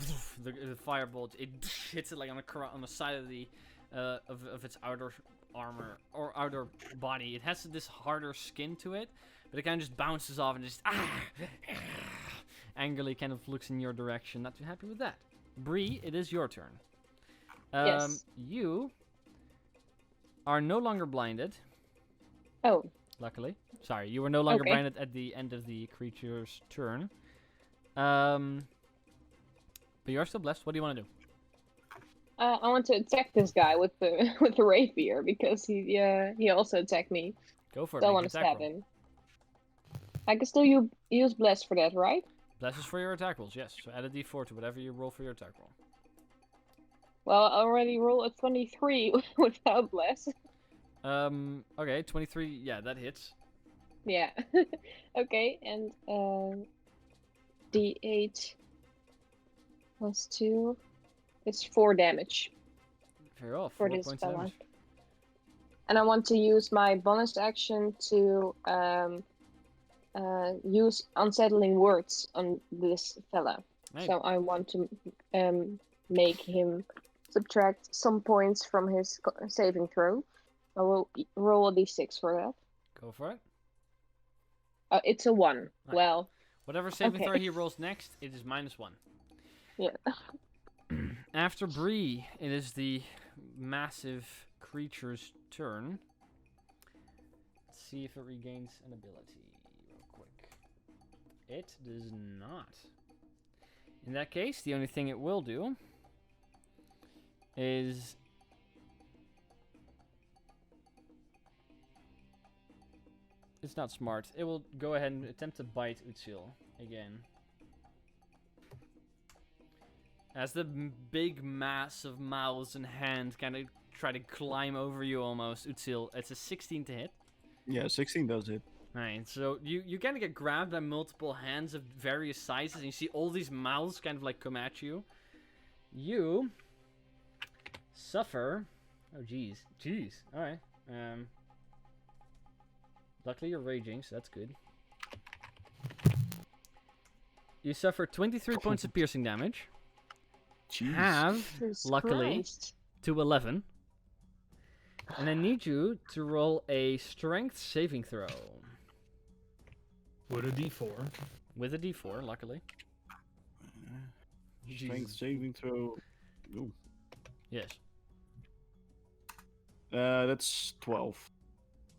the firebolt. It hits it like on the side of the of its outer armor or outer body. It has this harder skin to it, but it kind of just bounces off and just angrily kind of looks in your direction. Not too happy with that. Bree, it is your turn. Yes. You are no longer blinded. Oh, Luckily. Sorry, you were no longer Okay. blinded at the end of the creature's turn. But you are still blessed. What do you want to do? I want to attack this guy with the with the rapier because he also attacked me. Go for it. So I make want an to attack stab roll. him. I can still use bless for that, right? Bless is for your attack rolls, yes. So add a d4 to whatever you roll for your attack roll. Well, I already rolled a 23 without bless. Okay, 23, yeah, that hits. Yeah. Okay, and D8 plus 2. It's 4 damage. Very well, For 4 this points of fella. damage. And I want to use my bonus action to use unsettling words on this fella. Right. So I want to make him subtract some points from his saving throw. I will roll a d6 for that. Go for it. It's a 1. Right. Well, Whatever saving throw okay. he rolls next, it is -1. Yeah. After Bree, it is the massive creature's turn. Let's see if it regains an ability real quick. It does not. In that case, the only thing it will do is it's not smart. It will go ahead and attempt to bite Utsil again. As the big mass of mouths and hands kind of try to climb over you almost, Utsil, it's a 16 to hit. Yeah, 16 does hit. Right, so you kind of get grabbed by multiple hands of various sizes, and you see all these mouths kind of like come at you. You suffer. Oh, jeez. Alright. Luckily you're raging, so that's good. You suffer 23 points of piercing damage. Jeez. Have, Jesus luckily, Christ. to 11. And I need you to roll a strength saving throw. With a d4. With a d4, luckily. Strength Jesus. saving throw. Ooh. Yes. That's 12.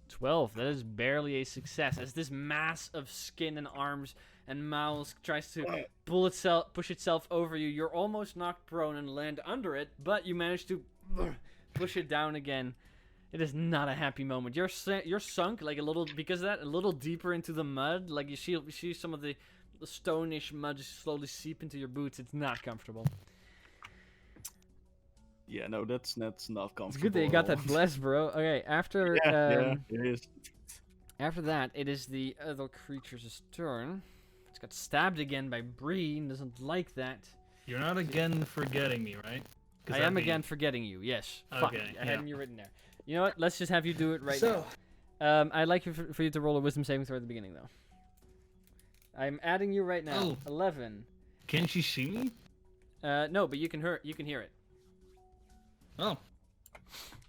12. That is barely a success. As this mass of skin and arms and mouths tries to push itself over you, you're almost knocked prone and land under it, but you manage to push it down again. It is not a happy moment. You're sunk like a little, because of that, a little deeper into the mud. Like you see some of the stone-ish mud just slowly seep into your boots. It's not comfortable. Yeah, no, that's not comfortable. It's good that you got that bless, bro. Okay, after Yeah, it is. after that, it is the other creature's turn. It's got stabbed again by Bree and doesn't like that. You're not again forgetting me, right? I am again forgetting you. Yes. Fuck. Okay, I had you written there. You know what? Let's just have you do it right So, now. I'd like for you to roll a wisdom saving throw at the beginning, though. I'm adding you right now. Oh. 11. can she see me? No, but you can hear it. Oh,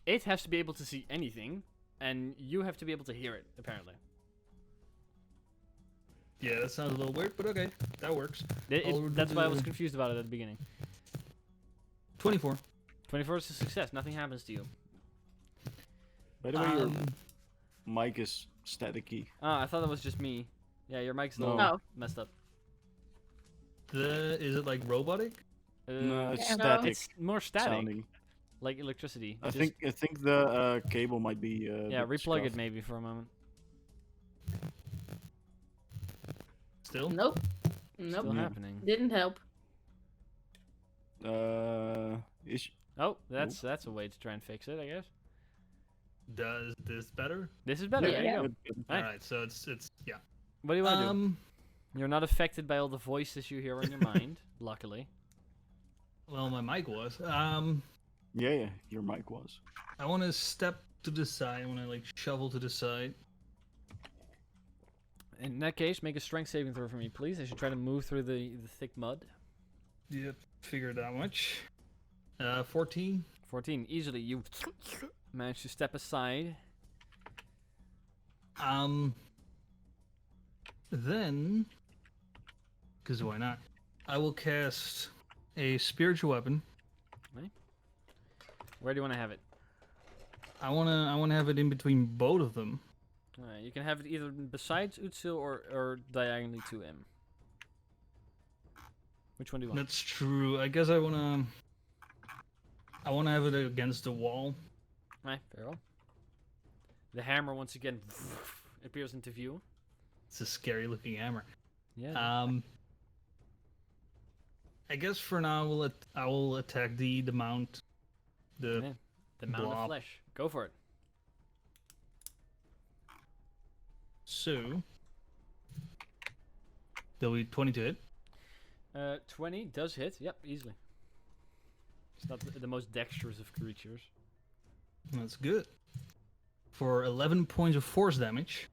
It has to be able to see anything, and you have to be able to hear it, apparently. yeah, that sounds a little weird, but okay, that works. I'll That's why I was do- confused about it at the beginning. 24. 24 is a success. Nothing happens to you. By the way, your Um, mic is staticky. Ah, I thought that was just me. Yeah, your mic's a little No. messed up. is it like robotic? No, it's Yeah, no. static It's more static, sounding. like electricity. I Just- think the cable might be. Yeah, bit replug it scuffed. maybe for a moment. Still? Nope. Still Nope. Yeah. happening. Didn't help. Is Oh, that's a way to try and fix it, I guess. Does this better? This is better. Yeah. There you go. good. Right. Alright, so it's yeah. What do you want to do? You're not affected by all the voices you hear in your mind, luckily. Well, my mic was. Yeah, your mic was. I want to step to the side. I want to like shovel to the side. In that case, make a strength saving throw for me, please. I should try to move through the thick mud. Yep, figured that much. 14. 14. Easily, you manage to step aside. Then, because why not? I will cast a spiritual weapon. Where do you want to have it? I wanna have it in between both of them. Alright, you can have it either besides Utsil or diagonally to him. Which one do you want? That's true. I guess I wanna have it against the wall. Right, very well. The hammer once again appears into view. It's a scary looking hammer. Yeah. I guess for now I will attack the mount. Yeah, the mound of blob. flesh. Go for it. So there'll be 20 to hit. 20 does hit. Yep, easily. It's not the most dexterous of creatures. That's good. For 11 points of force damage.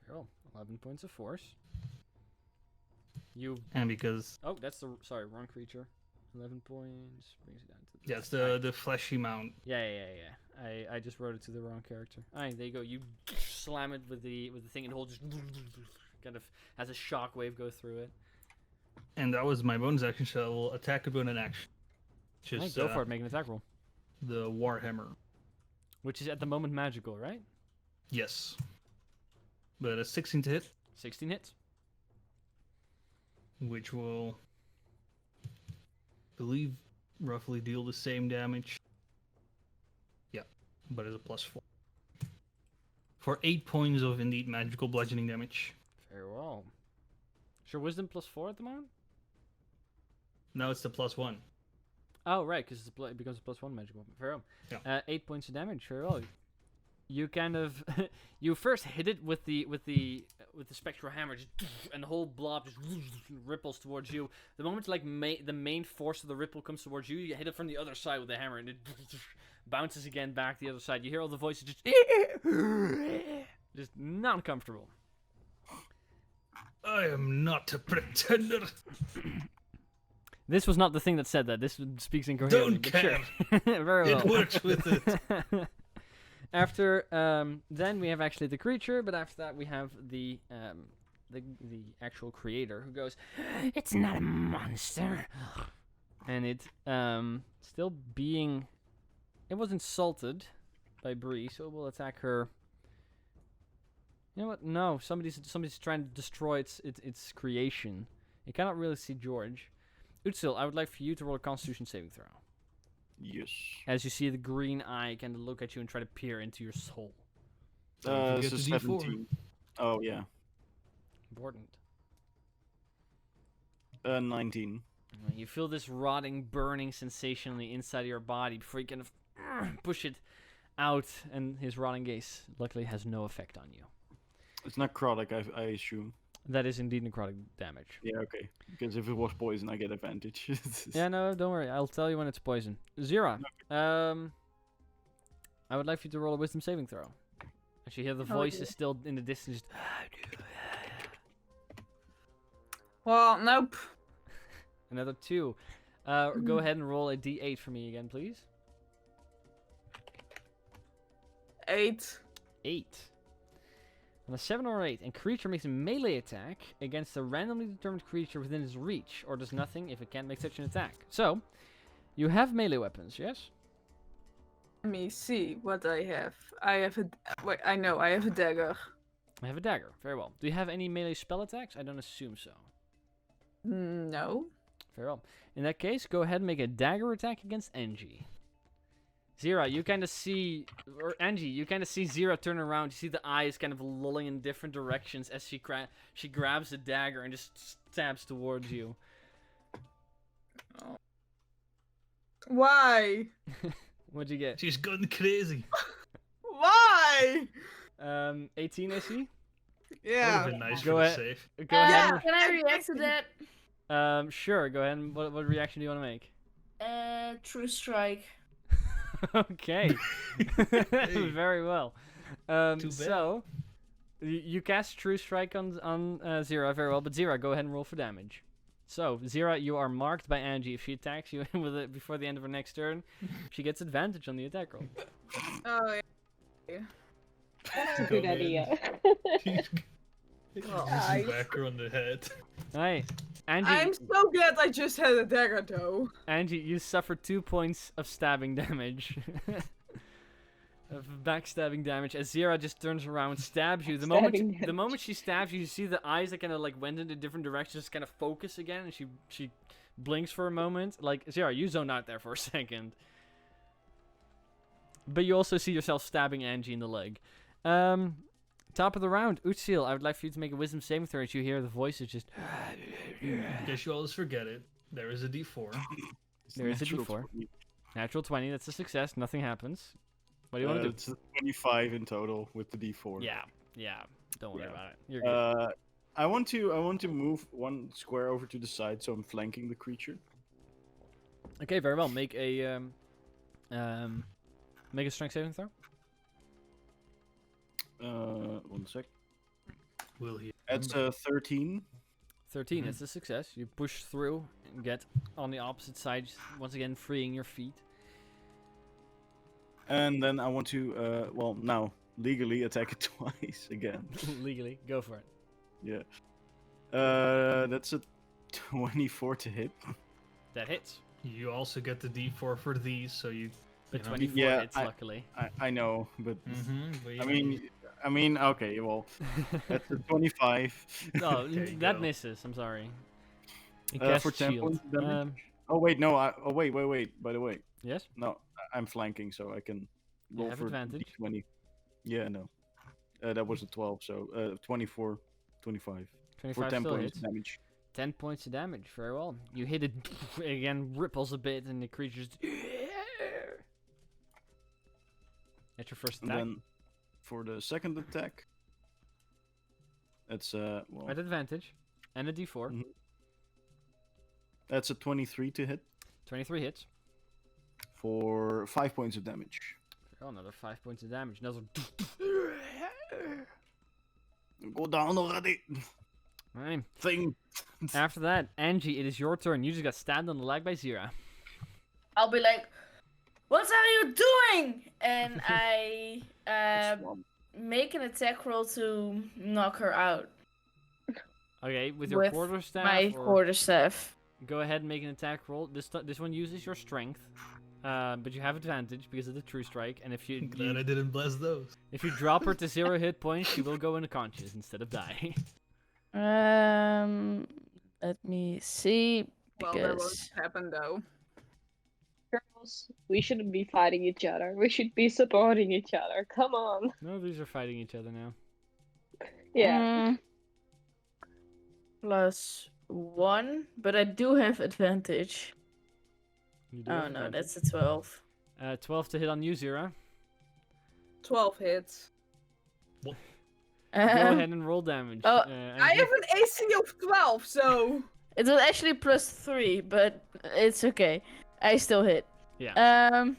Very well. 11 points of force. You. And because Oh, that's the. Sorry, wrong creature. 11 points. Brings it down to. yeah, it's the fleshy mount. Yeah. I just wrote it to the wrong character. Alright, there you go. You slam it with the thing, and the whole just kind of has a shockwave go through it. And that was my bonus action, so I will attack it with an action. Alright, go for it. Make an attack roll. The Warhammer. Which is at the moment magical, right? Yes. But a 16 to hit, 16 hits. which will, believe, roughly deal the same damage. Yeah, but it's a +4. For 8 points of indeed magical bludgeoning damage. Very well. Sure, wisdom +4 at the moment? Now it's the +1. Oh, right, because it becomes a +1 magic weapon. Very well. Yeah. 8 points of damage. Very well. You kind of you first hit it with the spectral hammer, just, and the whole blob just ripples towards you. The moment like the main force of the ripple comes towards you, you hit it from the other side with the hammer, and it bounces again back the other side. You hear all the voices just not comfortable. I am not a pretender. This was not the thing that said that. This speaks incoherently. Don't but care. Sure. Very well. It works with it. After then we have actually the creature, but after that we have the actual creator who goes, It's not a monster. and it still being, it was insulted by Bree, so it will attack her. You know what? No, somebody's trying to destroy its creation. You cannot really see George. Utsil, I would like for you to roll a Constitution saving throw. Yes. As you see the green eye kind of look at you and try to peer into your soul. Don't It's forget a the D4. 17. Oh, yeah. Important. 19. You feel this rotting, burning sensation on the inside of your body before you kind of push it out, and his rotting gaze luckily has no effect on you. It's not necrotic, I assume. That is indeed necrotic damage. Yeah, okay. Because if it was poison, I get advantage. Yeah, no, don't worry. I'll tell you when it's poison. Zira, I would like for you to roll a wisdom saving throw. As you hear the voice is still in the distance. Just, Well, nope. another 2. Go ahead and roll a d8 for me again, please. 8. 8. On a 7 or 8, and creature makes a melee attack against a randomly determined creature within its reach, or does nothing if it can't make such an attack. So, you have melee weapons, yes? Let me see what I have. I have a. Wait, I know. I have a dagger. I have a dagger. Very well. Do you have any melee spell attacks? I don't assume so. No. Very well. In that case, go ahead and make a dagger attack against Angie. Zira, you kind of see, or Angie, you kind of see Zira turn around. You see the eyes kind of lolling in different directions as she grabs the dagger and just stabs towards you. Oh. Why? What'd you get? She's gone crazy. Why? 18 AC? Yeah. Would have been nice Go for the ahead. save. Go ahead. Can I react to that? Sure. Go ahead. And what reaction do you want to make? True strike. Okay. Hey. Very well. Too bad. So, you cast True Strike on Zira very well, but Zira, go ahead and roll for damage. So, Zira, you are marked by Angie. If she attacks you with it before the end of her next turn, she gets advantage on the attack roll. Oh yeah. That's a good idea. I- Whack her on the head. Alright. Angie, I'm so glad I just had a dagger though. Angie, you suffer 2 points of stabbing damage. Of backstabbing damage as Zira just turns around, stabs you. The moment she stabs you, you see the eyes that kind of like went into different directions, kind of focus again, and she blinks for a moment. Like, Zira, you zone out there for a second. But you also see yourself stabbing Angie in the leg. Top of the round, Utsil, I would like for you to make a wisdom saving throw as you hear the voices just... In case you always forget it, there is a D4. There is a Natural D4. 20. Natural 20, that's a success, nothing happens. What do you want to do? It's 25 in total with the D4. Yeah, don't worry Yeah. about it. You're good. I want to move one square over to the side, so I'm flanking the creature. Okay, very well. Make a strength saving throw. 1 sec. Will he? That's remember? 13. 13, Mhm. it's a success. You push through and get on the opposite side, once again freeing your feet. And then I want to, well, now legally attack it twice again. Legally, go for it. Yeah. That's a 24 to hit. That hits. You also get the D4 for these, so you. The you know. 24 Yeah, hits, luckily. I know, but But I mean, okay, well, that's a 25. No, Okay, that go. misses. I'm sorry. You For cast 10 shield. points of damage? Um, Oh wait, no. Wait. By the way, yes. no, I'm flanking, so I can You roll have for advantage. D20. Yeah, no. That was a 12, so 24, 25 for 25 10 still points hits. of damage. 10 points of damage. Very well. You hit it again, ripples a bit, and the creature's. That's your first And attack. then for the second attack, that's well, At advantage. And a d4. Mhm. that's a 23 to hit 23 hits. for 5 points of damage. Oh, another 5 points of damage. Another. Go down already, Alright. thing. After that, Angie, it is your turn. You just got stabbed on the leg by Zira. I'll be like, "What are you doing?" And I make an attack roll to knock her out Okay, with your with quarterstaff. my or- quarterstaff. Go ahead and make an attack roll. This one uses your strength, but you have advantage because of the true strike. And if you, Glad I didn't bless those. if you drop her to 0 hit points, she will go unconscious instead of die. Let me see. Well, that won't Because happen though. Girls, we shouldn't be fighting each other. We should be supporting each other. Come on. No, these are fighting each other now. Yeah. +1, but I do have advantage. You do Oh have no, advantage. that's a 12. 12 to hit on you, Zira. 12 hits. Go ahead Um, and roll damage. oh, I Angie. have an AC of 12, so. it was actually +3, but it's okay. I still hit. Yeah.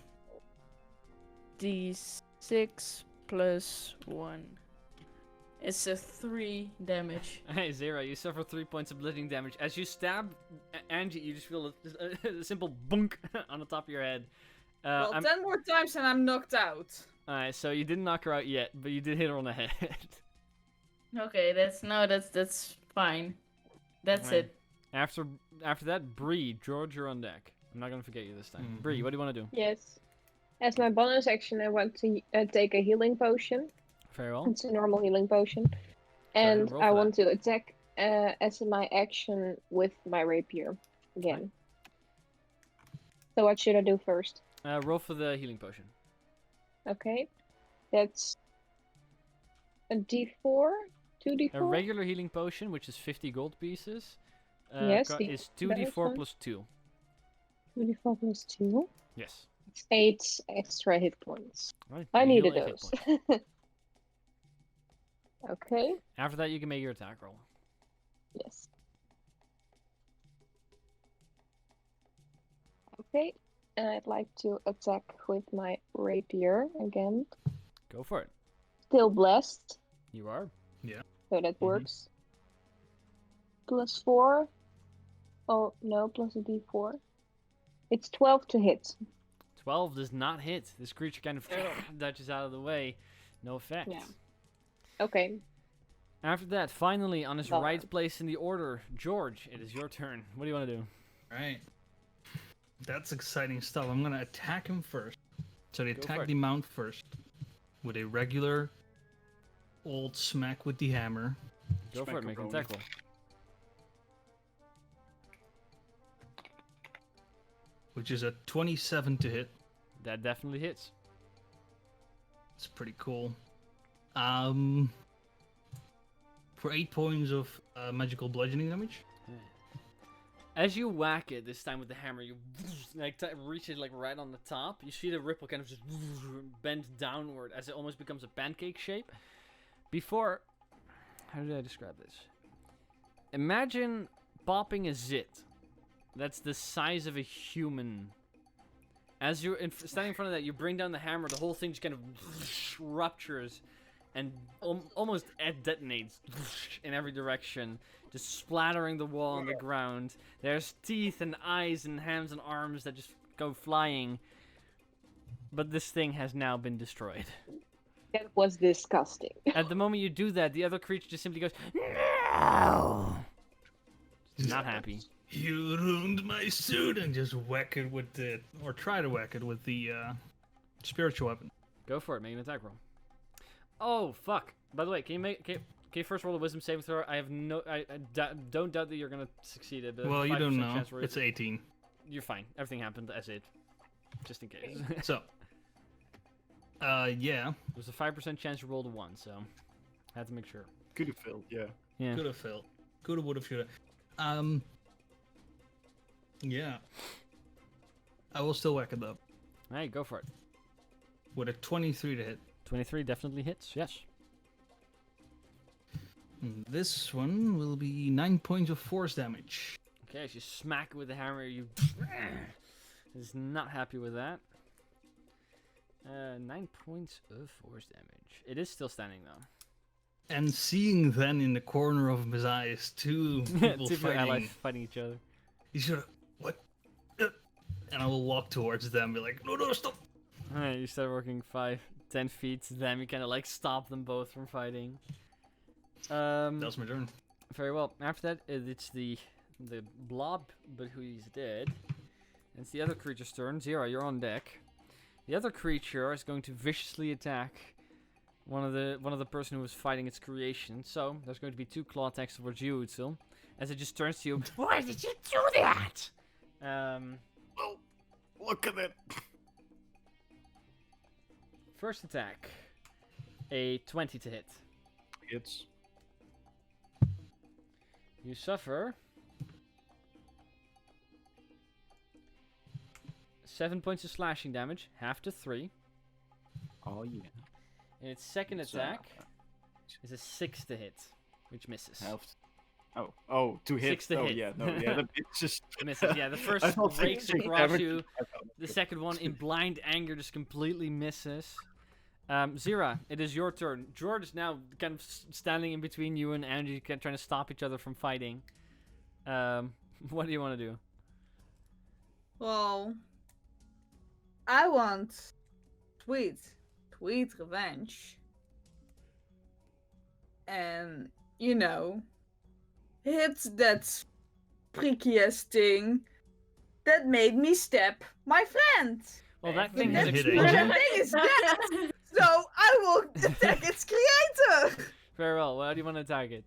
D6 +1. It's a 3 damage. Hey, Zira, you suffer 3 points of bludgeoning damage. As you stab Angie, you just feel a simple bunk on the top of your head. Well, I'm- 10 more times and I'm knocked out. Alright, so you didn't knock her out yet, but you did hit her on the head. Okay, that's fine. That's Right. it. After that, Bree, George, you're on deck. I'm not gonna forget you this time. Bree, what do you want to do? Yes. As my bonus action, I want to take a healing potion. Very well. It's a normal healing potion. ahead and And roll I for want to attack as my action with my rapier again. So what should I do first? Roll for the healing potion. Okay. That's a d4? 2d4? A regular healing potion, which is 50 gold pieces, Yes, the- is that is 2d4 fine. plus 2. 2d4 plus 2? Yes. It's 8 extra hit points. Right. I you needed heal 8 hit those. points. Okay. After that, you can make your attack roll. Yes. Okay. And I'd like to attack with my rapier again. Go for it. Still blessed, You are. so that works. +4. Oh, no, plus a d4. It's 12 to hit. 12 does not hit. This creature kind of dodges out of the way. No effect. Yeah. Okay. After that, finally, on his Well right done. place in the order, George, it is your turn. What do you want to do? Alright. That's exciting stuff. I'm gonna attack him first. So they Go for attack it. the mount first. With a regular old smack with the hammer. Go for it. Make an attack roll. Which is a 27 to hit. That definitely hits. It's pretty cool. For 8 points of magical bludgeoning damage. As you whack it this time with the hammer, you like reach it like right on the top. You see the ripple kind of just bend downward as it almost becomes a pancake shape. Before, how did I describe this? Imagine popping a zit that's the size of a human. As you're standing in front of that, you bring down the hammer. The whole thing just kind of ruptures, and almost detonates in every direction, just splattering the wall and the ground. There's teeth and eyes and hands and arms that just go flying. But this thing has now been destroyed. That was disgusting. At the moment you do that, the other creature just simply goes, no! Just not happy. You ruined my suit, and just whack it with the, or try to whack it with the spiritual weapon. Go for it, make an attack roll. Oh, fuck. By the way, can you first roll a wisdom saving throw? I have no, don't doubt that you're gonna succeed at. Well, you don't know. Chance where It's 18. You're fine. Everything happened as it, just in case. So, yeah. There's a 5% chance you rolled a 1, so I had to make sure. Could have failed, yeah. Yeah. Could have failed. Could have, would have, should have. Yeah. I will still whack it up Alright, go for it. with a 23 to hit. 23 definitely hits. Yes. This one will be 9 points of force damage. Okay, as you smack it with the hammer, you is not happy with that. 9 points of force damage. It is still standing though. And seeing then in the corner of his eyes two people Two fighting, allies fighting each other. he's gonna, what? And I will walk towards them and be like, no, stop. Alright, you start walking 5-10 feet to them. You kind of like stop them both from fighting. That's my turn. Very well. After that, it's the blob, but who is dead. It's the other creature's turn. Zero, you're on deck. The other creature is going to viciously attack one of the person who was fighting its creation. So there's going to be 2 claw attacks towards you, Utsil, as it just turns to you. Why did you do that? Oh, look at it. First attack, a 20 to hit. Hits. You suffer 7 points of slashing damage, half to 3. Oh, yeah. And its second So, attack is a 6 to hit, which misses. Half. Oh, to hit. 6 to oh, hit. yeah, no, yeah. It's just. Misses. Yeah, the first I thought breaks six across damage. you. The second one, in blind anger, just completely misses. Zira, it is your turn. George is now kind of standing in between you and Angie, kind of trying to stop each other from fighting. What do you want to do? Well, I want sweet revenge. And, you know, hit that freaky-ass thing that made me stab my friend. Well, that You thing has hit exploded. Angel. That thing is dead. So I will attack its creator. Very well. How do you want to attack it?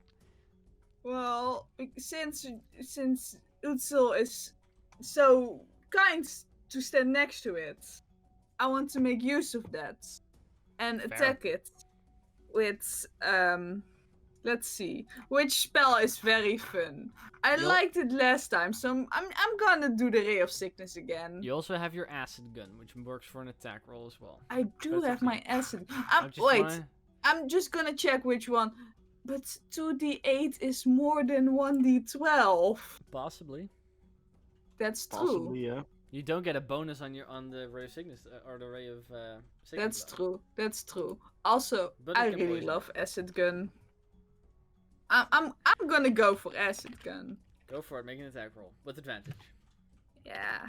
Well, since Utsil is so kind to stand next to it, I want to make use of that and attack it with let's see, which spell is very fun. I You'll- liked it last time, so I'm gonna do the Ray of Sickness again. You also have your acid gun, which works for an attack roll as well. I do That's up have to my you. acid. I just Wait, wanna- I'm just gonna check which one. But 2d8 is more than 1d12. Possibly. That's true. Possibly, yeah. You don't get a bonus on the ray of sickness or the ray of sickness. That's though. true. That's true. Also, But it I can really poison. love acid gun. I'm gonna go for acid gun. Go for it. Make an attack roll with advantage. Yeah.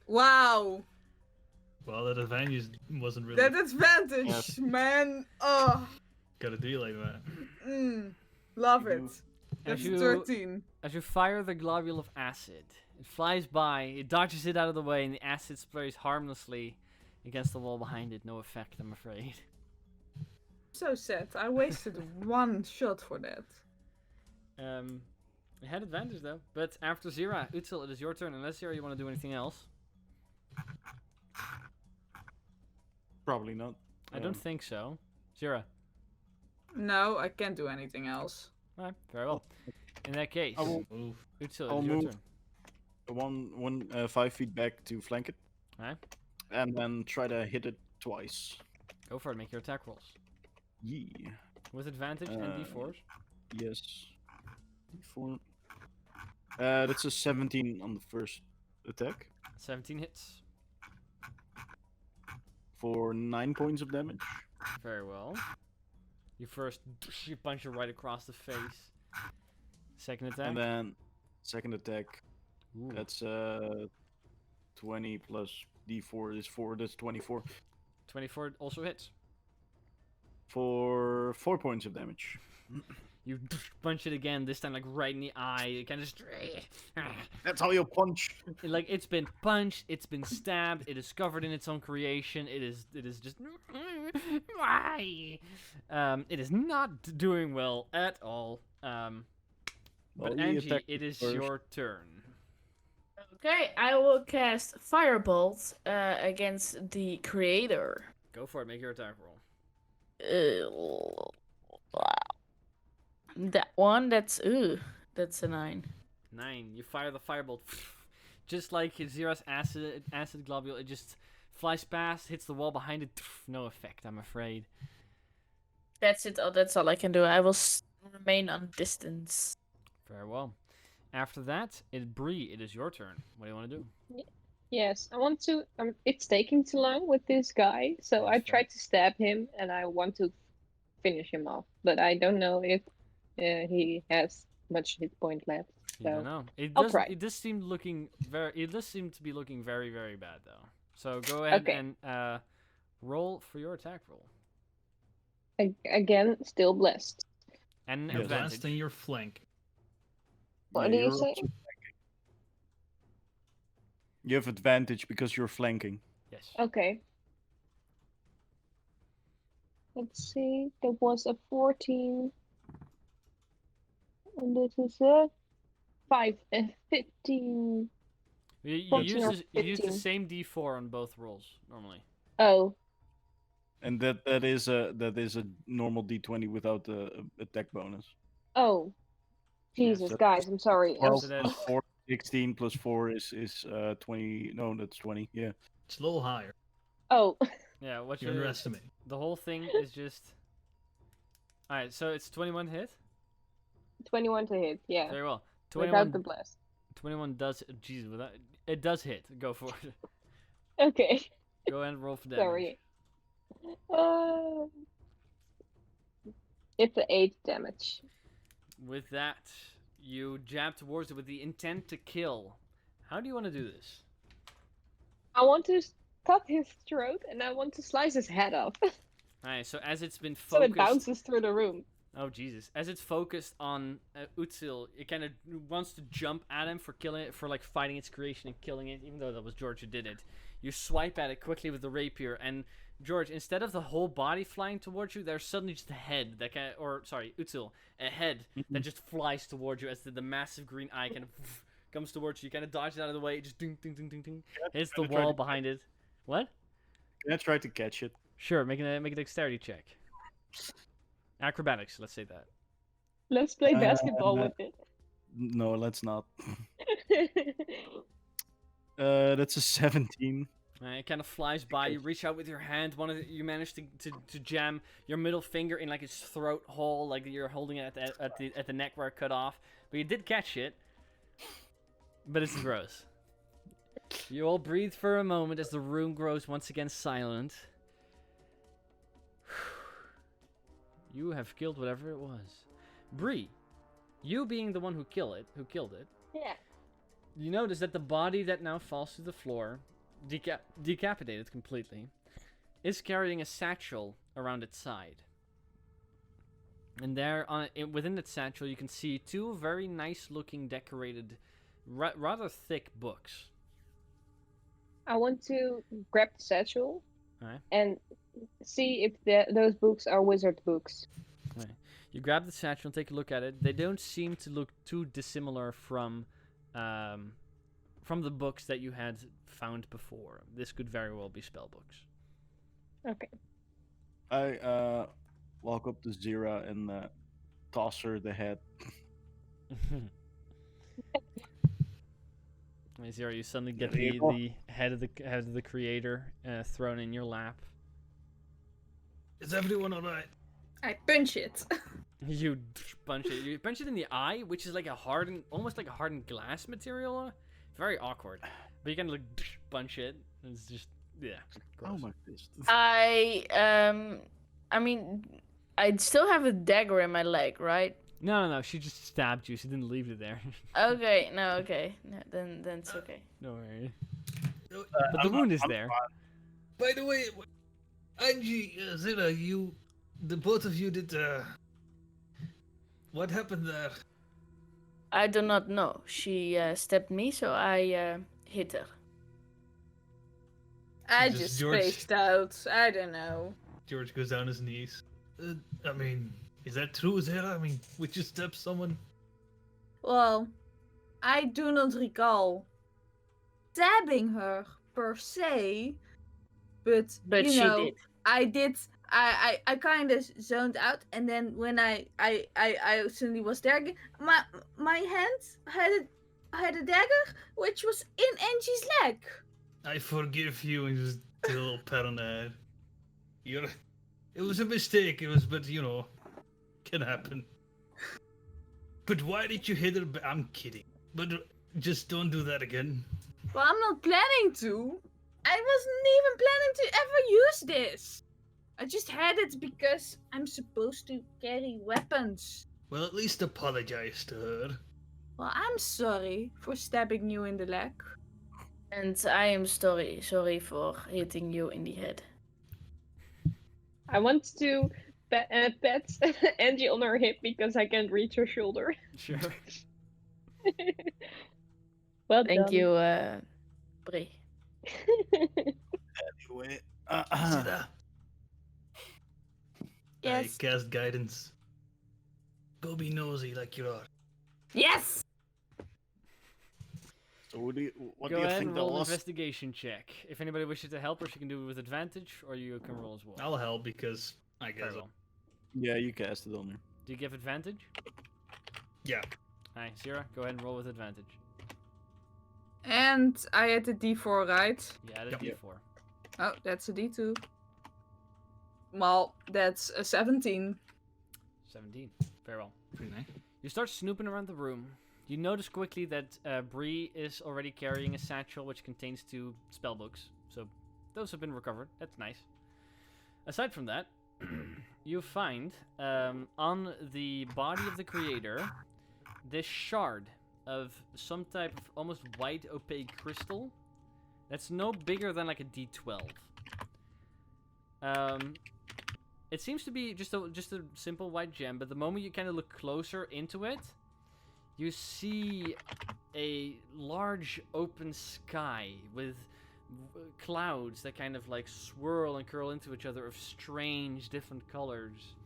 Wow. Well, that advantage wasn't really That advantage, Yes. man. Oh, gotta do like that. love it. You- That's As you- 13. As you fire the globule of acid, it flies by, it dodges it out of the way, and the acid sprays harmlessly against the wall behind it. No effect, I'm afraid. So sad. I wasted one shot for that. It had advantage though. But after Zira, Utsil, it is your turn. Unless Zira, you want to do anything else? Probably not. I don't think so. Zira. No, I can't do anything else. Alright, very well. In that case, I will Move. Utsil, I'll it is your move. turn. 5 feet back to flank it. Alright, And then try to hit it twice. go for it. Make your attack rolls. Yeah. With advantage and d4s. Yes. D4. That's a 17 on the first attack. 17 hits. for 9 points of damage. Very well. You first you punch it right across the face. Second attack. And then second attack, Ooh. that's 20 plus d4 is 4, that's 24. 24 also hits. For 4 points of damage. You punch it again, this time like right in the eye. It kind of just That's how you punch. like it's been punched, it's been stabbed, it is covered in its own creation. It is just why? It is not doing well at all. But Well, you Angie, attack it is first. your turn. Okay, I will cast Firebolt against the creator. Go for it. Make your attack roll. That one, that's a 9. 9. You fire the firebolt. Just like Zera's acid globule, it just flies past, hits the wall behind it. No effect, I'm afraid. That's it. Oh, that's all I can do. I will remain on distance. Very well. After that, Bree, it is your turn. What do you want to do? Yes, I want to. It's taking too long with this guy, so I That's fair. tried to stab him, and I want to finish him off. But I don't know if he has much hit point left. You don't So know. It I'll does. try. It does seem looking very. It does seem to be looking very, very bad though. So go ahead Okay. and roll for your attack roll again, still blessed. and You're advantage. last in your flank. What do you you're say? also flanking. You have advantage because you're flanking. Yes. Okay. Let's see. That was a 14. And this is a 5 and 15. You 14 or use the 15. same D4 on both rolls normally. Oh, And that is a normal d20 without the attack bonus. oh. Jesus, so guys, I'm sorry. 12 So that's- plus 4, 16 plus 4 is 20. No, that's 20. Yeah. It's a little higher. Oh, Yeah. What You're you underestimating. the whole thing is just. All right. So it's 21 hit. 21 to hit. Yeah. Very well. Without 21. the blast. 21 does. Jesus, without it does hit. Go for it. Okay. Go ahead and roll for damage. Sorry. It's an 8 damage. With that, you jab towards it with the intent to kill. How do you want to do this? I want to cut his throat and I want to slice his head off. Alright, so as it's been So it focused... bounces through the room. Oh, Jesus. As it's focused on Utsil, it kind of wants to jump at him for killing it, for like fighting its creation and killing it, even though that was George who did it. You swipe at it quickly with the rapier, and George, instead of the whole body flying towards you, there's suddenly just a head that kind of, or sorry, Utsil, a head that just flies towards you as the massive green eye kind of comes towards you. You kind of dodge it out of the way, it just ding, ding, ding, ding, ding, hits the try to wall catch behind it. What? Can I try to catch it? Sure, make a dexterity check. Acrobatics, let's say that. Let's play basketball with it. No, let's not. That's a 17. It kind of flies by. You reach out with your hand. You manage to jam your middle finger in like its throat hole, like you're holding it at the neck where it cut off. But you did catch it. But it's gross. You all breathe for a moment as the room grows once again silent. You have killed whatever it was. Bree, you being the one who killed it. Yeah. You notice that the body that now falls to the floor, decapitated completely, is carrying a satchel around its side. And there, within that satchel, you can see 2 very nice-looking, decorated, rather thick books. I want to grab the satchel Alright. and see if those books are wizard books. You grab the satchel and take a look at it. They don't seem to look too dissimilar from the books that you had found before. This could very well be spell books. Okay. I walk up to Zira and toss her the head. Zero, you suddenly get There you go. the head of the creator thrown in your lap. Is everyone alright? I punch it. You punch it. You punch it in the eye, which is like almost like a hardened glass material. Very awkward. But you kind of like punch it, and it's just Yeah. Oh Gross. my fist. I mean, I still have a dagger in my leg, right? No. She just stabbed you. She didn't leave it there. Okay, no, okay. No, then it's okay. No worry. Oh, But the wound is there. by the way, Angie, Zira, the both of you did. What happened there? I do not know. She stabbed me, so I hit her. I Just just George. spaced out. I don't know. George goes down his knees. I mean, is that true, Zira? I mean, would you stab someone? Well, I do not recall stabbing her per se, but But you she know, did. I did. I kind of zoned out, and then when I suddenly was there again, my hand had a dagger which was in Angie's leg. I forgive you, and just a little pat on the head. It was a mistake. It was, but can happen. But why did you hit her? I'm kidding. But just don't do that again. Well, I'm not planning to. I wasn't even planning to ever use this. I just had it because I'm supposed to carry weapons. Well, at least apologize to her. Well, I'm sorry for stabbing you in the leg. And I am sorry for hitting you in the head. I want to pat Angie on her hip because I can't reach her shoulder. Sure. Well Thank done. you, Brie. Anyway, Zira, I Yes. cast guidance. Go be nosy like you are. Yes! so what do Go you ahead think and that roll an was? investigation check. If anybody wishes to help her, she can do it with advantage, or you can roll as well. I'll help because I guess. Very well. Yeah, you cast it on her. Do you give advantage? Yeah. Hi, Sierra. Go ahead and roll with advantage. And I had a D4, right? Yeah, add a Yep. D4. Oh, that's a D2. Well, that's a 17. 17. Very well. Pretty nice. You start snooping around the room. You notice quickly that Bree is already carrying a satchel which contains 2 spellbooks. So those have been recovered. That's nice. Aside from that, you find on the body of the creator this shard of some type of almost white opaque crystal that's no bigger than like a D12. It seems to be just a simple white gem, but the moment you kind of look closer into it, you see a large open sky with clouds that kind of like swirl and curl into each other of strange different colors.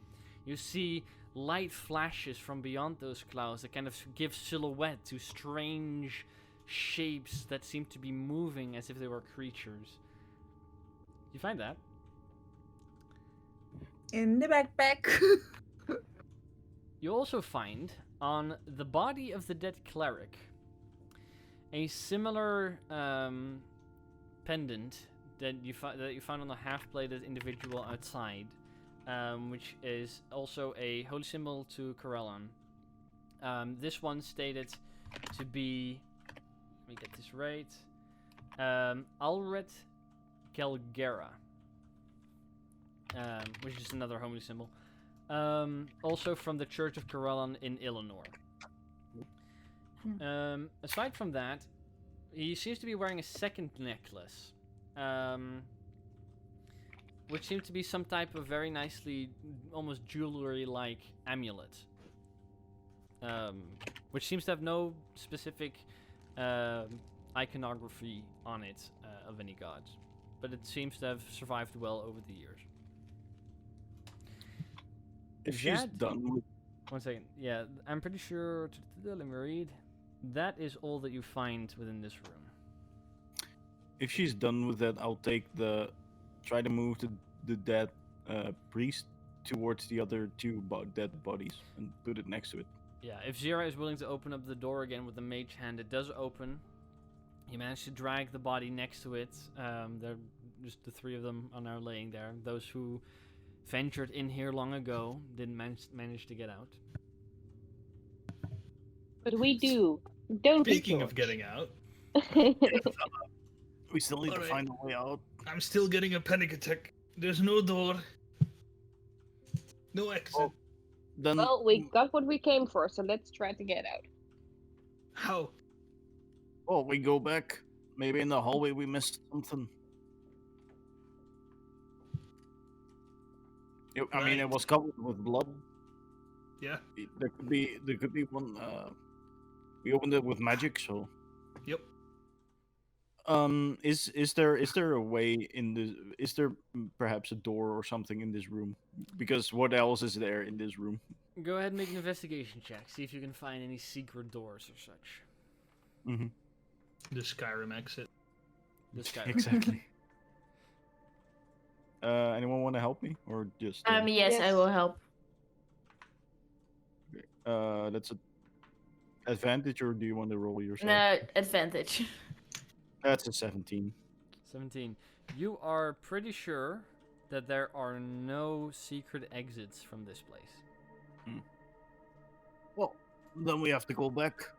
You see light flashes from beyond those clouds that kind of give silhouette to strange shapes that seem to be moving as if they were creatures. You find that? In the backpack. You also find on the body of the dead cleric a similar pendant that you found on the half-bladed individual outside, which is also a holy symbol to Corellon. This one stated to be, let me get this right, Alret Gelgera, which is another holy symbol. Also from the Church of Corellon in Illinois. Aside from that, he seems to be wearing a second necklace, which seems to be some type of very nicely, almost jewelry-like amulet, which seems to have no specific iconography on it of any gods, but it seems to have survived well over the years. If she's That- done with 1 second. Yeah, I'm pretty sure. Let me read. That is all that you find within this room. If she's done with that, I'll try to move the dead priest towards the other 2 dead bodies and put it next to it. Yeah, if Zira is willing to open up the door again with the mage hand, it does open. You manage to drag the body next to it. They're just the 3 of them are now laying there. Those who ventured in here long ago didn't manage to get out. But we do. Don't we, Speaking of George? getting out, We still need to Alright. find a way out. I'm still getting a panic attack. There's no door. No exit. Oh. Then Well, we got what we came for, so let's try to get out. How? well, we go back. Maybe in the hallway we missed something. I mean, it Right. was covered with blood. Yeah. There could be one. We opened it with magic, so. Yep. Is there a way in the? Is there perhaps a door or something in this room? Because what else is there in this room? Go ahead and make an investigation check. See if you can find any secret doors or such. Mm-hmm. The Skyrim exit. This guy. Exactly. Anyone want to help me, or just? Yes, I Yes. will help. That's a advantage, or do you want to roll yourself? No, advantage. That's a 17. 17. You are pretty sure that there are no secret exits from this place. Well, then we have to go back.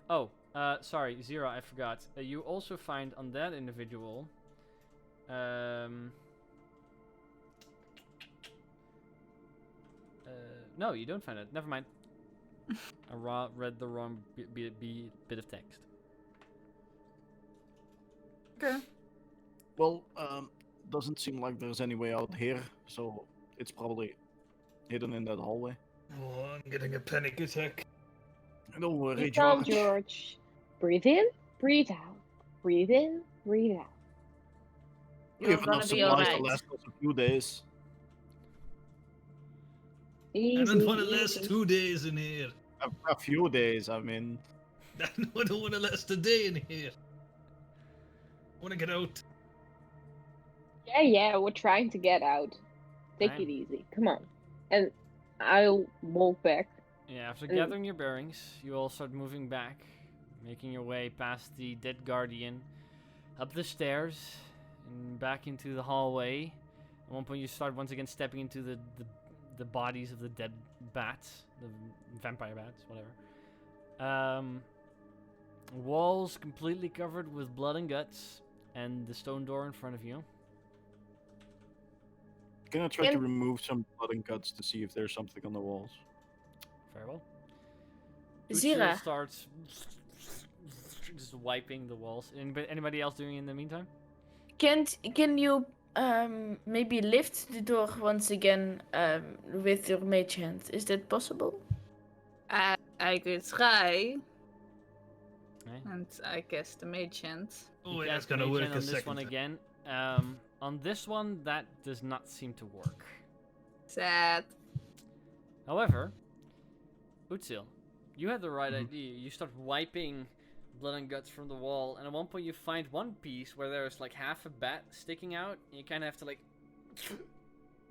Oh, sorry, Zira, I forgot. You also find on that individual. No, you don't find it. Never mind. I read the wrong bit of text. Okay. Well, doesn't seem like there's any way out here, so it's probably hidden in that hallway. Oh, I'm getting a panic attack. Don't worry, Be calm, George. George. Breathe in, breathe out. Breathe in, breathe out. We You're have gonna enough be supplies to alright. last us a few days. Easy, I don't want to last easy. 2 days in here. A few days, I mean. I don't want to last a day in here. I want to get out. Yeah, we're trying to get out. Take Fine. it easy. Come on. And I'll walk back. Yeah, after Mm. gathering your bearings, you all start moving back, making your way past the dead guardian, up the stairs, and back into the hallway. At one point, you start once again stepping into the bodies of the dead bats, the vampire bats, whatever. Walls completely covered with blood and guts, and the stone door in front of you. Gonna try to Can- remove some blood and guts to see if there's something on the walls. Very well. Uchiel Zira, starts just wiping the walls. Anybody else doing it in the meantime? can you maybe lift the door once again with your mage hand? Is that possible? I could try, Okay. and I guess the mage hand. Oh, You wait, that's cast gonna Mage work Hand a on this second. one again. On this one, that does not seem to work. Sad. However, Utzil, you had the right Mhm. idea. You start wiping blood and guts from the wall, and at one point you find one piece where there's like half a bat sticking out, and you kind of have to like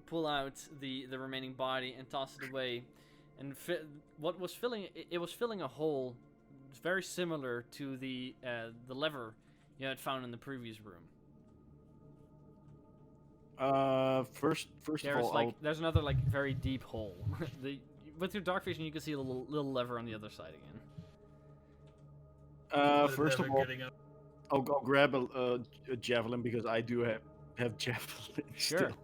pull out the remaining body and toss it away. And what was filling it was filling a hole very similar to the lever you had found in the previous room. First of There's all, like there's another like very deep hole. With your dark vision, you can see a little lever on the other side again. first of Never all, getting out. I'll grab a javelin because I do have javelin Sure. still.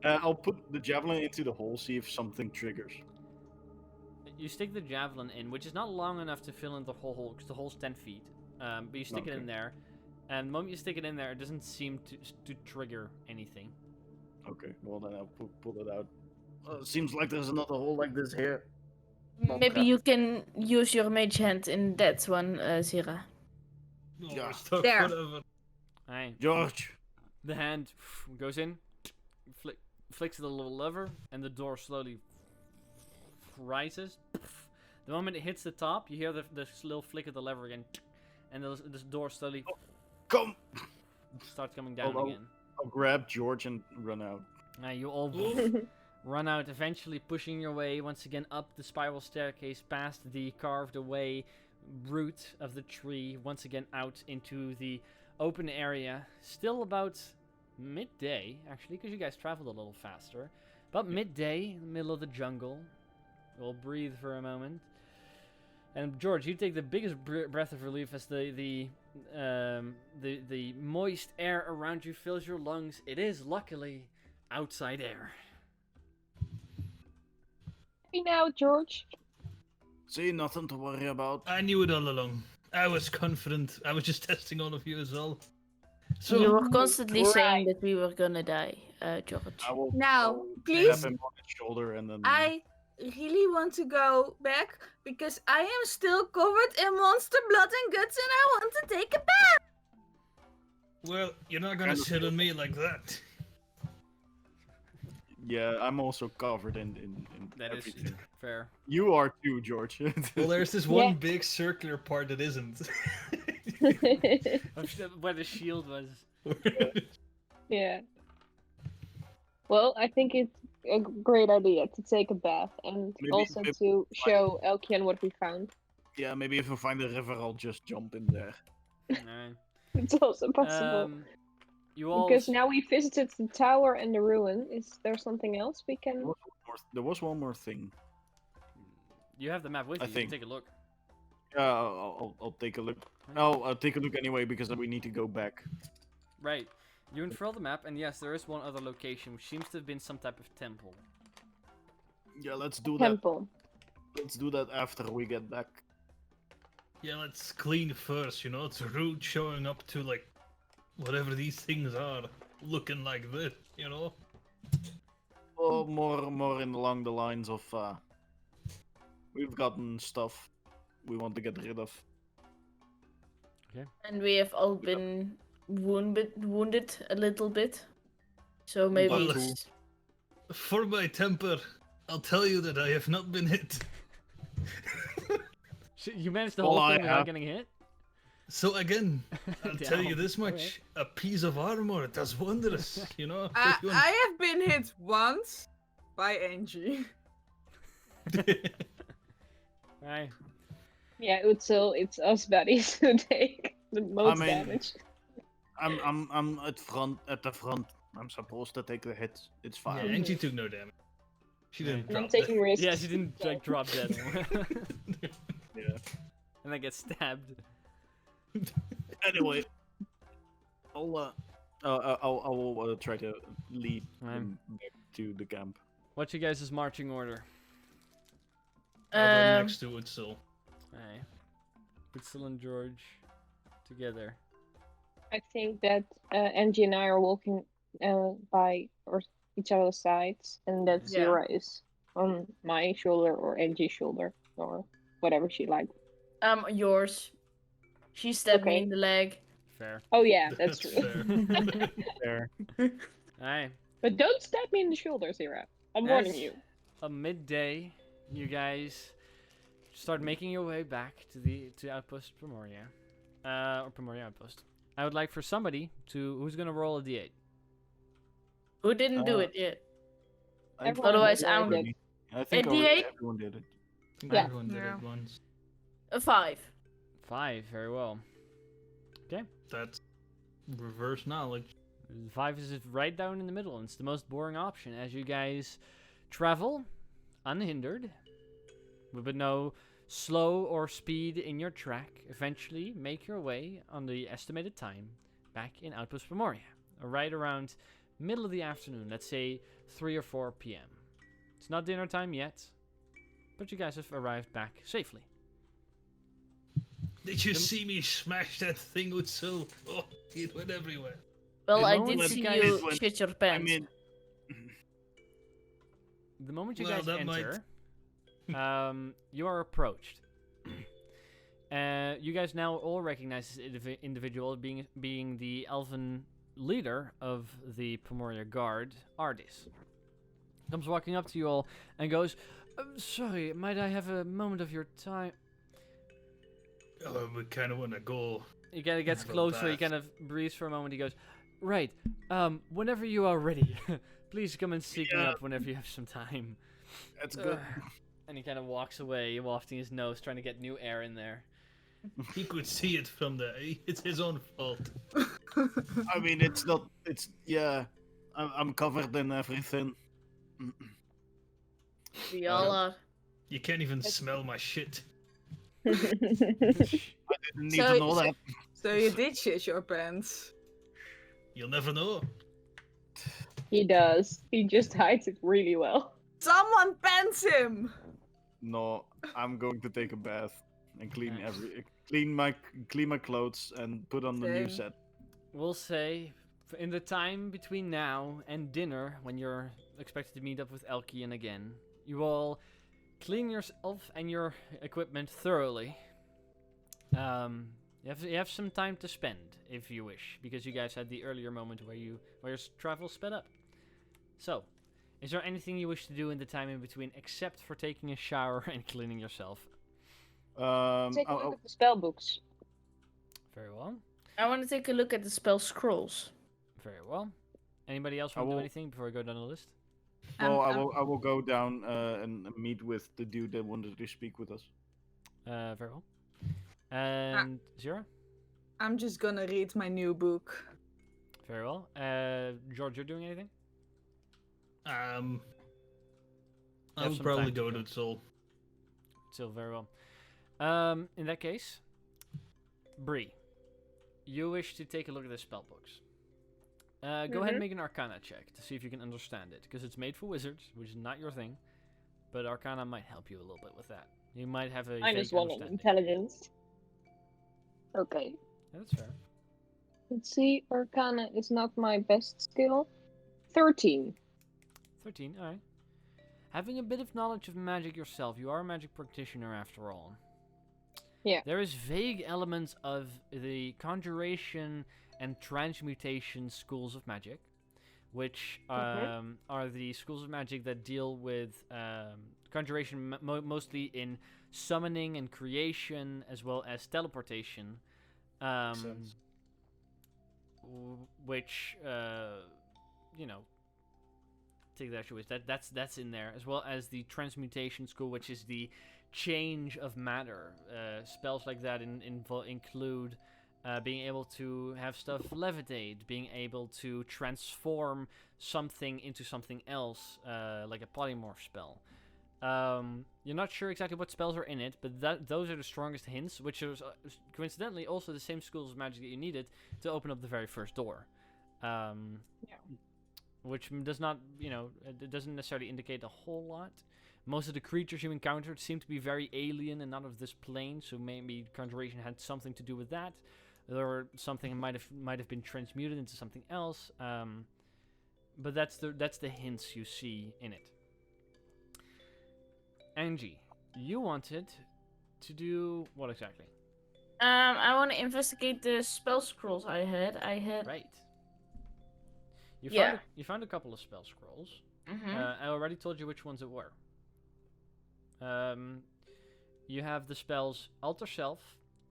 I'll put the javelin into the hole, see if something triggers. You stick the javelin in, which is not long enough to fill in the whole hole because the hole's 10 feet. But you stick it in Okay. there, and the moment you stick it in there, it doesn't seem to trigger anything. Okay, well then I'll pull it out. Seems like there's another hole like this here. Maybe Okay. you can use your mage hand in that one, Zira. No, Yeah. we're stuck There. forever. Alright. George, The hand goes in, flicks the little lever, and the door slowly rises. The moment it hits the top, you hear the little flick of the lever again, and this door slowly come! starts coming down I'll- again. I'll grab George and run out. You all Ooh. run out, eventually pushing your way once again up the spiral staircase, past the carved away root of the tree, once again out into the open area. Still about midday, actually, because you guys traveled a little faster. About midday, in the middle of the jungle. We'll breathe for a moment. And George, you take the biggest breath of relief as the the moist air around you fills your lungs. It is luckily outside air. Hey now, George. See, nothing to worry about. I knew it all along. I was confident. I was just testing all of you as well. So, You were constantly saying right. that we were gonna die, George. I will Now, tap please, him on his shoulder and then. I really want to go back because I am still covered in monster blood and guts and I want to take a bath. well, you're not gonna sit on me like that. Yeah, I'm also covered in That is everything. fair. You are too, George. Well, there's this one Yeah. big circular part that isn't. Where the shield was. Yeah. Well, I think it's a great idea to take a bath and Maybe- also maybe to show Elkian what we found. Yeah, maybe if we find a river, I'll just jump in there. Alright. It's also possible. You all. Because now we visited the tower and the ruin. Is there something else we can... There was one more thing. You have the map with I you. You think. can take a look. Yeah, I'll take a look. No, I'll take a look anyway because we need to go back. Right. You unfurl the map, and yes, there is one other location, which seems to have been some type of temple. Yeah, let's do that. Temple. Let's do that after we get back. Yeah, let's clean first, you know? It's rude showing up to, like, whatever these things are, looking like this, you know? Oh, more in along the lines of we've gotten stuff we want to get rid of. And we have all been wounded a little bit. So maybe Well, it's... For my temper, I'll tell you that I have not been hit. You managed the All whole I thing without have- getting hit? So again, I'll tell you Damn, this much: a piece of armor does wonders. You know. I have been hit once by Angie. Right. Yeah, it's us buddies who take the most mean, damage. I'm at the front. I'm supposed to take the hits. It's Yeah, fine. Angie took no damage. She didn't I'm drop taking risks. Yeah, she didn't like drop dead. Yeah. And then get stabbed. Anyway, I'll try to lead Right. them back to the camp. What's your guys' marching order? I'll run Um, next to it, so. Alright. Put Sil and George together. I think that Angie and I are walking by each other's sides, and that Yeah. Zira is on my shoulder or Angie's shoulder or whatever she likes. Yours. She stabbed me Okay. in the leg. Fair. Oh yeah, that's true. There. Alright. But don't stab me in the shoulder, Zira. I'm warning As you. A midday, you start making your way back to Outpost Primoria. Or Primoria Outpost. I would like for somebody who's gonna roll a d8. Who didn't do Uh, it yet? Everyone Otherwise, did I'm it. I think A already D8? everyone did it. Yeah. Everyone did Yeah. it once. A 5. 5, very well. That's reverse knowledge. 5 is right down in the middle, and it's the most boring option as you guys travel unhindered, with no slow or speed in your track. Eventually, make your way on the estimated time back in Outpost Primoria, right around middle of the afternoon. Let's say 3 or 4 p.m. It's not dinner time yet, but you guys have arrived back safely. Did you see me smash that thing with Sil? Oh, it went everywhere. Well, The I moment did you see guys you went- shit your I pants. mean, The moment you Well, guys that might- enter, you are approached. You guys now all recognize this individual being the elven leader of the Primoria Guard, Ardis. Comes walking up to you all and goes, "Sorry, might I have a moment of your time?" We kind of want to go. He kind of gets Have a closer. He bath. kind of breathes for a moment. He goes, "Right. Whenever you are ready, please come and seek me Yeah. up whenever you have some time." that's good. And he kind of walks away, wafting his nose, trying to get new air in there. He could see it from there. It's his own fault. I mean, it's not. It's yeah. I'm covered in everything. We all are. You can't even smell my shit. I didn't need So- to know that. So you did shit your pants. You'll never know. He does. He just hides it really well. Someone pants him! No, I'm going to take a bath and clean Nice. clean my clothes and put on the new Same. set. We'll say in the time between now and dinner, when you're expected to meet up with Elkian again, you all clean yourself and your equipment thoroughly. You have some time to spend if you wish, because you guys had the earlier moment where your travel sped up. So, is there anything you wish to do in the time in between except for taking a shower and cleaning yourself? Take a look at the spell books. Very well. I want to take a look at the spell scrolls. Very well. Anybody else I want to do will- anything before I go down the list? Well, I'm- I will go down and meet with the dude that wanted to speak with us. Very well. And Zira? I'm just gonna read my new book. Very well. George, you're doing anything? I have will some probably time to go kill. to Soul. Still very well. In that case, Bree, you wish to take a look at the spell books. Go ahead and make an Arcana check to see if you can understand it, because it's made for wizards, which is not your thing. But Arcana might help you a little bit with that. You might have a Minus vague 1 on understanding. intelligence. Okay. Yeah, that's fair. Let's see. Arcana is not my best skill. 13. 13, alright. Having a bit of knowledge of magic yourself, you are a magic practitioner after all. Yeah. There is vague elements of the conjuration and transmutation schools of magic, which are the schools of magic that deal with conjuration mostly in summoning and creation, as well as teleportation, Sense. which take that as that's in there, as well as the transmutation school, which is the change of matter. Spells like that include being able to have stuff levitate, being able to transform something into something else, like a polymorph spell. You're not sure exactly what spells are in it, but those are the strongest hints, which are coincidentally also the same schools of magic that you needed to open up the very first door. Which does not, it doesn't necessarily indicate a whole lot. Most of the creatures you encountered seem to be very alien and not of this plane, so maybe conjuration had something to do with that, or something might have been transmuted into something else. But that's the hints you see in it. Angie, you wanted to do what exactly? I want to investigate the spell scrolls I had. Right. Yeah. You found a couple of spell scrolls. Mm-hmm. I already told you which ones it were. You have the spells Alter Self,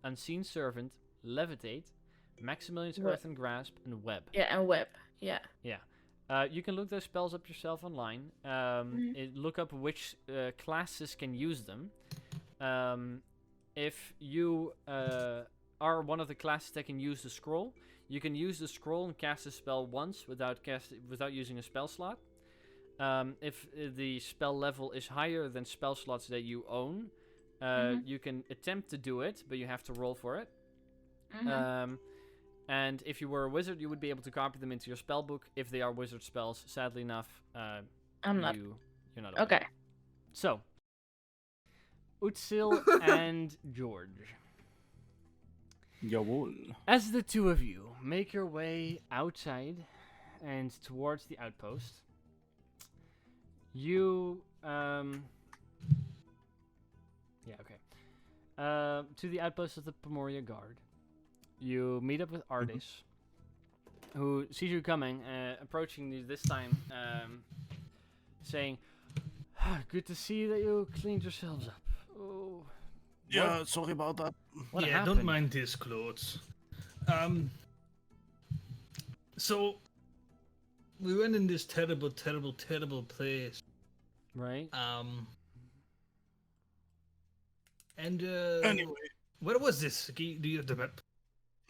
Unseen Servant, Levitate, Maximilian's Web. Earthen Grasp, and Web. Yeah, and web. Yeah. You can look those spells up yourself online. Look up which classes can use them. If you are one of the classes that can use the scroll, you can use the scroll and cast a spell once without using a spell slot. If the spell level is higher than spell slots that you own, you can attempt to do it, but you have to roll for it. And if you were a wizard, you would be able to copy them into your spell book if they are wizard spells. Sadly enough, I'm not. you're not. A wizard. Okay. So, Utsil and George, Jawohl. as the two of you make your way outside and towards the outpost, you to the outpost of the Pomoria Guard. You meet up with Ardis, who sees you coming, approaching you this time, saying, "Good to see that you cleaned yourselves up. Oh, Yeah, sorry about that. what yeah, happened?" don't mind his clothes. So we went in this terrible, terrible, terrible place. Right? And Anyway, where was this? Do you have the map?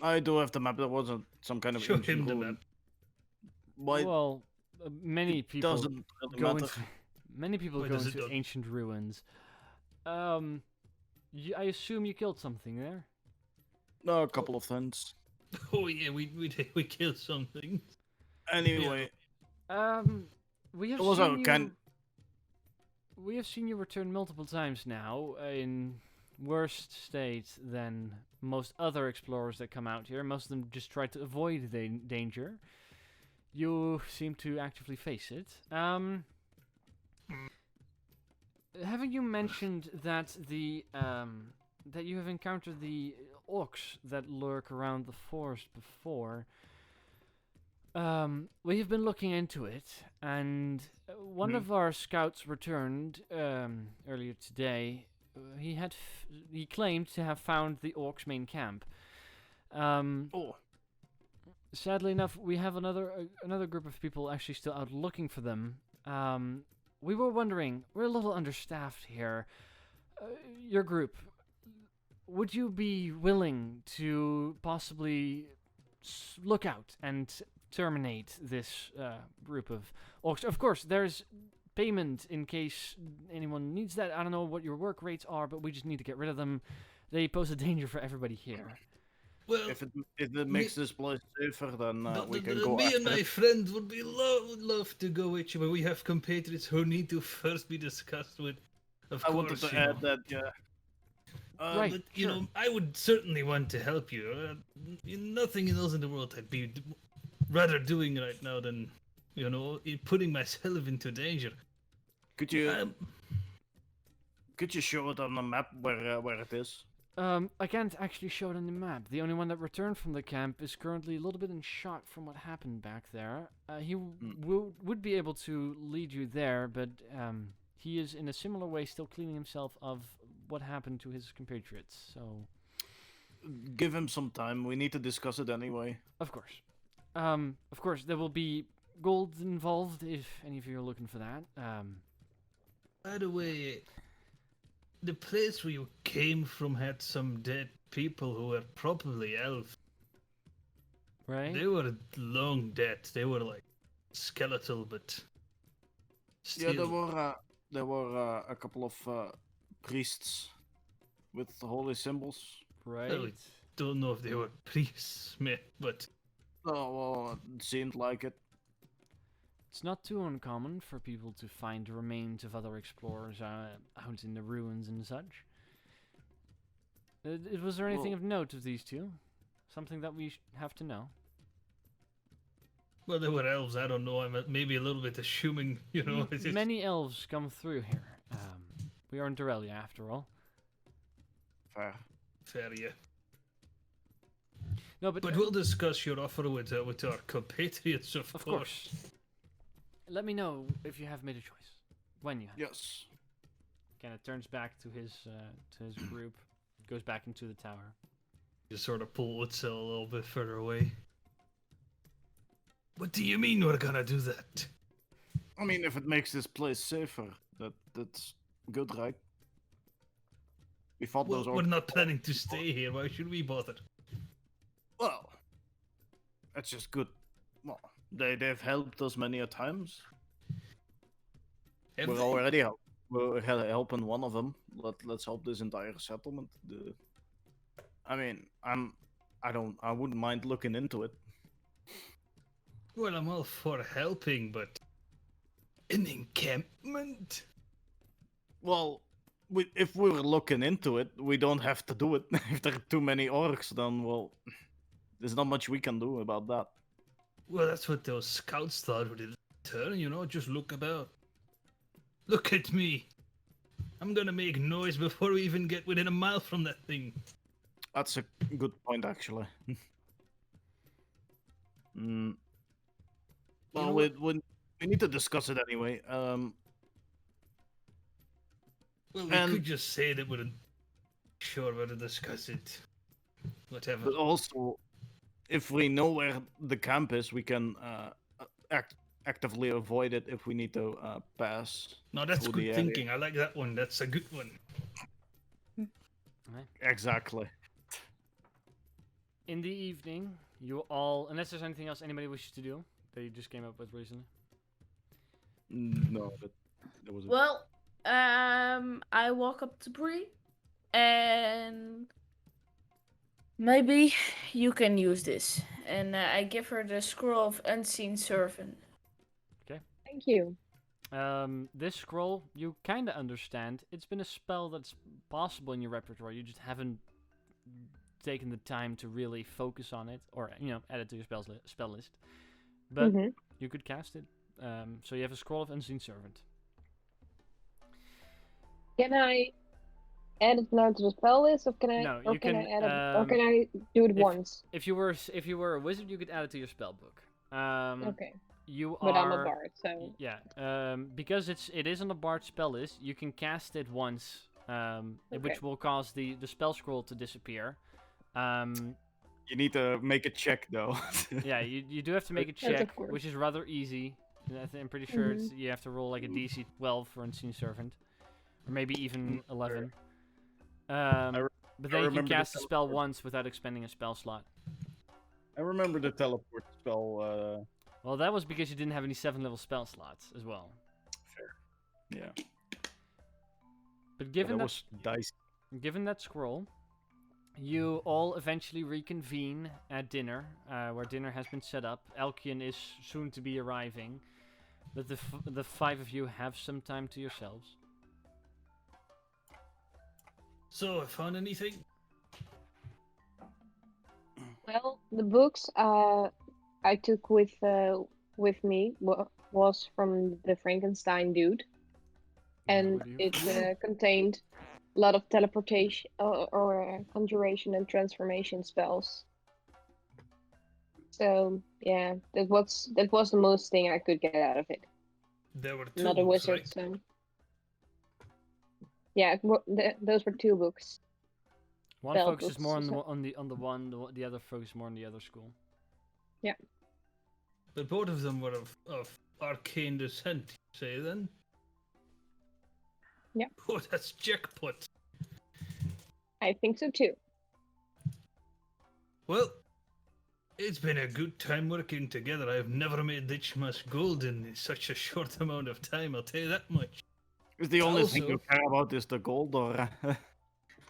I do have the map. That wasn't some kind of Show ancient him the ruin. map. Why Well, many people doesn't really go matter? into many people Why go does it into not? ancient ruins. I assume you killed something there. No, a couple of things. Oh yeah, we killed something. Anyway, We have it was seen a you. kind. We have seen you return multiple times now in worse state than most other explorers that come out here. Most of them just try to avoid the danger. You seem to actively face it. Haven't you mentioned that that you have encountered the orcs that lurk around the forest before? We have been looking into it, and one of our scouts returned earlier today. He claimed to have found the orcs' main camp. Oh, Sadly enough, we have another group of people actually still out looking for them. We were wondering, we're a little understaffed here. Your group, would you be willing to possibly look out and terminate this group of orcs? Of course, there's payment in case anyone needs that. I don't know what your work rates are, but we just need to get rid of them. They pose a danger for everybody here. Well, if it makes this place safer, then we can go me after and my it. friend would love to go with you, but we have compatriots who need to first be discussed with. Of I course, wanted to you add know. that, yeah. Right, But you sure. know, I would certainly want to help you. Nothing else in the world I'd be rather doing right now than, putting myself into danger. Could you show it on the map where it is? I can't actually show it on the map. The only one that returned from the camp is currently a little bit in shock from what happened back there. He would be able to lead you there, but he is in a similar way still cleaning himself of what happened to his compatriots. So, Give him some time. We need to discuss it anyway. of course, there will be gold involved if any of you are looking for that. By the way, the place where you came from had some dead people who were probably elves. Right? They were long dead. They were like skeletal, but still. Yeah, there were a couple of priests with holy symbols. Right. Well, I don't know if they were priests, but Oh, well, it seemed like it. It's not too uncommon for people to find the remains of other explorers out in the ruins and such. Was there anything Well- of note of these two? Something that we have to know? well, they were elves. I don't know. I'm maybe a little bit assuming, It's Many elves come through here. We are in Dorelia, after all. Fair. fair, yeah. No, but But we'll discuss your offer with our compatriots, of of course. course. Let me know if you have made a choice. When you have. Yes. Kind of turns back to his group, goes back into the tower. Just sort of pull Utzel a little bit further away. What do you mean we're gonna do that? I mean, if it makes this place safer, that's good, right? We fought Well, those we're orcs. not planning to stay here. Why should we bother? Well, that's just good. Well, they've helped us many a times. Have We're they? already we're helping one of them. Let's help this entire settlement. I mean, I wouldn't mind looking into it. Well, I'm all for helping, but an encampment? Well, if we were looking into it, we don't have to do it. If there are too many orcs, then well, there's not much we can do about that. Well, that's what those scouts thought when they returned, just look about. Look at me. I'm gonna make noise before we even get within a mile from that thing. That's a good point, actually. Well, know we need to discuss it anyway. Well, we And- could just say that we're sure we're to discuss it. Whatever. But also, if we know where the camp is, we can actively avoid it if we need to pass. No, that's through good the area. thinking. I like that one. That's a good one. Exactly. In the evening, you all, unless there's anything else anybody wishes to do, that you just came up with recently. No, but there was. Well, I walk up to Bree and Maybe you can use this. And I give her the scroll of unseen servant. Thank you. This scroll, you kind of understand. It's been a spell that's possible in your repertoire. You just haven't taken the time to really focus on it, or add it to your spell list. But Mhm. you could cast it. So you have a scroll of unseen servant. Can I add it now to the spell list, or can I? No, or you can I can, add it? Or can I do it once? If you were a wizard, you could add it to your spell book. Okay. You But I'm a are bard, so yeah. Because it is on the bard spell list, you can cast it once. Which will cause the spell scroll to disappear. You need to make a check though. Yeah, you do have to make a Yes, of check, course. which is rather easy. I'm pretty sure it's you have to roll like a DC 12 for Unseen Servant, or maybe even 11. But then you can remember the cast the spell teleport. once without expending a spell slot. I remember the teleport spell. Well, that was because you didn't have any 7-level spell slots as well. Yeah. But given that was dice. given that scroll, you all eventually reconvene at dinner, where dinner has been set up. Elkian is soon to be arriving, but the 5 of you have some time to yourselves. So, I found anything? well, the books I took with me was from the Frankenstein dude, and it contained a lot of teleportation or conjuration and transformation spells. So yeah, that was the most thing I could get out of it. There were 2 Not a books, wizard, right? so yeah, those were 2 books. One Spell focuses more books, on the one, the other focuses more on the other school. Yeah. But both of them were of arcane descent, you say then? Yeah. Oh, that's jackpot. I think so too. Well, it's been a good time working together. I've never made this much gold in such a short amount of time, I'll tell you that much. Is the only thing you Also- care about is the gold, or?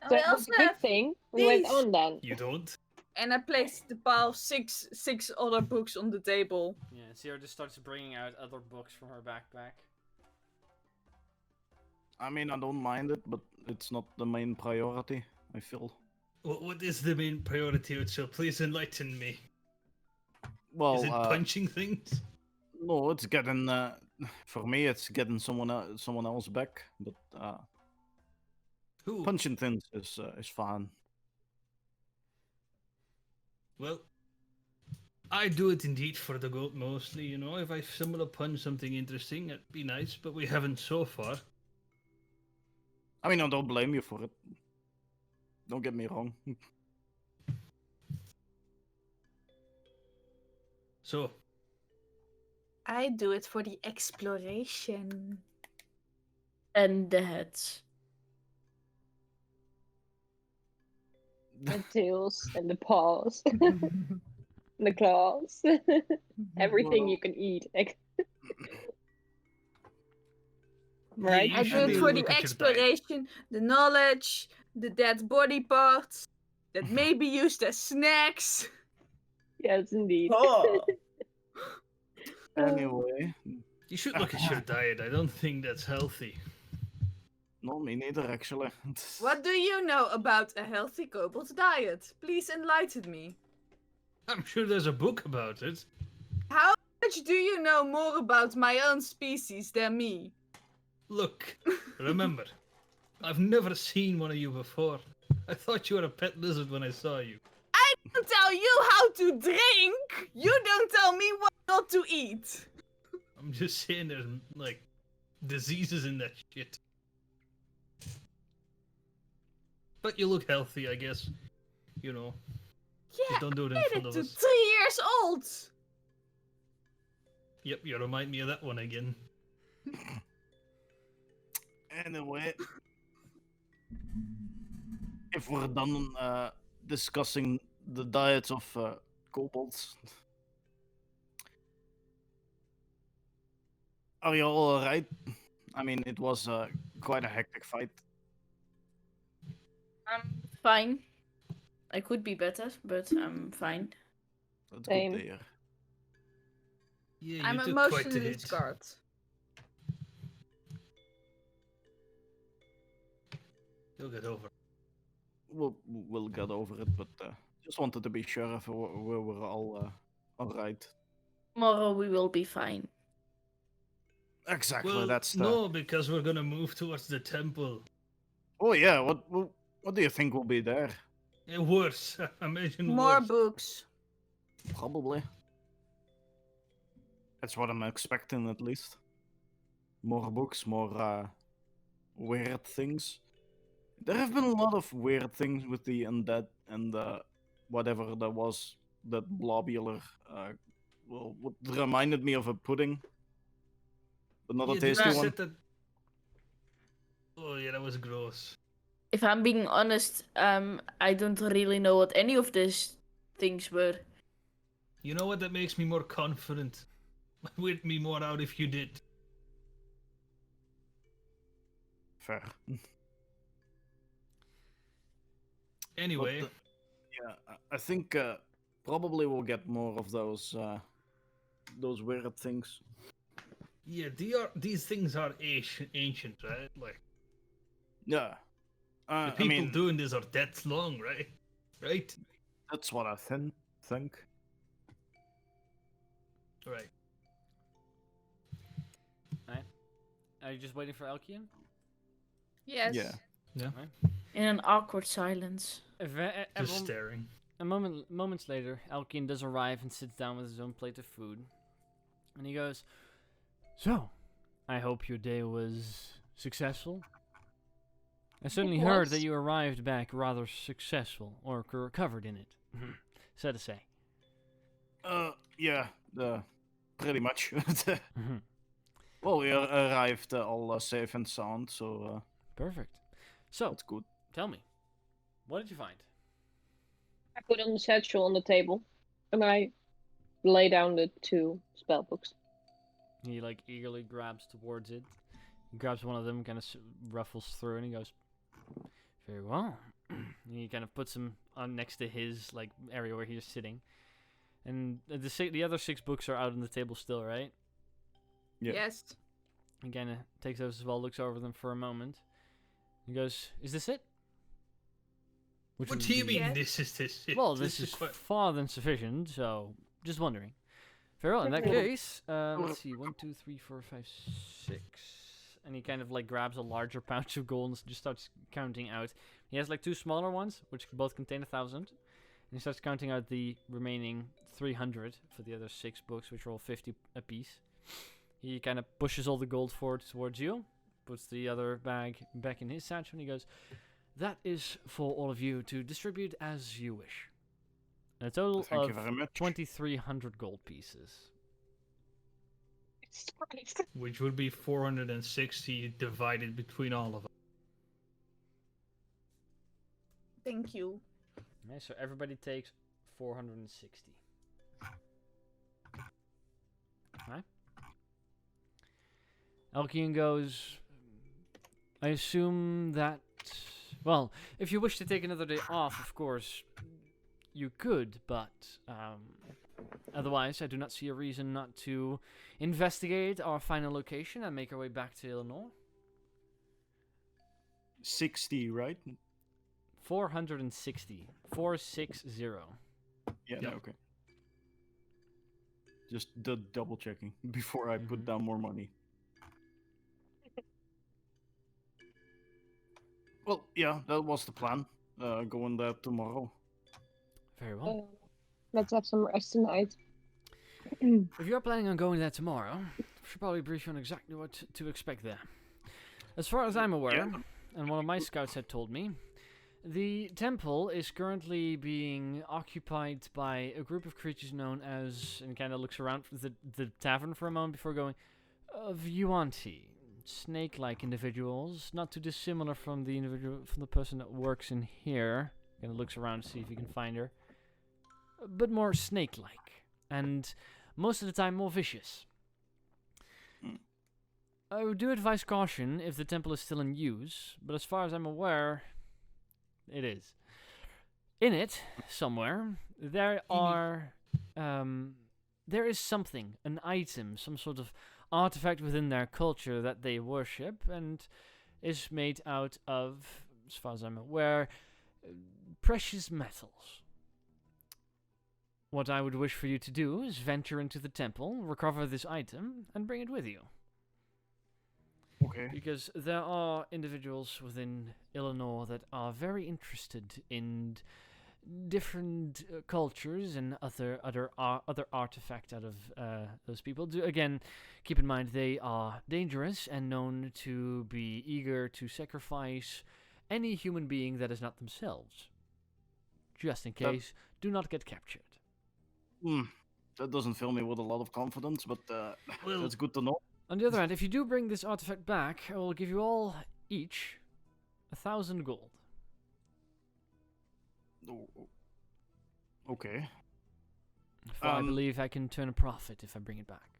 And So we it was also a good have thing. We went these. on then. You don't? And I placed the pile of six other books on the table. Yeah, Sierra just starts bringing out other books from her backpack. I mean, I don't mind it, but it's not the main priority. I feel. What is the main priority, so please enlighten me. Well, Is it punching things? no, it's getting. For me, it's getting someone else back. But Who? punching things is fine. Well, I do it indeed for the gold mostly, you know. If I stumble upon something interesting, it'd be nice, but we haven't so far. I mean, I don't blame you for it. Don't get me wrong. So, I do it for the exploration. And the heads. The tails and the paws, the claws, everything you can eat. Right? You I should do it take for a the look at your diet. exploration, the knowledge, the dead body parts that may be used as snacks. Yes, indeed. Oh. Anyway, You should look at your diet. I don't think that's healthy. no, me neither, actually. What do you know about a healthy kobold diet? Please enlighten me. I'm sure there's a book about it. How much do you know more about my own species than me? Look, remember, I've never seen one of you before. I thought you were a pet lizard when I saw you. I don't tell you how to drink! You don't tell me what not to eat! I'm just saying there's, like, diseases in that shit. But you look healthy, I guess. You know, Yeah, just don't do it in I front made of it to us. 3 years old! Yep, you remind me of that one again. Anyway, if we're done discussing the diets of kobolds, are you all alright? I mean, it was quite a hectic fight. I'm fine. I could be better, but I'm fine. That's Same. good to hear. Yeah, you I'm took quite the emotionally hit. scarred. You'll get over. We'll get over it, but just wanted to be sure if we were all right. Tomorrow we will be fine. Exactly. Well, That's the. no, because we're gonna move towards the temple. Oh yeah. What do you think will be there? Worse. I imagine More worse. books. Probably. That's what I'm expecting, at least. More books, more weird things. There have been a lot of weird things with the undead and whatever that was, that blobular. Well, what reminded me of a pudding, but not a Yeah, tasty you one. said that. Oh yeah, that was gross. If I'm being honest, I don't really know what any of these things were. You know what? That makes me more confident. Weird me more out if you did. Fair. Anyway, But, yeah, I think probably we'll get more of those weird things. yeah, these things are ancient, right? Like Yeah. the I people mean, doing this are that long, right? Right? that's what I think. Right. Are you just waiting for Elkian? Yes. Yeah. In an awkward silence. Just staring. Moments later, Elkian does arrive and sits down with his own plate of food. And he goes, "So, I hope your day was successful. I certainly heard that was. you arrived back rather successful, or recovered in it. So to say." Yeah. Pretty much. Mhm. Well, we arrived all safe and sound, so Perfect. So, that's good. tell me, what did you find? I put on the satchel on the table, and I lay down the 2 spell books. He like eagerly grabs towards it. He grabs one of them, kind of ruffles through, and he goes, "Very well." And he kind of puts them on next to his like area where he's sitting. And the other 6 books are out on the table still, right? Yeah. Yes. He kind of takes those as well, looks over them for a moment. He goes, "Is this it?" Which What would do you be- mean? Yes. This is it? Well, this is quite... far than sufficient, so just wondering. Very well, in that case, let's see, 1, 2, 3, 4, 5, 6. And he kind of like grabs a larger pouch of gold and just starts counting out. He has like 2 smaller ones, which both contain 1,000. And he starts counting out the remaining 300 for the other 6 books, which are all 50 apiece. He kind of pushes all the gold forward towards you, puts the other bag back in his satchel, and he goes, "That is for all of you to distribute as you wish. A total Thank you of very much. 2,300 gold pieces." Which would be 460 divided between all of us. Thank you. Okay, so everybody takes 460. Right? Elkian goes, "I assume that, well, if you wish to take another day off, of course, you could, but otherwise I do not see a reason not to investigate our final location and make our way back to Illinois." 60, right? 460. 460. Yeah. Yep. No, okay. Just double checking before I put Mhm. down more money. Well, yeah, that was the plan. Going there tomorrow. Very well. Let's have some rest tonight. If you're planning on going there tomorrow, I should probably brief you on exactly what to expect there. As far as I'm aware, and one of my scouts had told me, the temple is currently being occupied by a group of creatures known as, and kind of looks around the tavern for a moment before going, of Yuan-Ti. Snake-like individuals, not too dissimilar from the person that works in here. Kind of looks around to see if he can find her, but more snake-like, and most of the time more vicious. I do advise caution if the temple is still in use, but as far as I'm aware, it is. In it, somewhere, there there is something, an item, some sort of artifact within their culture that they worship, and is made out of, as far as I'm aware, precious metals. What I would wish for you to do is venture into the temple, recover this item, and bring it with you. Okay. Because there are individuals within Illinois that are very interested in different cultures and other artifact out of those people. Again, keep in mind they are dangerous and known to be eager to sacrifice any human being that is not themselves. Just in case, do not get captured. That doesn't fill me with a lot of confidence, but Well- that's good to know. On the other hand, if you do bring this artifact back, I will give you all each 1,000 gold. Okay. For I believe I can turn a profit if I bring it back.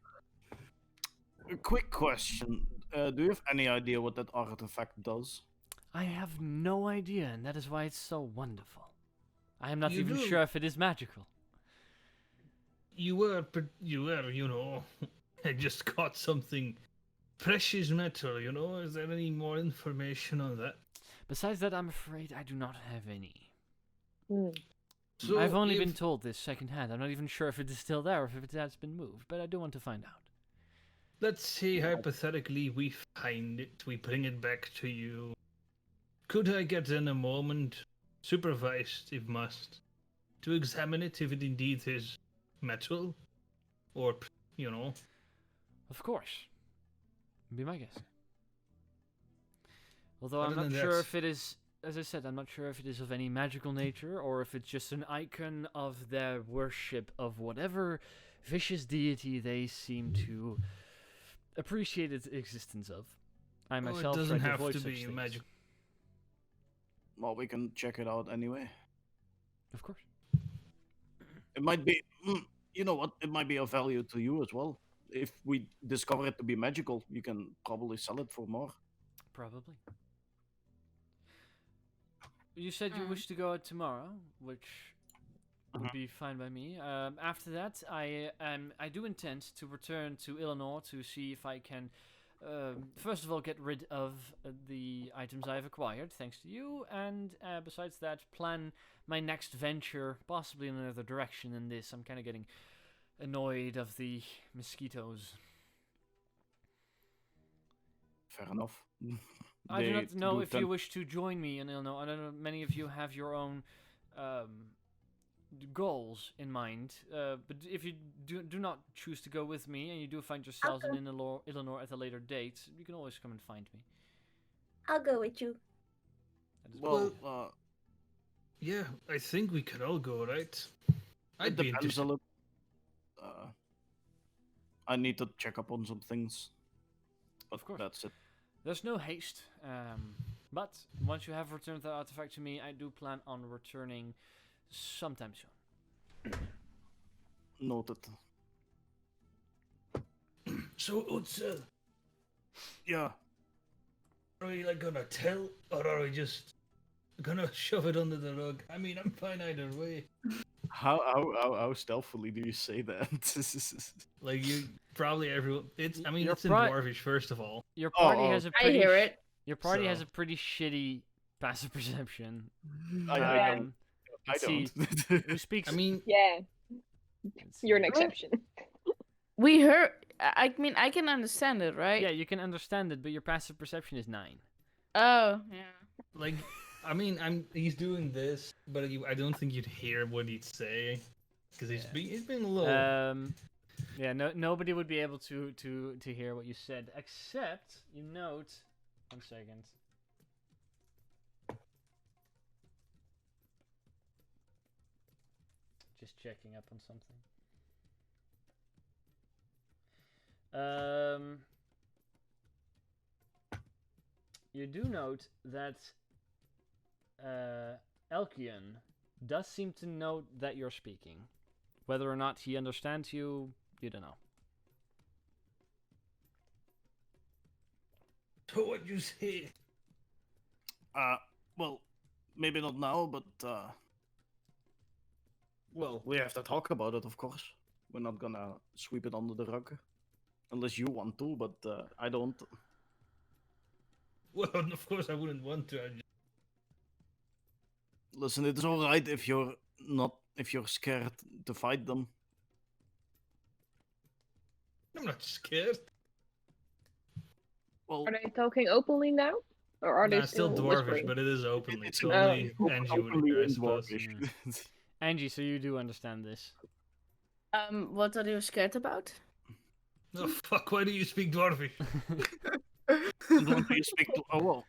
A quick question. Do you have any idea what that artifact does? I have no idea, and that is why it's so wonderful. I am not You even do. sure if it is magical. You were, I just caught something precious metal, Is there any more information on that? Besides that, I'm afraid I do not have any. So I've only if- been told this secondhand. I'm not even sure if it is still there or if it has been moved, but I do want to find out. Let's say hypothetically we find it, we bring it back to you. Could I get in a moment, supervised if must, to examine it if it indeed is metal? Or, Of course. Be my guest. Although Other I'm not than sure that- if it is, as I said, I'm not sure if it is of any magical nature or if it's just an icon of their worship of whatever vicious deity they seem to appreciate its existence of. I Oh, myself it try doesn't to have avoid to such be things. magical. Well, we can check it out anyway. Of course. It might be, you know what? It might be of value to you as well. If we discover it to be magical, you can probably sell it for more. Probably. You said you wish to go out tomorrow, which would be fine by me. After that, I do intend to return to Illinois to see if I can, first of all, get rid of the items I've acquired, thanks to you, and besides that, plan my next venture, possibly in another direction than this. I'm kind of getting annoyed of the mosquitoes. Fair enough. I do They not know do if you tend- wish to join me in Illinois. I don't know. Many of you have your own goals in mind. But if you do not choose to go with me and you do find yourselves in Illinois at a later date, you can always come and find me. I'll go with you. That is Well, Yeah, I think we could all go, right? it I'd be depends a interested. little. I need to check up on some things. But Of course. that's it. There's no haste. But once you have returned the artifact to me, I do plan on returning sometime soon. Noted. So, Utsa, Yeah. are we gonna tell, or are we just gonna shove it under the rug? I mean, I'm fine either way. How stealthily do you say that? You probably everyone. It's in You're Dwarvish first of all. Your party oh. has a I pretty hear it. Your party has So- a pretty shitty passive perception. I Um, I let's see. don't. Who speaks? I mean, Yeah, let's you're an see. exception. We heard. I mean, I can understand it, right? Yeah, you can understand it, but your passive perception is 9. Oh, yeah. he's doing this, but I don't think you'd hear what he'd say because he's Yeah. been low. Yeah, nobody would be able to hear what you said, except you note. 1 second. Just checking up on something. You do note that Elkion does seem to know that you're speaking. Whether or not he understands you, you don't know. So what you say? Well, maybe not now, but Well, we have to talk about it, of course. We're not gonna sweep it under the rug. Unless you want to, but I don't. Well, of course I wouldn't want to. Listen, it's alright if you're scared to fight them. I'm not scared. Well, Are they talking openly now? Or are they Nah, still dwarvish, whispering? but it is openly. it's So Oh. only Angie would openly hear, I in suppose. Dwarvish. Angie, so you do understand this. What are you scared about? Oh fuck! Why do you speak dwarvish? And when do you speak to? Oh well.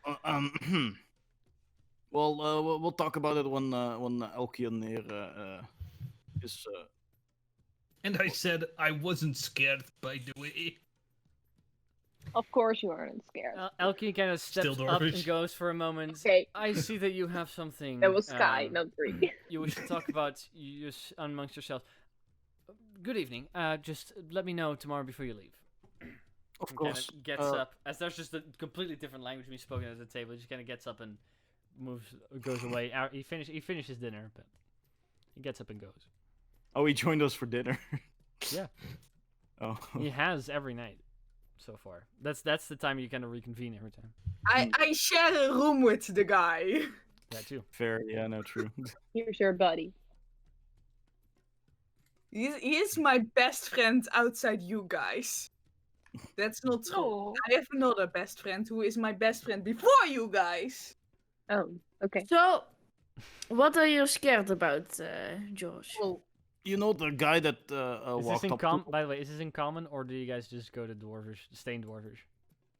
Well, we'll talk about it when Elkian here is. And I said I wasn't scared, by the way. Of course you aren't scared. Elkie kind of Still steps up and dwarvish. goes for a moment. Okay. I see that you have something. That was Sky, not Bree. You wish to talk about amongst yourselves. Good evening. Just let me know tomorrow before you leave. Of And kinda course. gets up as there's just a completely different language being spoken at the table. He just kind of gets up and goes away. He finishes dinner, but he gets up and goes. Oh, he joined us for dinner. Yeah. Oh. He has every night so far. That's the time you kind of reconvene every time. I share a room with the guy. That too. Fair. Yeah. No. True. Here's your buddy. He is my best friend outside you guys. That's not true. Oh. I have another best friend who is my best friend before you guys. Oh, okay. So, what are you scared about, George? Well, You know the guy that Is this walked in up to. By the way, is this in common or do you guys just go to dwarvish, stay in dwarvish?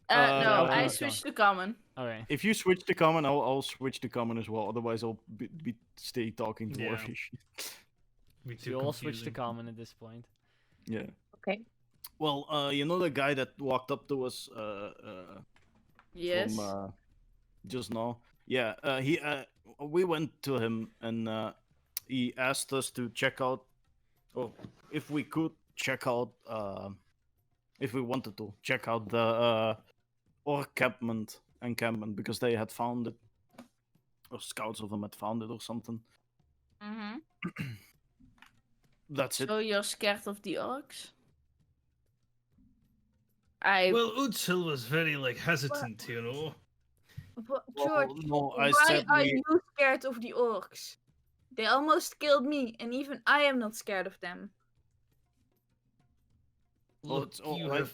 No, okay, I okay. switched to common. Okay. If you switch to common, I'll switch to common as well. Otherwise, I'll stay talking Yeah. dwarfish. Be So too you all switch to confusing. common at this point. Yeah. Okay. Well, you know the guy that walked up to us Yes. from just now. Yeah. We went to him and he asked us to check out, or if we could check out, if we wanted to check out the orc encampment because they had found it, or scouts of them had found it or something. Mm-hmm. That's it. So you're scared of the orcs? I Well, Utsil was very hesitant, you know. But Well, George, no, I why said are we. you scared of the orcs? They almost killed me, and even I am not scared of them. Well, Look, it's all you right have.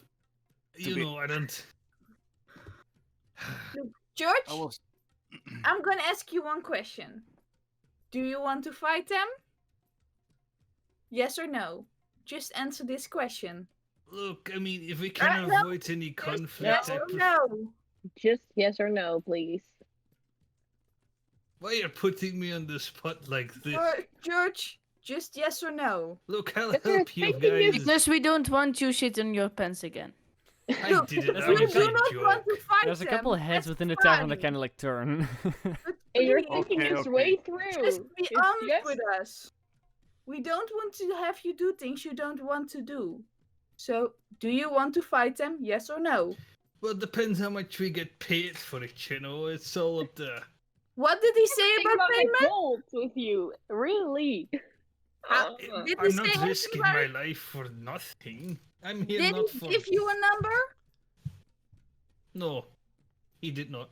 You be- know, I don't. George, I was. I'm gonna ask you one question. Do you want to fight them? Yes or no? Just answer this question. Look, I mean, if we can no, avoid any Just conflict, yes I or pref- no? Just yes or no, please. Why are you putting me on the spot like this? George, just yes or no? Look, I'll But they're help you taking you- guys. because we don't want you shit in your pants again. I Look, did it. That's That what You was I'm do a not joke. want to fight There's a them. couple of heads That's within the tavern that fine. kind of like turn. But And you're please, thinking Okay, this okay. way through. just be It's honest yes. with us. We don't want to have you do things you don't want to do. So, do you want to fight them? Yes or no? Well, it depends how much we get paid for it, you know. It's all up there. What did he say Think about about my payment? goals with you. Really. How- Uh, Did he I'm say not anything risking about my it? life for nothing. I'm here Did not he for. give you a number? No, he did not.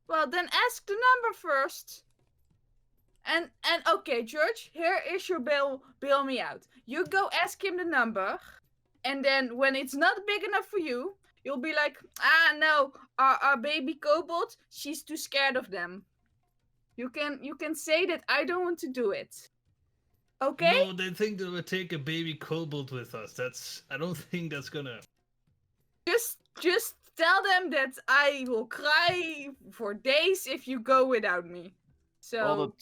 Well, then ask the number first. And okay, George, here is your bail me out. You go ask him the number, and then when it's not big enough for you, you'll be like, no, our baby kobold, she's too scared of them. You can say that I don't want to do it. Okay? No, they think they would take a baby kobold with us. I don't think that's gonna. Just tell them that I will cry for days if you go without me. So Well,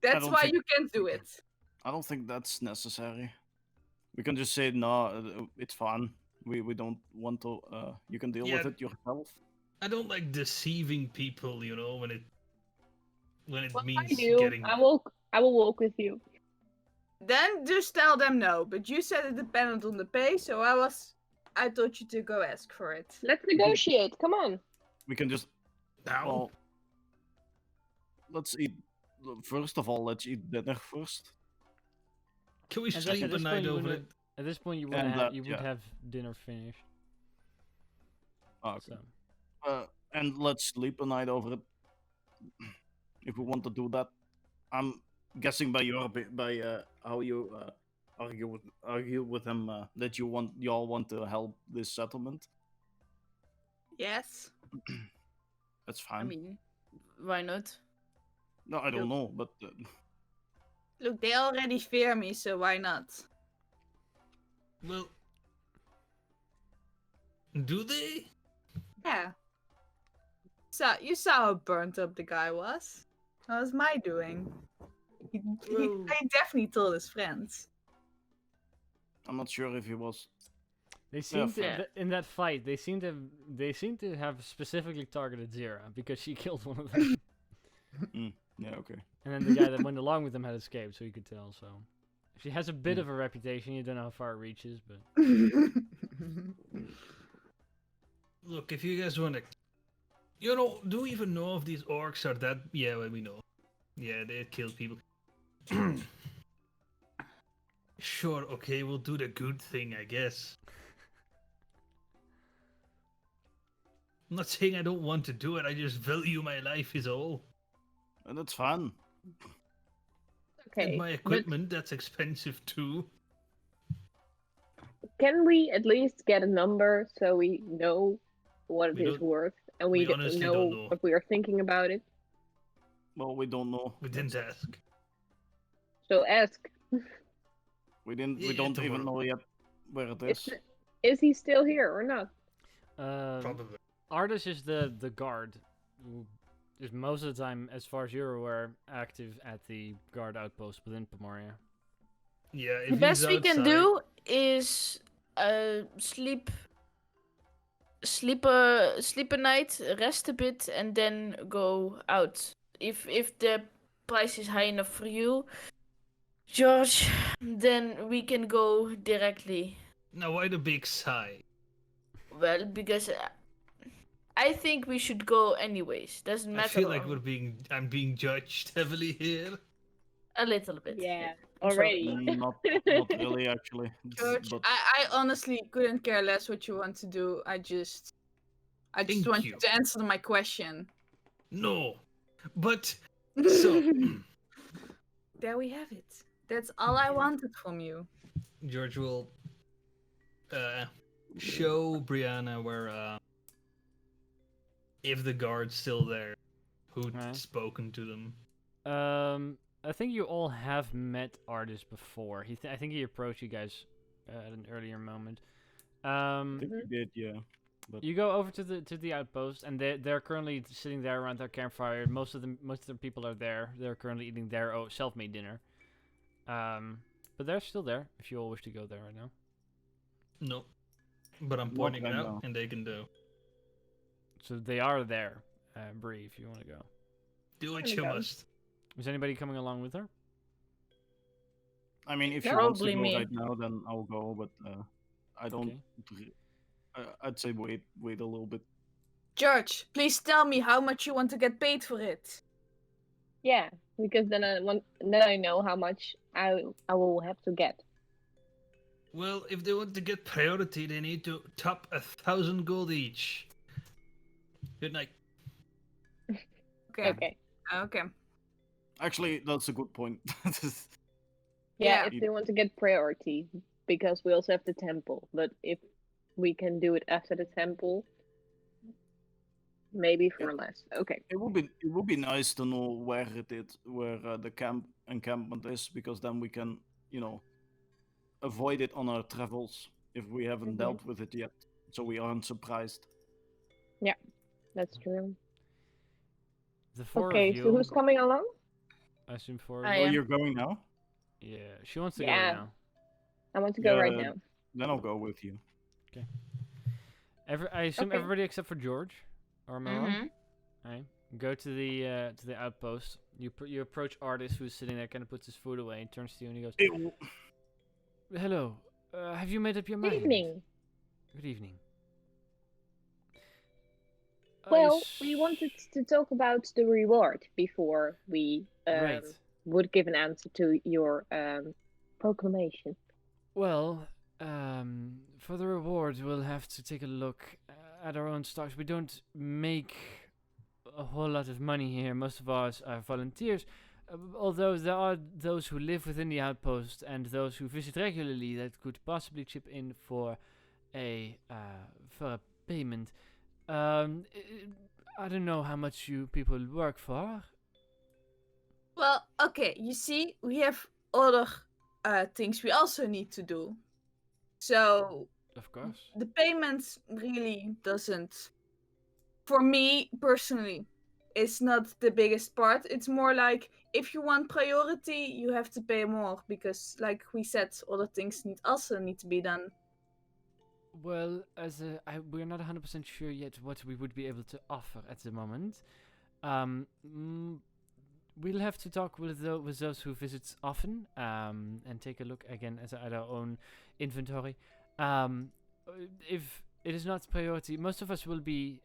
that's don't why think- you can't do it. I don't think that's necessary. We can just say no. It's fine. We don't want to. You can deal with Yeah. it yourself. I don't like deceiving people, you know, when it well, I means do. getting. I will walk with you. Then just tell them no. But you said it depended on the pay, so I told you to go ask for it. Let's negotiate. Come on. We can just. Now, Well, let's eat. First of all, let's eat dinner first. Can we At thi- sleep at a this night point, you over wouldn't- it? At this point, you And would yeah. have dinner finished. Oh, okay. So And let's sleep a night over it. If we want to do that, I'm guessing by how you argue with him that y'all want to help this settlement. Yes. That's I fine. mean, why not? No, I don't know, but Look, they already fear me, so why not? Well, do they? Yeah. So you saw how burnt up the guy was. That was my doing. Well- I definitely told his friends. I'm not sure if he was. they seem to Yeah. in that fight. They seem to have specifically targeted Zira because she killed one of them, Yeah, okay. and then the guy that went along with them had escaped, so you could tell. So she has a bit of a reputation. You don't know how far it reaches, but Look, if you guys want to, do we even know if these orcs are that? Yeah, well, we know. Yeah, they kill people. Sure, okay, we'll do the good thing, I guess. I'm not saying I don't want to do it. I just value my life is all. And that's fun. Okay. And my but equipment, that's expensive too. can we at least get a number so we know what it We is don't- worth and we we honestly know don't know. what we are thinking about it? Well, we don't know. We didn't ask. So ask. We didn't. Yeah, We don't even tomorrow. know yet where it Is, is. is he still here or not? Probably. Artis is the guard who is most of the time, as far as you're aware, active at the guard outpost within Pomoria. Yeah, if The best he's we can outside- do is sleep a night, rest a bit, and then go out. If the price is high enough for you, George, then we can go directly. Now, why the big sigh? Well, because I think we should go anyways. Doesn't matter. I feel like I'm being judged heavily here. a little bit. Yeah, I'm sorry. already. Not really, actually. George, But I honestly couldn't care less what you want to do. I just Thank want you. you to answer my question. No, but so There we have it. That's all I wanted from you. George will show Brianna where if the guard's still there, who'd Right. spoken to them. I think you all have met Artis before. I think he approached you guys at an earlier moment. I think we did, yeah. You go over to the outpost, and they're currently sitting there around their campfire. Most of the people are there. They're currently eating their own self-made dinner. But they're still there. If you all wish to go there right now. No, but I'm Not pointing right it out, now. and they can do. So they are there, Bree, if you want to go. Do what There you we go. must. Is anybody coming along with her? I mean, if she wants to Probably go me. right now, then I'll go. But I don't. Okay. I'd say wait a little bit. George, please tell me how much you want to get paid for it. Yeah, because then I know how much I will have to get. Well, if they want to get priority, they need to top 1,000 gold each. Good night. Okay. Okay. Okay. Actually, that's a good point. Yeah, Yeah. if they want to get priority, because we also have the temple. But if we can do it after the temple, maybe for less. Okay. It would be nice to know where the encampment is, because then we can, avoid it on our travels if we haven't Mhm. dealt with it yet, so we aren't surprised. That's true. The four Okay, of you. so who's coming along? I assume four. I of you. Oh, am. you're going now? Yeah, she wants to Yeah. go now. I want to go right Yeah. now. Then I'll go with you. I assume Okay. everybody except for George, or am I wrong? Mhm. Alright. Go to the outpost. You approach Artis, who's sitting there, kind of puts his food away, and turns to you and he goes, Ew. "Hello. Have you made up your Good mind?" evening. Good evening. Well, we wanted to talk about the reward before we Right. would give an answer to your proclamation? Well, for the reward, we'll have to take a look at our own stocks. We don't make a whole lot of money here. Most of ours are volunteers. Although there are those who live within the outpost and those who visit regularly that could possibly chip in for a payment. I don't know how much you people work for. Well, okay, you see, we have other things we also need to do. So Of course. the payment really doesn't, for me personally, is not the biggest part. It's more like if you want priority, you have to pay more because, like we said, other things also need to be done. Well, we're not 100% sure yet what we would be able to offer at the moment. We'll have to talk with those who visit often and take a look again at our own inventory. If it is not priority, most of us will be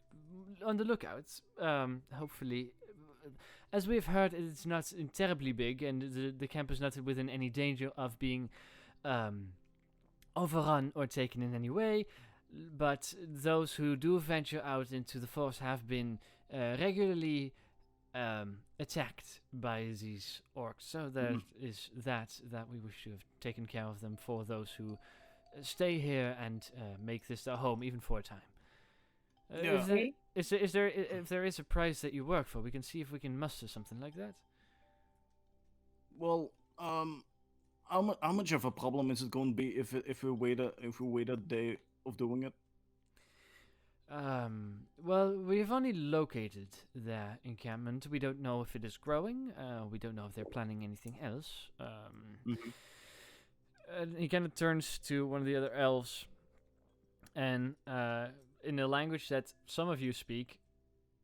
on the lookout. Hopefully, as we've heard, it's not terribly big, and the camp is not within any danger of being overrun or taken in any way. But those who do venture out into the forest have been regularly attacked by these orcs. So there is that we wish to have taken care of them for those who stay here and make this their home, even for a time. Yeah. If there is a price that you work for, we can see if we can muster something like that. Well, how much of a problem is it going to be if we wait a day of doing it? Well, we've only located their encampment. We don't know if it is growing. We don't know if they're planning anything else. And he kind of turns to one of the other elves, and in a language that some of you speak,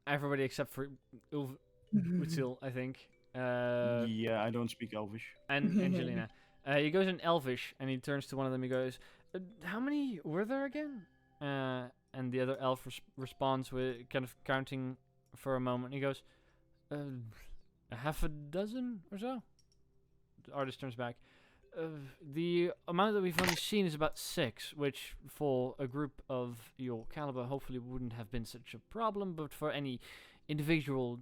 everybody except for Util, I think. Yeah, I don't speak Elvish. And Angelina. He goes in Elvish, and he turns to one of them. He goes, "How many were there again?" And the other elf responds with kind of counting for a moment. He goes, "A half a dozen or so." The artist turns back. The amount that we've only seen is about 6, which for a group of your caliber hopefully wouldn't have been such a problem, but for any individual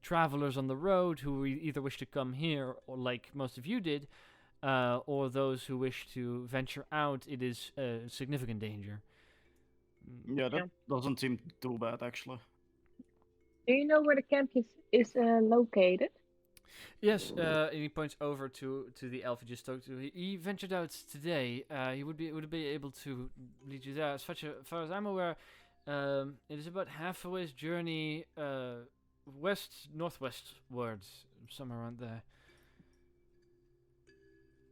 travelers on the road who either wish to come here, or like most of you did, or those who wish to venture out, it is a significant danger. Yeah, that doesn't seem too bad, actually. Do you know where the camp is located? Yes, and he points over to the elf he just talked to. He ventured out today. He would be able to lead you there. As far as I'm aware, it is about half a way's journey northwestwards, somewhere around there.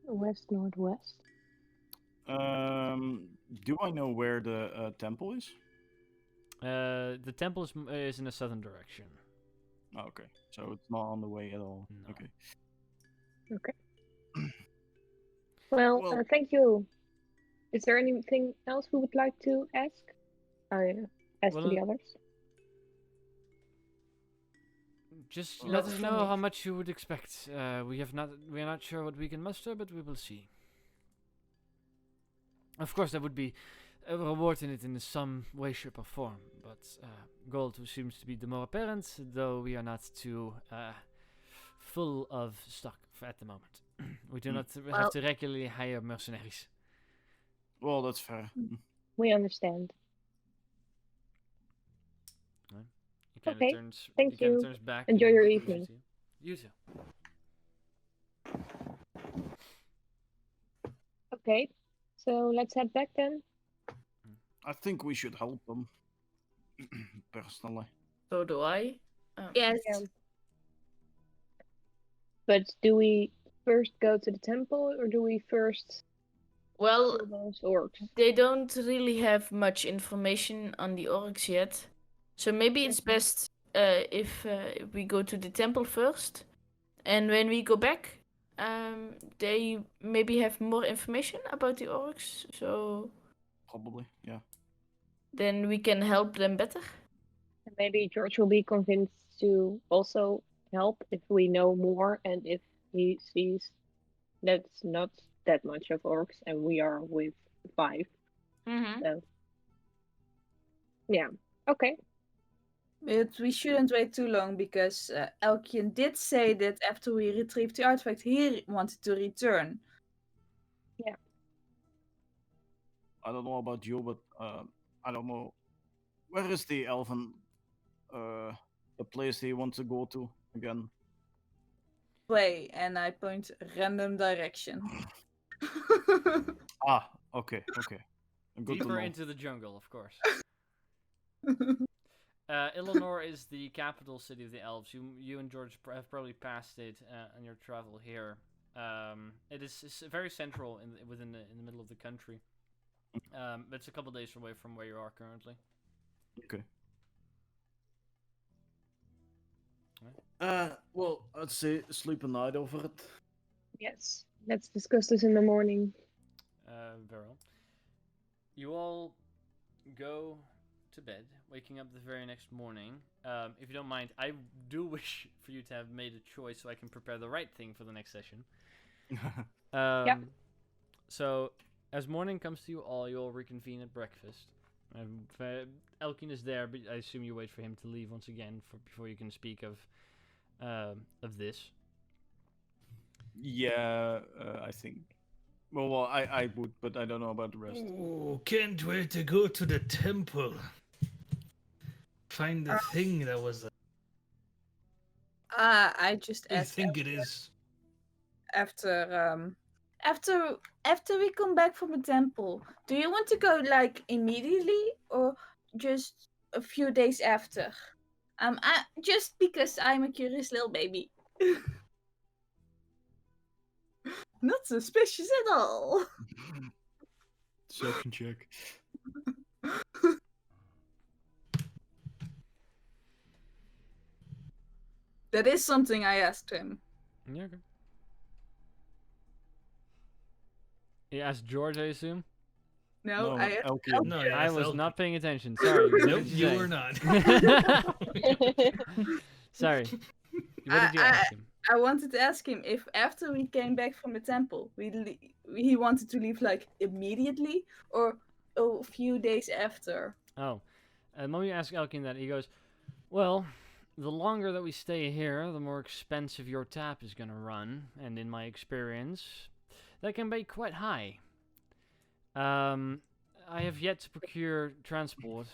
West northwest. Do I know where the temple is? The temple is in the southern direction. Oh, okay, so it's not on the way at all. No. Okay. Okay. Well, Well- thank you. Is there anything else we would like to ask? Ask to the Well, others. Just Well, let us know finish. how much you would expect. We are not sure what we can muster, but we will see. Of course, there would be a reward in it in some way, shape, or form, but gold seems to be the more apparent, though we are not too full of stock at the moment. We do not have to regularly hire mercenaries. Well, that's fair. We understand. He kind Okay, of turns. thank he kind you. of turns back. Enjoy and your looks evening. at you. You too. Okay, so let's head back then. I think we should help them. Personally. So do I. Yes. Yeah. But do we first go to the temple, or do we first Well, kill those orcs? they don't really have much information on the orcs yet. So maybe it's best if we go to the temple first. And when we go back, they maybe have more information about the orcs. So Probably, yeah. then we can help them better. And maybe George will be convinced to also help if we know more and if he sees That's not that much of orcs, and we are with 5. Mm-hmm. So, yeah. Okay. But we shouldn't wait too long because Elkian did say that after we retrieved the artifact, he wanted to return. I don't know about you, but I don't know. Where is the elven, the place he wants to go to again? Way, and I point random direction. Ah, okay. Good to Deeper know. into the jungle, of course. Illinois is the capital city of the elves. You and George have probably passed it on your travel here. It is it's very central in the middle of the country. But it's a couple days away from where you are currently. Okay. Well, I'd say sleep a night over it. Yes. Let's discuss this in the morning. Very well. You all go to bed, waking up the very next morning. If you don't mind, I do wish for you to have made a choice so I can prepare the right thing for the next session. So, as morning comes to you all reconvene at breakfast. Elkin is there, but I assume you wait for him to leave once again before you can speak of this. Yeah, I think. Well, I would, but I don't know about the rest. Ooh, can't wait to go to the temple. Find the thing that was. I just I asked think it is. after we come back from the temple. Do you want to go like immediately or just a few days after? Just because I'm a curious little baby. Not suspicious at all. Deception check. That is something I asked him. Yeah, okay. You asked George, I assume? No, I asked Elkian. No, I yes, was Elkin. not paying attention. Sorry. What Nope, did you say? were not. Sorry. What did you ask him? I wanted to ask him if after we came back from the temple, he wanted to leave like immediately or a few days after. Oh. And when we ask Elkin that, he goes, well, the longer that we stay here, the more expensive your tap is going to run. And in my experience, that can be quite high. I have yet to procure transport.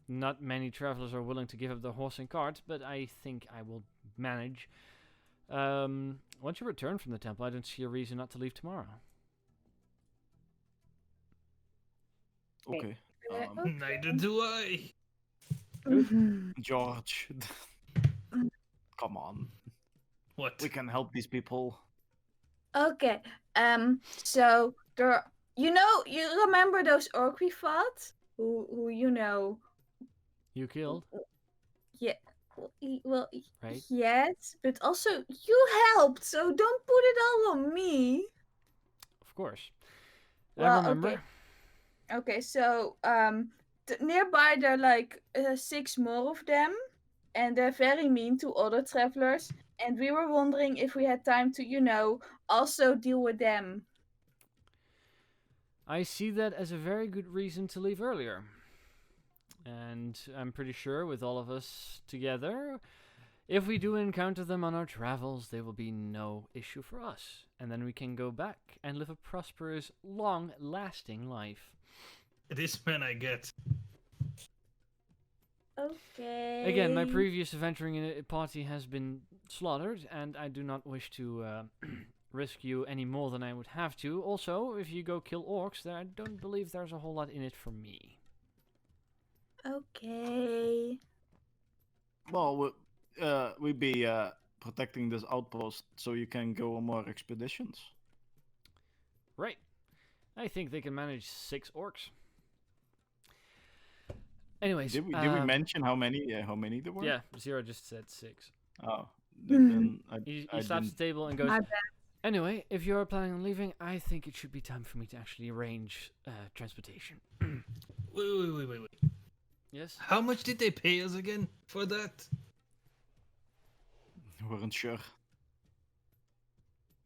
Not many travelers are willing to give up their horse and cart, but I think I will manage. Once you return from the temple, I don't see a reason not to leave tomorrow. Okay. Neither do I. George. Come on. What? We can help these people. Okay. So you remember those orc we fought? Who You killed, Yeah. Well, right? yes, but also you helped, so don't put it all on me. Of course. I Well, remember. Okay, so nearby there are like 6 more of them, and they're very mean to other travelers. And we were wondering if we had time to, also deal with them. I see that as a very good reason to leave earlier. And I'm pretty sure with all of us together, if we do encounter them on our travels, they will be no issue for us. And then we can go back and live a prosperous, long-lasting life. This man I get. Okay. Again, my previous adventuring in a party has been slaughtered, and I do not wish to risk you any more than I would have to. Also, if you go kill orcs, I don't believe there's a whole lot in it for me. Okay. Well, we'd be protecting this outpost so you can go on more expeditions. Right. I think they can manage 6 orcs. Anyways, Did we mention how many there were? Yeah, Zero just said 6. Oh, then He I slaps didn't. the table and goes, My bad. anyway, if you're planning on leaving, I think it should be time for me to actually arrange transportation. Wait. Yes? How much did they pay us again for that? Weren't sure.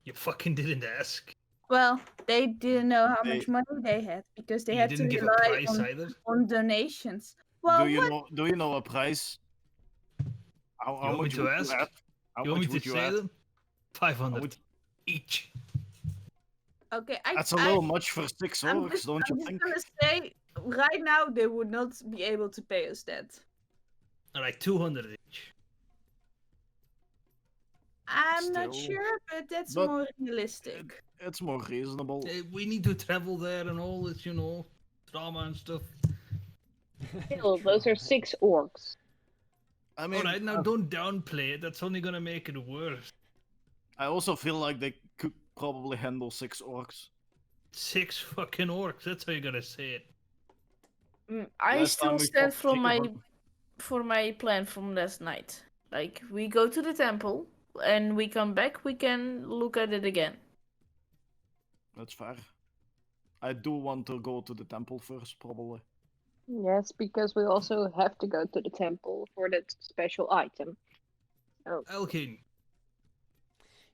You fucking didn't ask. Well, they didn't know how They- much money they had because they You had to didn't give a rely price either. on donations. Well, Do you know a price? How You want me much to would ask? you ask? How You want much me would to you say ask? them? 500 would- each. okay, That's a little much for 6 I'm orcs, just, don't I'm you just think? gonna say, right now they would not be able to pay us that. All right, 200 each. I'm not Still, sure, but that's but more realistic. It's more reasonable. We need to travel there and all this, drama and stuff. Still, those are 6 orcs. I mean, All right, now don't downplay it. That's only gonna make it worse. I also feel like they could probably handle 6 orcs. 6 fucking orcs. That's how you're gonna say it. I Last time still we stand fought for my plan from last night. Like, we go to the temple and we come back, we can look at it again. That's fair. I do want to go to the temple first, probably. Yes, because we also have to go to the temple for that special item. Oh, Elkin,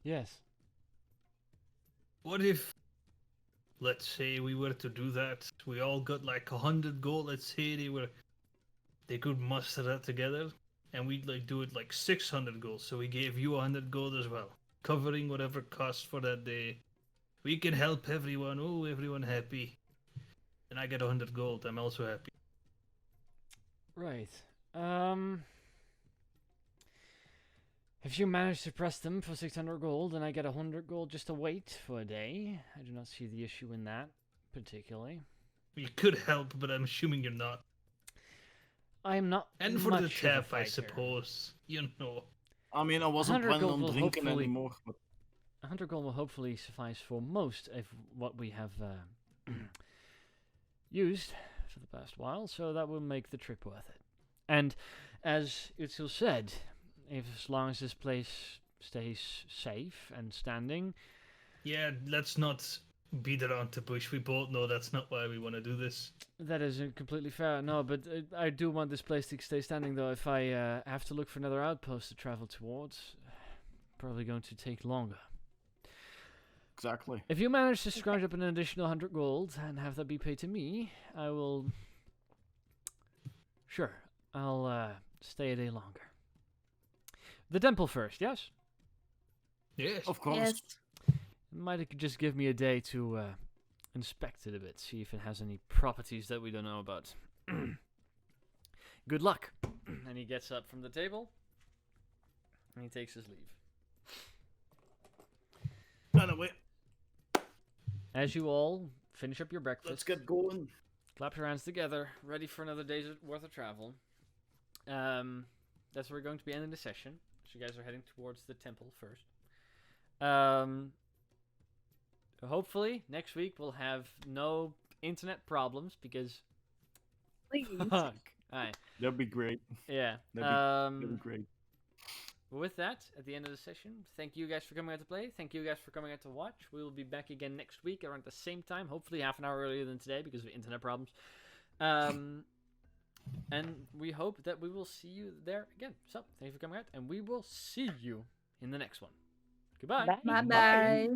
Yes. what if, let's say we were to do that, we all got like 100 gold, let's say they could muster that together, and we'd like do it like 600 gold, so we gave you 100 gold as well, covering whatever cost for that day. We can help everyone, everyone happy. And I get 100 gold, I'm also happy. Right. If you manage to press them for 600 gold and I get 100 gold just to wait for a day, I do not see the issue in that, particularly. You could help, but I'm assuming you're not. I am not And for much the of a tap, I fighter. suppose. I mean, I wasn't 100 planning gold on will drinking hopefully- anymore, but 100 gold will hopefully suffice for most of what we have used for the past while, so that will make the trip worth it. And as Utsil said, as long as this place stays safe and standing, Yeah, let's not beat around the bush. We both know that's not why we want to do this. that is completely fair. No, but I do want this place to stay standing, though. If I have to look for another outpost to travel towards, probably going to take longer. exactly. If you manage to scrounge up an additional 100 gold and have that be paid to me, I will... Sure, I'll stay a day longer. The temple first, yes? Yes. Of course. Yes. Might just give me a day to inspect it a bit, see if it has any properties that we don't know about. Good luck. And he gets up from the table, and he takes his leave. Anyway, As you all finish up your breakfast, let's get going. clap your hands together, ready for another day's worth of travel. That's where we're going to be ending the session. So you guys are heading towards the temple first. Hopefully next week we'll have no internet problems because please. fuck. Alright. That'd be great. Yeah. That'd be great. With that, at the end of the session, thank you guys for coming out to play. Thank you guys for coming out to watch. We will be back again next week around the same time, hopefully half an hour earlier than today because of internet problems. And we hope that we will see you there again. So, thank you for coming out, and we will see you in the next one. Goodbye. Bye. Bye bye.